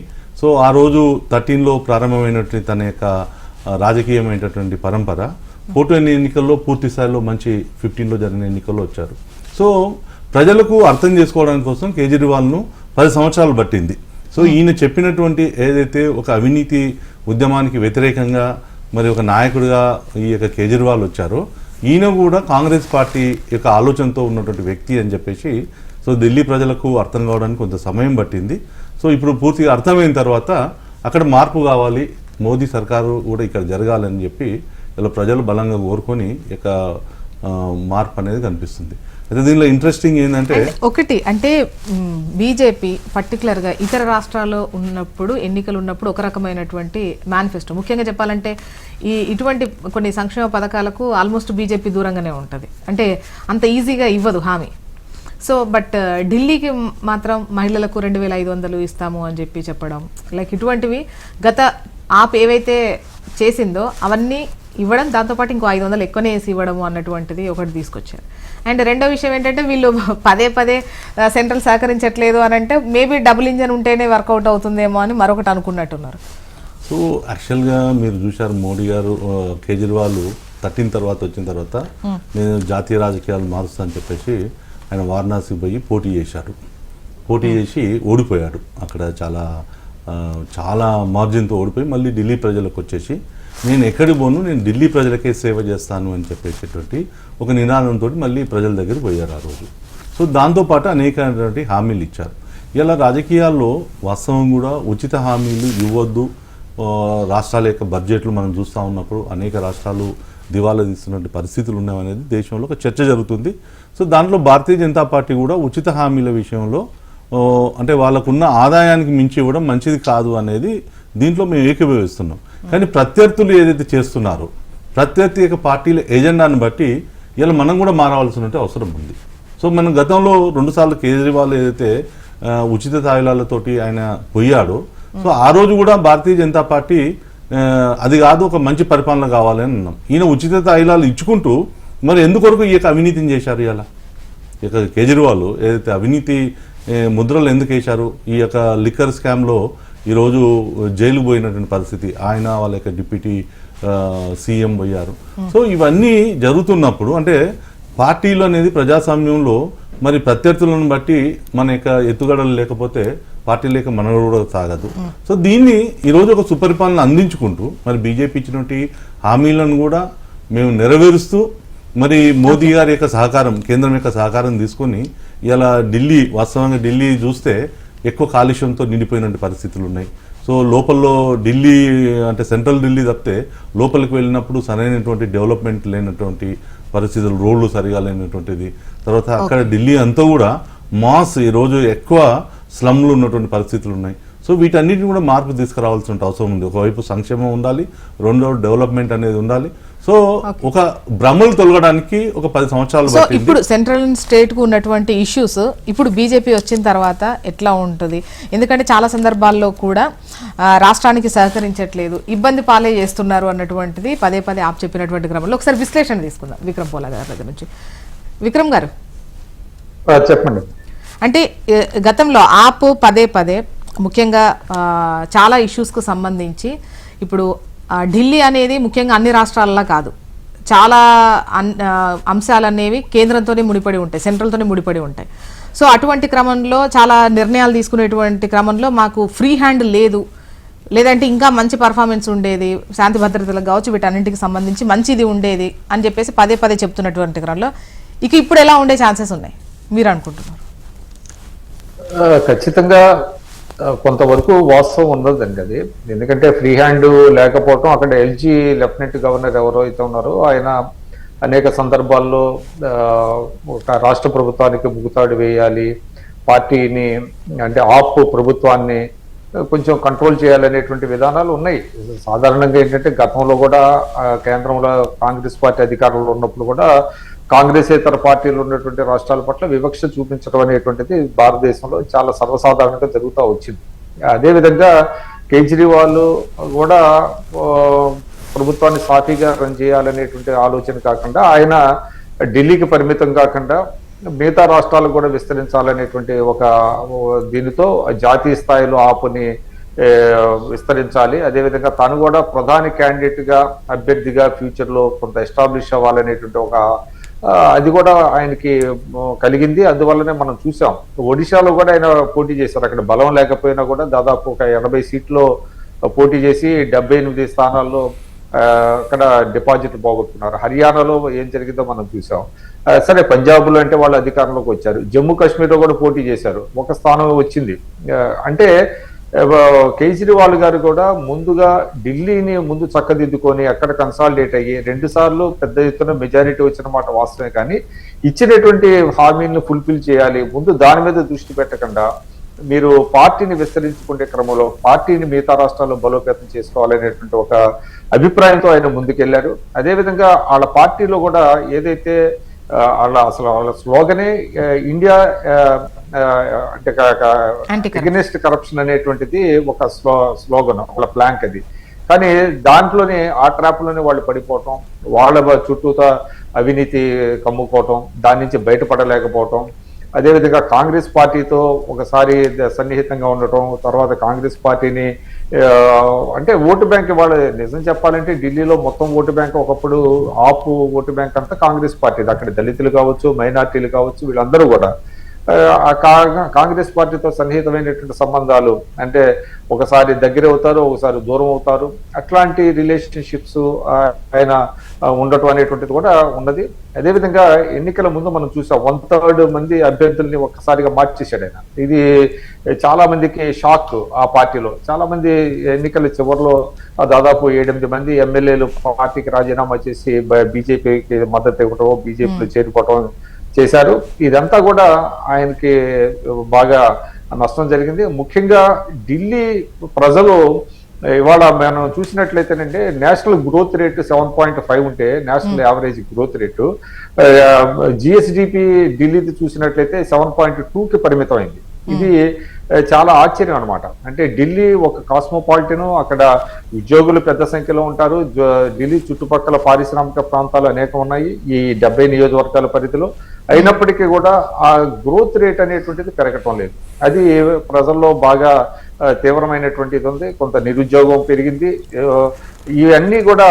Speaker 8: సో ఆ రోజు 13లో ప్రారంభమైనటువంటి తన యొక్క రాజకీయమైనటువంటి పరంపర 14 ఎన్నికల్లో పూర్తి స్థాయిలో మంచి 15లో జరిగిన ఎన్నికల్లో వచ్చారు. సో ప్రజలకు అర్థం చేసుకోవడానికి కోసం కేజ్రీవాల్ను 10 సంవత్సరాలు పట్టింది. సో ఈయన చెప్పినటువంటి ఏదైతే ఒక అవినీతి ఉద్యమానికి వ్యతిరేకంగా మరి ఒక నాయకుడిగా ఈ యొక్క కేజ్రీవాల్ వచ్చారో, ఈయన కూడా కాంగ్రెస్ పార్టీ యొక్క ఆలోచనతో ఉన్నటువంటి వ్యక్తి అని చెప్పేసి సో ఢిల్లీ ప్రజలకు అర్థం కావడానికి కొంత సమయం పట్టింది. సో ఇప్పుడు పూర్తిగా అర్థమైన తర్వాత అక్కడ మార్పు కావాలి, మోదీ సర్కారు కూడా ఇక్కడ జరగాలని చెప్పి ఇలా ప్రజలు బలంగా కోరుకొని ఇక మార్పు అనేది కనిపిస్తుంది. అయితే దీనిలో ఇంట్రెస్టింగ్ ఏంటంటే
Speaker 1: ఒకటి అంటే బీజేపీ పర్టికులర్గా ఇతర రాష్ట్రాల్లో ఉన్నప్పుడు, ఎన్నికలు ఉన్నప్పుడు ఒక రకమైనటువంటి మేనిఫెస్టో, ముఖ్యంగా చెప్పాలంటే ఇటువంటి కొన్ని సంక్షేమ పథకాలకు ఆల్మోస్ట్ బీజేపీ దూరంగానే ఉంటుంది, అంటే అంత ఈజీగా ఇవ్వదు హామీ. సో బట్ ఢిల్లీకి మాత్రం మహిళలకు 2500 ఇస్తాము అని చెప్పి చెప్పడం, లైక్ ఇటువంటివి గత ఆప్ ఏవైతే చేసిందో అవన్నీ ఇవ్వడం, దాంతోపాటు ఇంకో 500 ఎక్కువనే వేసి ఇవ్వడము అన్నటువంటిది ఒకటి తీసుకొచ్చారు. అండ్ రెండో విషయం ఏంటంటే వీళ్ళు పదే సెంట్రల్ సహకరించట్లేదు అని అంటే మేబీ డబుల్ ఇంజన్ ఉంటేనే వర్కౌట్ అవుతుందేమో అని మరొకటి అనుకున్నట్టున్నారు.
Speaker 8: సో యాక్చువల్గా మీరు చూశారు మోడీ గారు కేజ్రీవాల్ 13 తర్వాత వచ్చిన తర్వాత నేను జాతీయ రాజకీయాలు మారుస్తా అని చెప్పేసి ఆయన వారణాసి పోయి పోటీ చేసి ఓడిపోయాడు. అక్కడ చాలా మార్జిన్తో ఓడిపోయి మళ్ళీ ఢిల్లీ ప్రజలకు వచ్చేసి నేను ఎక్కడికి పోను, నేను ఢిల్లీ ప్రజలకే సేవ చేస్తాను అని చెప్పేసేటువంటి ఒక నినాదంతో మళ్ళీ ప్రజల దగ్గరికి పోయారు ఆ రోజు. సో దాంతోపాటు అనేకమైనటువంటి హామీలు ఇచ్చారు. ఇలా రాజకీయాల్లో వాస్తవం కూడా ఉచిత హామీలు ఇవ్వద్దు, రాష్ట్రాల యొక్క బడ్జెట్లు మనం చూస్తూ ఉన్నప్పుడు అనేక రాష్ట్రాలు దివాలా తీస్తున్నటువంటి పరిస్థితులు ఉన్నాయనేది దేశంలో ఒక చర్చ జరుగుతుంది. సో దాంట్లో భారతీయ జనతా పార్టీ కూడా ఉచిత హామీల విషయంలో అంటే వాళ్ళకున్న ఆదాయానికి మించి ఇవ్వడం మంచిది కాదు అనేది దీంట్లో మేము ఏకీభవిస్తున్నాం. కానీ ప్రత్యర్థులు ఏదైతే చేస్తున్నారో, ప్రత్యర్థి యొక్క పార్టీల ఎజెండాను బట్టి ఇలా మనం కూడా మారవలసిన అవసరం ఉంది. సో మనం గతంలో 2 సార్లు కేజ్రీవాల్ ఏదైతే ఉచిత తాయిలాలతోటి ఆయన పోయాడో, సో ఆ రోజు కూడా భారతీయ జనతా పార్టీ అది కాదు ఒక మంచి పరిపాలన కావాలని అన్నాం. ఈయన ఉచిత తాయిలాలు ఇచ్చుకుంటూ మరి ఎందుకొరకు ఈ యొక్క అవినీతిని చేశారు? ఇలా ఈ యొక్క కేజ్రీవాల్ ఏదైతే అవినీతి ముద్రలు ఎందుకు వేశారు? ఈ యొక్క లిక్కర్ స్కామ్లో ఈరోజు జైలు పోయినటువంటి పరిస్థితి, ఆయన వాళ్ళ యొక్క డిప్యూటీ సీఎం పోయారు. సో ఇవన్నీ జరుగుతున్నప్పుడు అంటే పార్టీలు అనేది ప్రజాస్వామ్యంలో మరి ప్రత్యర్థులను బట్టి మన యొక్క ఎత్తుగడలు లేకపోతే పార్టీ లేక మనలో కూడా సాగదు. సో దీన్ని ఈరోజు ఒక సుపరిపాలన అందించుకుంటూ మరి బీజేపీ ఇచ్చినటువంటి హామీలను కూడా మేము నెరవేరుస్తూ మరి మోదీ గారి యొక్క సహకారం, కేంద్రం యొక్క సహకారం తీసుకొని ఇలా వాస్తవంగా ఢిల్లీ చూస్తే ఎక్కువ కాలుష్యంతో నిండిపోయినటువంటి పరిస్థితులు ఉన్నాయి. సో లోపల్లో ఢిల్లీ అంటే సెంట్రల్ ఢిల్లీ తప్పితే లోపలికి వెళ్ళినప్పుడు సరైనటువంటి డెవలప్మెంట్ లేనటువంటి పరిస్థితులు, రోడ్లు సరిగా లేనటువంటిది. తర్వాత అక్కడ ఢిల్లీ అంతా కూడా మాస్ ఈరోజు ఎక్కువ స్లమ్లు ఉన్నటువంటి పరిస్థితులు ఉన్నాయి. సో వీటన్నిటిని కూడా మార్పు తీసుకురావాల్సిన అవసరం ఉంది. ఒకవైపు సంక్షేమం ఉండాలి, రెండో డెవలప్మెంట్ అనేది ఉండాలి. సో ఒక భ్రమలు తొలగడానికి ఒక 10 సంవత్సరాలు పట్టింది.
Speaker 1: ఇప్పుడు సెంట్రల్ అండ్ స్టేట్ కు ఉన్నటువంటి ఇష్యూస్ ఇప్పుడు బీజేపీ వచ్చిన తర్వాత ఎట్లా ఉంటుంది? ఎందుకంటే చాలా సందర్భాల్లో కూడా రాష్ట్రానికి సహకరించట్లేదు, ఇబ్బంది పాలే చేస్తున్నారు అన్నటువంటిది పదే ఆప్ చెప్పినటువంటి క్రమంలో ఒకసారి విశ్లేషణ తీసుకుందాం విక్రమ్ పోలా గారి దగ్గర నుంచి. విక్రమ్ గారు
Speaker 6: చెప్పండి.
Speaker 1: అంటే గతంలో ఆప్ పదే ముఖ్యంగా చాలా ఇష్యూస్కు సంబంధించి ఇప్పుడు ఢిల్లీ అనేది ముఖ్యంగా అన్ని రాష్ట్రాలలో కాదు, చాలా అంశాలు అనేవి కేంద్రంతోనే ముడిపడి ఉంటాయి, సెంట్రల్తోనే ముడిపడి ఉంటాయి. సో అటువంటి క్రమంలో చాలా నిర్ణయాలు తీసుకునేటువంటి క్రమంలో మాకు ఫ్రీ హ్యాండ్ లేదు, లేదంటే ఇంకా మంచి పర్ఫార్మెన్స్ ఉండేది, శాంతి భద్రతలకు కావచ్చు వీటన్నింటికి సంబంధించి మంచిది ఉండేది అని చెప్పేసి పదే పదే చెప్తున్నటువంటి క్రమంలో ఇక ఇప్పుడు ఎలా ఉండే ఛాన్సెస్ ఉన్నాయి మీరు అనుకుంటున్నారు?
Speaker 6: ఖచ్చితంగా కొంతవరకు వాస్తవం ఉన్నదండి అది. ఎందుకంటే ఫ్రీ హ్యాండ్ లేకపోవటం, అక్కడ ఎల్జీ లెఫ్టినెంట్ గవర్నర్ ఎవరో అయితే ఉన్నారో ఆయన అనేక సందర్భాల్లో ఒక రాష్ట్ర ప్రభుత్వానికి ముగుతాడు వేయాలి, పార్టీని అంటే ఆప్ ప్రభుత్వాన్ని కొంచెం కంట్రోల్ చేయాలనేటువంటి విధానాలు ఉన్నాయి. సాధారణంగా ఏంటంటే గతంలో కూడా కేంద్రంలో కాంగ్రెస్ పార్టీ అధికారంలో ఉన్నప్పుడు కూడా కాంగ్రెసేతర పార్టీలు ఉన్నటువంటి రాష్ట్రాల పట్ల వివక్ష చూపించడం అనేటువంటిది భారతదేశంలో చాలా సర్వసాధారణంగా జరుగుతూ వచ్చింది. అదేవిధంగా కేజ్రీవాల్ కూడా ప్రభుత్వాన్ని సాఫీగా రన్ చేయాలనేటువంటి ఆలోచన కాకుండా ఆయన ఢిల్లీకి పరిమితం కాకుండా మిగతా రాష్ట్రాలకు కూడా విస్తరించాలనేటువంటి ఒక దీనితో జాతీయ స్థాయిలో ఆపుని విస్తరించాలి, అదేవిధంగా తను కూడా ప్రధాని క్యాండిడేట్ గా అభ్యర్థిగా ఫ్యూచర్ లో కొంత ఎస్టాబ్లిష్ అవ్వాలనేటువంటి ఒక అది కూడా ఆయనకి కలిగింది. అందువల్లనే మనం చూసాం ఒడిశాలో కూడా ఆయన పోటీ చేశారు. అక్కడ బలం లేకపోయినా కూడా దాదాపు ఒక 80 సీట్లో పోటీ చేసి 78 స్థానాల్లో అక్కడ డిపాజిట్ పోగొట్టుకున్నారు. హర్యానాలో ఏం జరిగిందో మనం చూసాం. సరే పంజాబ్లో అంటే వాళ్ళు అధికారంలోకి వచ్చారు. జమ్మూ కాశ్మీర్లో కూడా పోటీ చేశారు, ఒక స్థానం వచ్చింది. అంటే కేజ్రీవాల్ గారు కూడా ముందుగా ఢిల్లీని ముందు చక్కదిద్దుకొని అక్కడ కన్సాలిడేట్ అయ్యి 2 సార్లు పెద్ద ఎత్తున మెజారిటీ వచ్చిన మాట వాస్తవమే, కానీ ఇచ్చినటువంటి హామీలను ఫుల్ఫిల్ చేయాలి, ముందు దాని మీద దృష్టి పెట్టకుండా మీరు పార్టీని విస్తరించుకునే క్రమంలో పార్టీని మిగతా రాష్ట్రాల్లో బలోపేతం చేసుకోవాలనేటువంటి ఒక అభిప్రాయంతో ఆయన ముందుకెళ్లారు. అదేవిధంగా వాళ్ళ పార్టీలో కూడా ఏదైతే వాళ్ళ స్లోగనే ఇండియా అంటే అగెనిస్ట్ కరప్షన్ అనేటువంటిది ఒక స్లోగన్, వాళ్ళ ప్లాంక్ అది. కానీ దాంట్లోనే ఆ ట్రాప్ లోనే వాళ్ళు పడిపోవటం, వాళ్ళ చుట్టూతో అవినీతి కమ్ముకోవటం, దాని నుంచి బయటపడలేకపోవటం, అదేవిధంగా కాంగ్రెస్ పార్టీతో ఒకసారి సన్నిహితంగా ఉండటం, తర్వాత కాంగ్రెస్ పార్టీని అంటే ఓటు బ్యాంక్ వాళ్ళు నిజం చెప్పాలంటే ఢిల్లీలో మొత్తం ఓటు బ్యాంక్ ఒకప్పుడు ఆపు ఓటు బ్యాంక్ అంతా కాంగ్రెస్ పార్టీ, అక్కడ దళితులు కావచ్చు, మైనార్టీలు కావచ్చు, వీళ్ళందరూ కూడా కాంగ్రెస్ పార్టీతో సన్నిహితమైనటువంటి సంబంధాలు, అంటే ఒకసారి దగ్గర అవుతారు, ఒకసారి దూరం అవుతారు, అట్లాంటి రిలేషన్షిప్స్ ఆయన ఉండటం అనేటువంటిది కూడా ఉన్నది. అదేవిధంగా ఎన్నికల ముందు మనం చూసాం 1/3 మంది అభ్యర్థుల్ని ఒక్కసారిగా మార్చేశాడు ఆయన. ఇది చాలా మందికి షాక్. ఆ పార్టీలో చాలా మంది ఎన్నికల చివరిలో దాదాపు 7-8 మంది ఎమ్మెల్యేలు పార్టీకి రాజీనామా చేసి బీజేపీకి మద్దతు ఇవ్వటం, బీజేపీలో చేరిపోవటం చేశారు. ఇదంతా కూడా ఆయనకి బాగా నష్టం జరిగింది. ముఖ్యంగా ఢిల్లీ ప్రజలు ఇవాళ మనం చూసినట్లయితేనంటే నేషనల్ గ్రోత్ రేట్ 7.5 ఉంటే national average growth rate GSDP ఢిల్లీది చూసినట్లయితే 7.2కి పరిమితం అయింది. ఇది చాలా ఆశ్చర్యం అనమాట. అంటే ఢిల్లీ ఒక కాస్మోపాలిటన్, అక్కడ ఉద్యోగులు పెద్ద సంఖ్యలో ఉంటారు, ఢిల్లీ చుట్టుపక్కల పారిశ్రామిక ప్రాంతాలు అనేకం ఉన్నాయి ఈ 70 నియోజకవర్గాల పరిధిలో. అయినప్పటికీ కూడా ఆ గ్రోత్ రేట్ అనేటువంటిది పెరగటం లేదు. అది ప్రజల్లో బాగా తీవ్రమైనటువంటిది ఉంది. కొంత నిరుద్యోగం పెరిగింది. ఇవన్నీ కూడా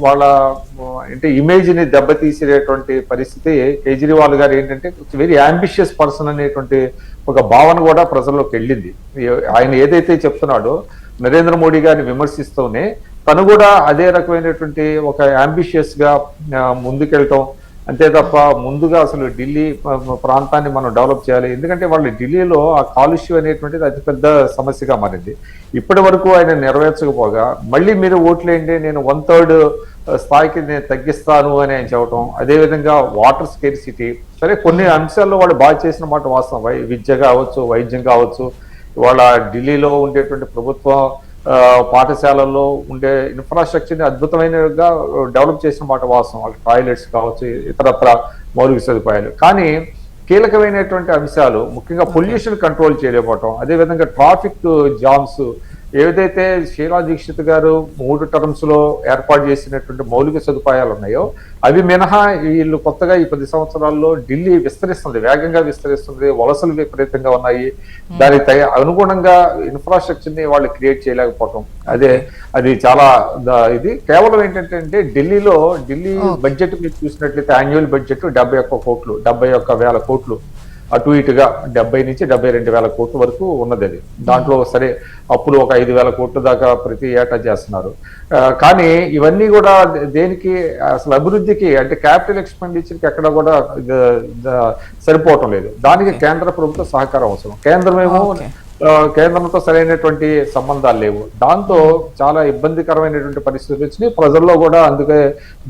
Speaker 6: వాళ్ళ అంటే ఇమేజ్ ని దెబ్బతీసేటువంటి పరిస్థితి. కేజ్రీవాల్ గారు ఏంటంటే వెరీ అంబిషియస్ పర్సన్ అనేటువంటి ఒక భావన కూడా ప్రజల్లోకి వెళ్ళింది. ఆయన ఏదైతే చెప్తున్నాడో నరేంద్ర మోడీ గారిని విమర్శిస్తూనే తను కూడా అదే రకమైనటువంటి ఒక అంబిషియస్ గా ముందుకెళ్ళటం, అంతే తప్ప ముందుగా అసలు ఢిల్లీ ప్రాంతాన్ని మనం డెవలప్ చేయాలి. ఎందుకంటే వాళ్ళు ఢిల్లీలో ఆ కాలుష్యం అనేటువంటిది అతిపెద్ద సమస్యగా మారింది. ఇప్పటి వరకు ఆయన నెరవేర్చకపోగా మళ్ళీ మీరు ఓట్లేండి, నేను 1/3 స్థాయికి నేను తగ్గిస్తాను అని ఆయన చెప్పడం. అదేవిధంగా వాటర్ స్కేర్సిటీ, సరే కొన్ని అంశాల్లో వాళ్ళు బాగా చేసిన మాట వాస్తవం. విద్య కావచ్చు, వైద్యం కావచ్చు, ఇవాళ ఢిల్లీలో ఉండేటువంటి ప్రభుత్వ పాఠశాలల్లో ఉండే ఇన్ఫ్రాస్ట్రక్చర్ని అద్భుతమైనగా డెవలప్ చేసిన మాట వాస్తవం. వాళ్ళకి టాయిలెట్స్ కావచ్చు, ఇతరత్ర మౌలిక సదుపాయాలు. కానీ కీలకమైనటువంటి అంశాలు ముఖ్యంగా పొల్యూషన్ కంట్రోల్ చేయలేకపోవటం, అదేవిధంగా ట్రాఫిక్ జామ్స్, ఏదైతే షీలా దీక్షిత్ గారు 3 టర్మ్స్ లో ఏర్పాటు చేసినటువంటి మౌలిక సదుపాయాలు ఉన్నాయో అవి మినహా వీళ్ళు కొత్తగా ఈ 10 సంవత్సరాల్లో ఢిల్లీ విస్తరిస్తుంది, వేగంగా విస్తరిస్తుంది, వలసలు విపరీతంగా ఉన్నాయి. దానికి అనుగుణంగా ఇన్ఫ్రాస్ట్రక్చర్ ని వాళ్ళు క్రియేట్ చేయలేకపోవటం, అది చాలా ఇది. కేవలం ఏంటంటే ఢిల్లీ బడ్జెట్ మీరు చూసినట్లయితే యాన్యువల్ బడ్జెట్ 71,000 కోట్లు అటు ఇటుగా 70 నుంచి 72 వేల కోట్ల వరకు ఉన్నది. అది దాంట్లో సరే అప్పులు ఒక 5,000 కోట్ల దాకా ప్రతి ఏటా చేస్తున్నారు. కానీ ఇవన్నీ కూడా దేనికి అసలు అభివృద్ధికి అంటే క్యాపిటల్ ఎక్స్పెండిచర్కి ఎక్కడ కూడా సరిపోవటం లేదు. దానికి కేంద్ర ప్రభుత్వ సహకారం అవసరం. కేంద్రంతో సరైనటువంటి సంబంధాలు లేవు. దాంతో చాలా ఇబ్బందికరమైనటువంటి పరిస్థితులు వచ్చినాయి ప్రజల్లో కూడా. అందుకే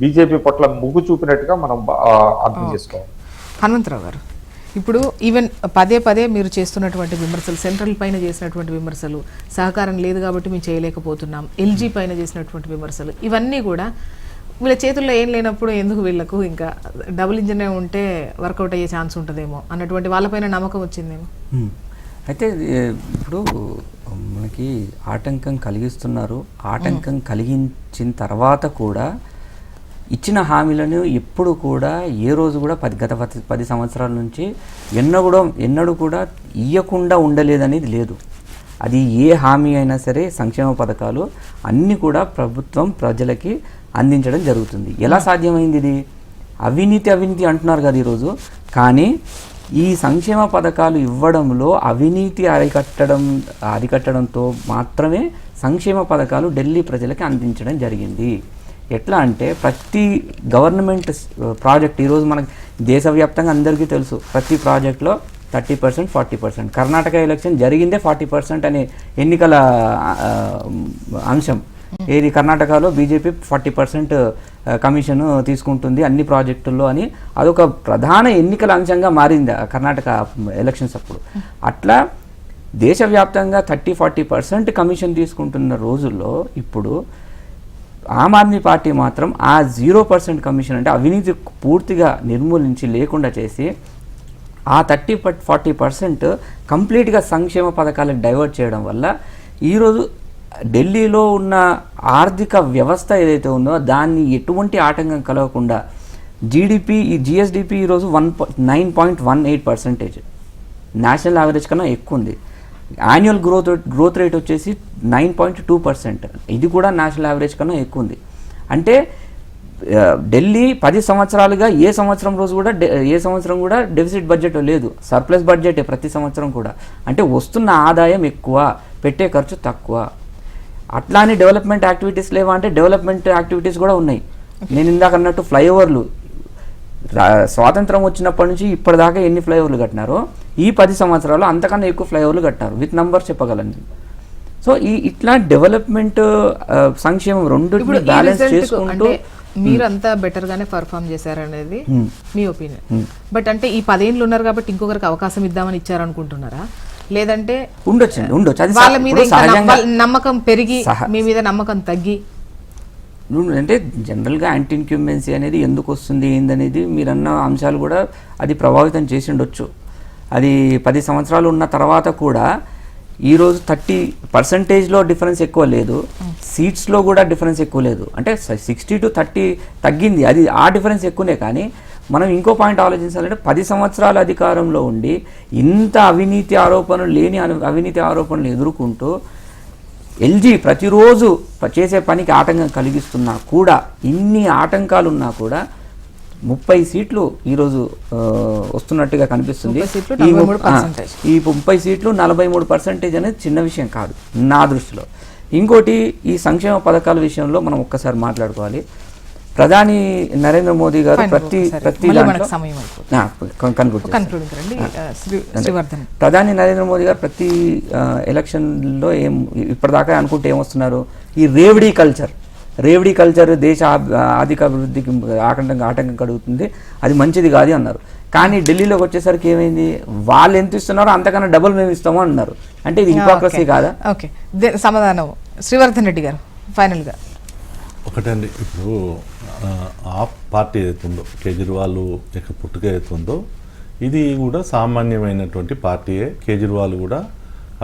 Speaker 6: బీజేపీ పట్ల ముగ్గు చూపినట్టుగా మనం అర్థం చేసుకోవాలి.
Speaker 1: హనుమంతరావు గారు, ఇప్పుడు ఈవెన్ పదే పదే మీరు చేస్తున్నటువంటి విమర్శలు, సెంట్రల్ పైన చేసినటువంటి విమర్శలు, సహకారం లేదు కాబట్టి మేము చేయలేకపోతున్నాం, ఎల్జీ పైన చేసినటువంటి విమర్శలు, ఇవన్నీ కూడా వీళ్ళ చేతుల్లో ఏం లేనప్పుడు ఎందుకు వీళ్ళకు ఇంకా డబుల్ ఇంజనే ఉంటే వర్కౌట్ అయ్యే ఛాన్స్ ఉంటుందేమో అన్నటువంటి వాళ్ళపైన నమ్మకం వచ్చిందేమో.
Speaker 3: అయితే ఇప్పుడు మనకి ఆటంకం కలిగిస్తున్నారు. ఆటంకం కలిగించిన తర్వాత కూడా ఇచ్చిన హామీలను ఎప్పుడు కూడా ఏ రోజు కూడా గత 10 సంవత్సరాల నుంచి ఎన్నడూ కూడా ఇయ్యకుండా ఉండలేదనేది లేదు. అది ఏ హామీ అయినా సరే సంక్షేమ పథకాలు అన్నీ కూడా ప్రభుత్వం ప్రజలకి అందించడం జరుగుతుంది. ఎలా సాధ్యమైంది ఇది? అవినీతి అంటున్నారు కదా ఈరోజు. కానీ ఈ సంక్షేమ పథకాలు ఇవ్వడంలో అవినీతి అరికట్టడంతో మాత్రమే సంక్షేమ పథకాలు ఢిల్లీ ప్రజలకి అందించడం జరిగింది. ఎట్లా అంటే ప్రతి గవర్నమెంట్ ప్రాజెక్ట్ ఈరోజు మనకి దేశవ్యాప్తంగా అందరికీ తెలుసు, ప్రతి ప్రాజెక్ట్లో 30%, 40%. కర్ణాటక ఎలక్షన్ జరిగిందే 40% అనే ఎన్నికల అంశం. ఏది కర్ణాటకలో బీజేపీ 40% కమిషన్ తీసుకుంటుంది అన్ని ప్రాజెక్టుల్లో అని అదొక ప్రధాన ఎన్నికల అంశంగా మారింది కర్ణాటక ఎలక్షన్స్ అప్పుడు. అట్లా దేశవ్యాప్తంగా 30-40% కమిషన్ తీసుకుంటున్న రోజుల్లో ఇప్పుడు ఆమ్ ఆద్మీ పార్టీ మాత్రం ఆ 0% కమిషన్ అంటే అవినీతి పూర్తిగా నిర్మూలించి లేకుండా చేసి ఆ 30-40% కంప్లీట్గా సంక్షేమ పథకాలకు డైవర్ట్ చేయడం వల్ల ఈరోజు ఢిల్లీలో ఉన్న ఆర్థిక వ్యవస్థ ఏదైతే ఉందో దాన్ని ఎటువంటి ఆటంకం కలగకుండా జీడిపి ఈ జిఎస్డిపి ఈరోజు 9.18%, నేషనల్ యావరేజ్ కన్నా ఎక్కువ ఉంది. యాన్యువల్ గ్రోత్ రేట్ వచ్చేసి 9.2%, ఇది కూడా నేషనల్ యావరేజ్ కన్నా ఎక్కువ ఉంది. అంటే ఢిల్లీ 10 సంవత్సరాలుగా ఏ సంవత్సరం కూడా డెఫిసిట్ బడ్జెట్ లేదు, సర్ప్లస్ బడ్జెటే ప్రతి సంవత్సరం కూడా. అంటే వస్తున్న ఆదాయం ఎక్కువ, పెట్టే ఖర్చు తక్కువ. అట్లానే డెవలప్మెంట్ యాక్టివిటీస్ లేవా అంటే డెవలప్మెంట్ యాక్టివిటీస్ కూడా ఉన్నాయి. నేను ఇందాక అన్నట్టు ఫ్లైఓవర్లు స్వాతంత్రం వచ్చినప్పటి నుంచి ఇప్పటిదాకా ఎన్ని ఫ్లైఓవర్లు కట్టినారో ఈ 10 సంవత్సరాలు అంతకన్నా ఎక్కువ ఫ్లైఓవర్లు కట్టినారు. విత్ నంబర్ చెప్పగలను. సో ఇట్లా డెవలప్మెంట్ సంక్షేమం రెండు బ్యాలెన్స్ చేసుకుంటూ
Speaker 1: మీరంతా బెటర్ గానే పర్ఫామ్ చేశారనేది మీ ఒపీనియన్. బట్ అంటే ఈ 10 ఏళ్ళు ఉన్నారు కాబట్టి ఇంకొకరికి అవకాశం ఇద్దామని ఇచ్చారనుకుంటున్నారా? లేదంటే
Speaker 3: ఉండొచ్చు అది
Speaker 1: వాళ్ళ మీద నమ్మకం పెరిగి మీ మీద నమ్మకం తగ్గి?
Speaker 3: అంటే జనరల్గా యాంటీ ఇన్క్యూమెన్సీ అనేది ఎందుకు వస్తుంది ఏందనేది మీరన్న అంశాలు కూడా అది ప్రభావితం చేసి ఉండొచ్చు. అది 10 సంవత్సరాలు ఉన్న తర్వాత కూడా ఈరోజు 30%లో డిఫరెన్స్ ఎక్కువ లేదు, సీట్స్లో కూడా డిఫరెన్స్ ఎక్కువ లేదు. అంటే 60 to 30 తగ్గింది, అది ఆ డిఫరెన్స్ ఎక్కువనే. కానీ మనం ఇంకో పాయింట్ ఆలోచించాలంటే 10 సంవత్సరాల అధికారంలో ఉండి ఇంత అవినీతి ఆరోపణలు ఎదుర్కొంటూ ఎల్జీ ప్రతిరోజు చేసే పనికి ఆటంకం కలిగిస్తున్నా కూడా, ఇన్ని ఆటంకాలు ఉన్నా కూడా 30 సీట్లు ఈరోజు వస్తున్నట్టుగా కనిపిస్తుంది. ఈ 30 సీట్లు 43% అనేది చిన్న విషయం కాదు నా దృష్టిలో. ఇంకోటి, ఈ సంక్షేమ పథకాల విషయంలో మనం ఒక్కసారి మాట్లాడుకోవాలి. ప్రధాని నరేంద్ర మోదీ గారు ప్రధాని నరేంద్ర మోదీ గారు ప్రతి ఎలక్షన్లో ఇప్పటిదాకా అనుకుంటే ఏమొస్తున్నారు, ఈ రేవడీ కల్చర్ దేశ ఆర్థిక అభివృద్ధికి ఆటంకం కలుగుతుంది, అది మంచిది కాదు అన్నారు. కానీ ఢిల్లీలోకి వచ్చేసరికి ఏమైంది, వాళ్ళు ఎంత ఇస్తున్నారో అంతకన్నా డబుల్ మేము ఇస్తామో అన్నారు. అంటే ఇది హిపోక్రసీ కాదా?
Speaker 1: ఓకే, సమాధానం శ్రీవర్ధన్ రెడ్డి గారు ఫైనల్గా.
Speaker 8: ఒకటండి, ఇప్పుడు ఆ పార్టీ ఏదైతుందో కేజ్రీవాల్ యొక్క పుట్టుక ఏదైతుందో ఇది కూడా సామాన్యమైనటువంటి పార్టీయే. కేజ్రీవాల్ కూడా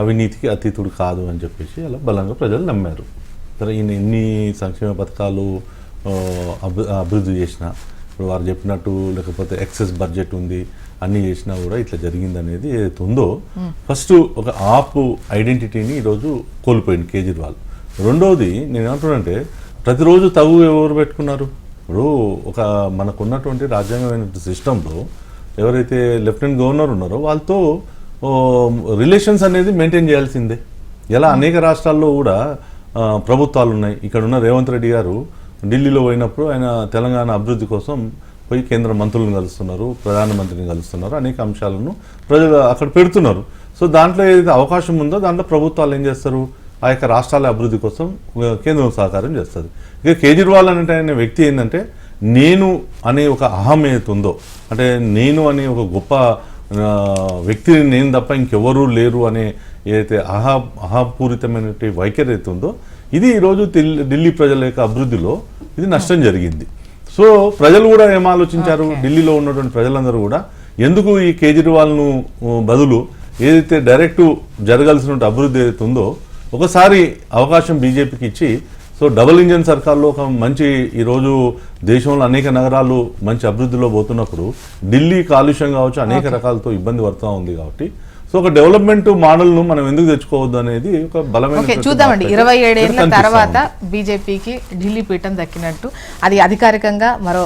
Speaker 8: అవినీతికి అతీతుడు కాదు అని చెప్పేసి అలా బలంగా ప్రజలు నమ్మారు. సరే, ఈయన ఎన్ని సంక్షేమ పథకాలు అభివృద్ధి చేసినా, ఇప్పుడు వారు చెప్పినట్టు లేకపోతే ఎక్సెస్ బడ్జెట్ ఉంది అన్నీ చేసినా కూడా ఇట్లా జరిగింది అనేది ఏదైతే ఉందో, ఫస్ట్ ఒక ఆప్ ఐడెంటిటీని ఈరోజు కోల్పోయింది కేజ్రీవాల్. రెండవది నేను ఏమంటున్నానంటే, ప్రతిరోజు తగు ఎవరు పెట్టుకున్నారు? ఇప్పుడు మనకున్నటువంటి రాజ్యాంగమైన సిస్టంలో ఎవరైతే లెఫ్టినెంట్ గవర్నర్ ఉన్నారో వాళ్ళతో రిలేషన్స్ అనేది మెయింటైన్ చేయాల్సిందే. ఎలా అనేక రాష్ట్రాల్లో కూడా ప్రభుత్వాలు ఉన్నాయి. ఇక్కడ ఉన్న రేవంత్ రెడ్డి గారు ఢిల్లీలో పోయినప్పుడు ఆయన తెలంగాణ అభివృద్ధి కోసం పోయి కేంద్ర మంత్రులను కలుస్తున్నారు, ప్రధానమంత్రిని కలుస్తున్నారు, అనేక అంశాలను ప్రజలు అక్కడ పెడుతున్నారు. సో దాంట్లో ఏదైతే అవకాశం ఉందో దాంట్లో ప్రభుత్వాలు ఏం చేస్తారు, ఆ యొక్క రాష్ట్రాల అభివృద్ధి కోసం కేంద్రం సహకారం చేస్తుంది. ఇక కేజ్రీవాల్ అనే వ్యక్తి ఏంటంటే నేను అనే ఒక అహం ఏదైతే ఉందో, అంటే నేను అనే ఒక గొప్ప వ్యక్తిని నేను తప్ప ఇంకెవరూ లేరు అనే ఏదైతే అహపూరితమైన వైఖరి అయితే ఉందో ఇది ఈరోజు ఢిల్లీ ప్రజల యొక్క అభివృద్ధిలో ఇది నష్టం జరిగింది. సో ప్రజలు కూడా ఏం ఆలోచించారు, ఢిల్లీలో ఉన్నటువంటి ప్రజలందరూ కూడా ఎందుకు ఈ కేజ్రీవాల్ను బదులు ఏదైతే డైరెక్ట్ జరగాల్సిన అభివృద్ధి ఏదైతే ఉందో ఒకసారి అవకాశం బీజేపీకి ఇచ్చి, సో డబుల్ ఇంజన్ సర్కార్లో ఒక మంచి ఈరోజు దేశంలో అనేక నగరాలు మంచి అభివృద్ధిలో పోతున్నప్పుడు ఢిల్లీ కాలుష్యం కావచ్చు అనేక రకాలతో ఇబ్బంది పడుతూ ఉంది. కాబట్టి సో ఒక డెవలప్మెంట్ మోడల్ను మనం ఎందుకు తెచ్చుకోవద్దు అనేది ఒక బలమైన
Speaker 1: చూద్దామండి. 27 ఏళ్ల తర్వాత బీజేపీకి ఢిల్లీ పీఠం దక్కినట్టు అది అధికారికంగా మరో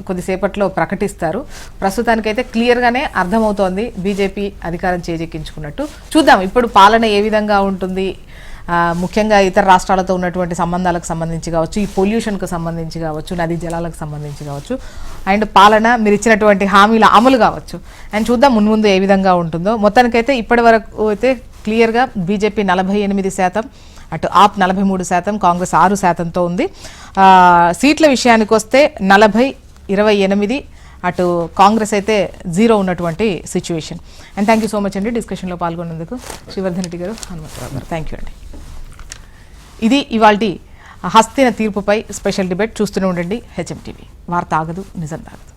Speaker 1: కొద్దిసేపట్లో ప్రకటిస్తారు. ప్రస్తుతానికైతే క్లియర్గానే అర్థమవుతోంది బీజేపీ అధికారం చేజెక్కించుకున్నట్టు. చూద్దాం ఇప్పుడు పాలన ఏ విధంగా ఉంటుంది, ముఖ్యంగా ఇతర రాష్ట్రాలతో ఉన్నటువంటి సంబంధాలకు సంబంధించి కావచ్చు, ఈ పొల్యూషన్కు సంబంధించి కావచ్చు, నదీ జలాలకు సంబంధించి కావచ్చు, అండ్ పాలన మీరు ఇచ్చినటువంటి హామీల అమలు కావచ్చు, అండ్ చూద్దాం మున్ముందు ఏ విధంగా ఉంటుందో. మొత్తానికైతే ఇప్పటి వరకు అయితే క్లియర్గా బీజేపీ 48%, అటు ఆప్ 43%, కాంగ్రెస్ 6%తో ఉంది. సీట్ల విషయానికి వస్తే 40-28, అటు కాంగ్రెస్ అయితే 0 ఉన్నటువంటి situation. And thank you so much అండి డిస్కషన్లో పాల్గొన్నందుకు శ్రీవర్ధన్ రెడ్డి గారు, హనుమంతరావు గారు. థ్యాంక్ యూ అండి. ఇది ఇవాల్టి హస్తిన తీర్పుపై స్పెషల్ డిబేట్. చూస్తూనే ఉండండి హెచ్ఎం టీవీ. వార్త ఆగదు, నిజం తాగదు.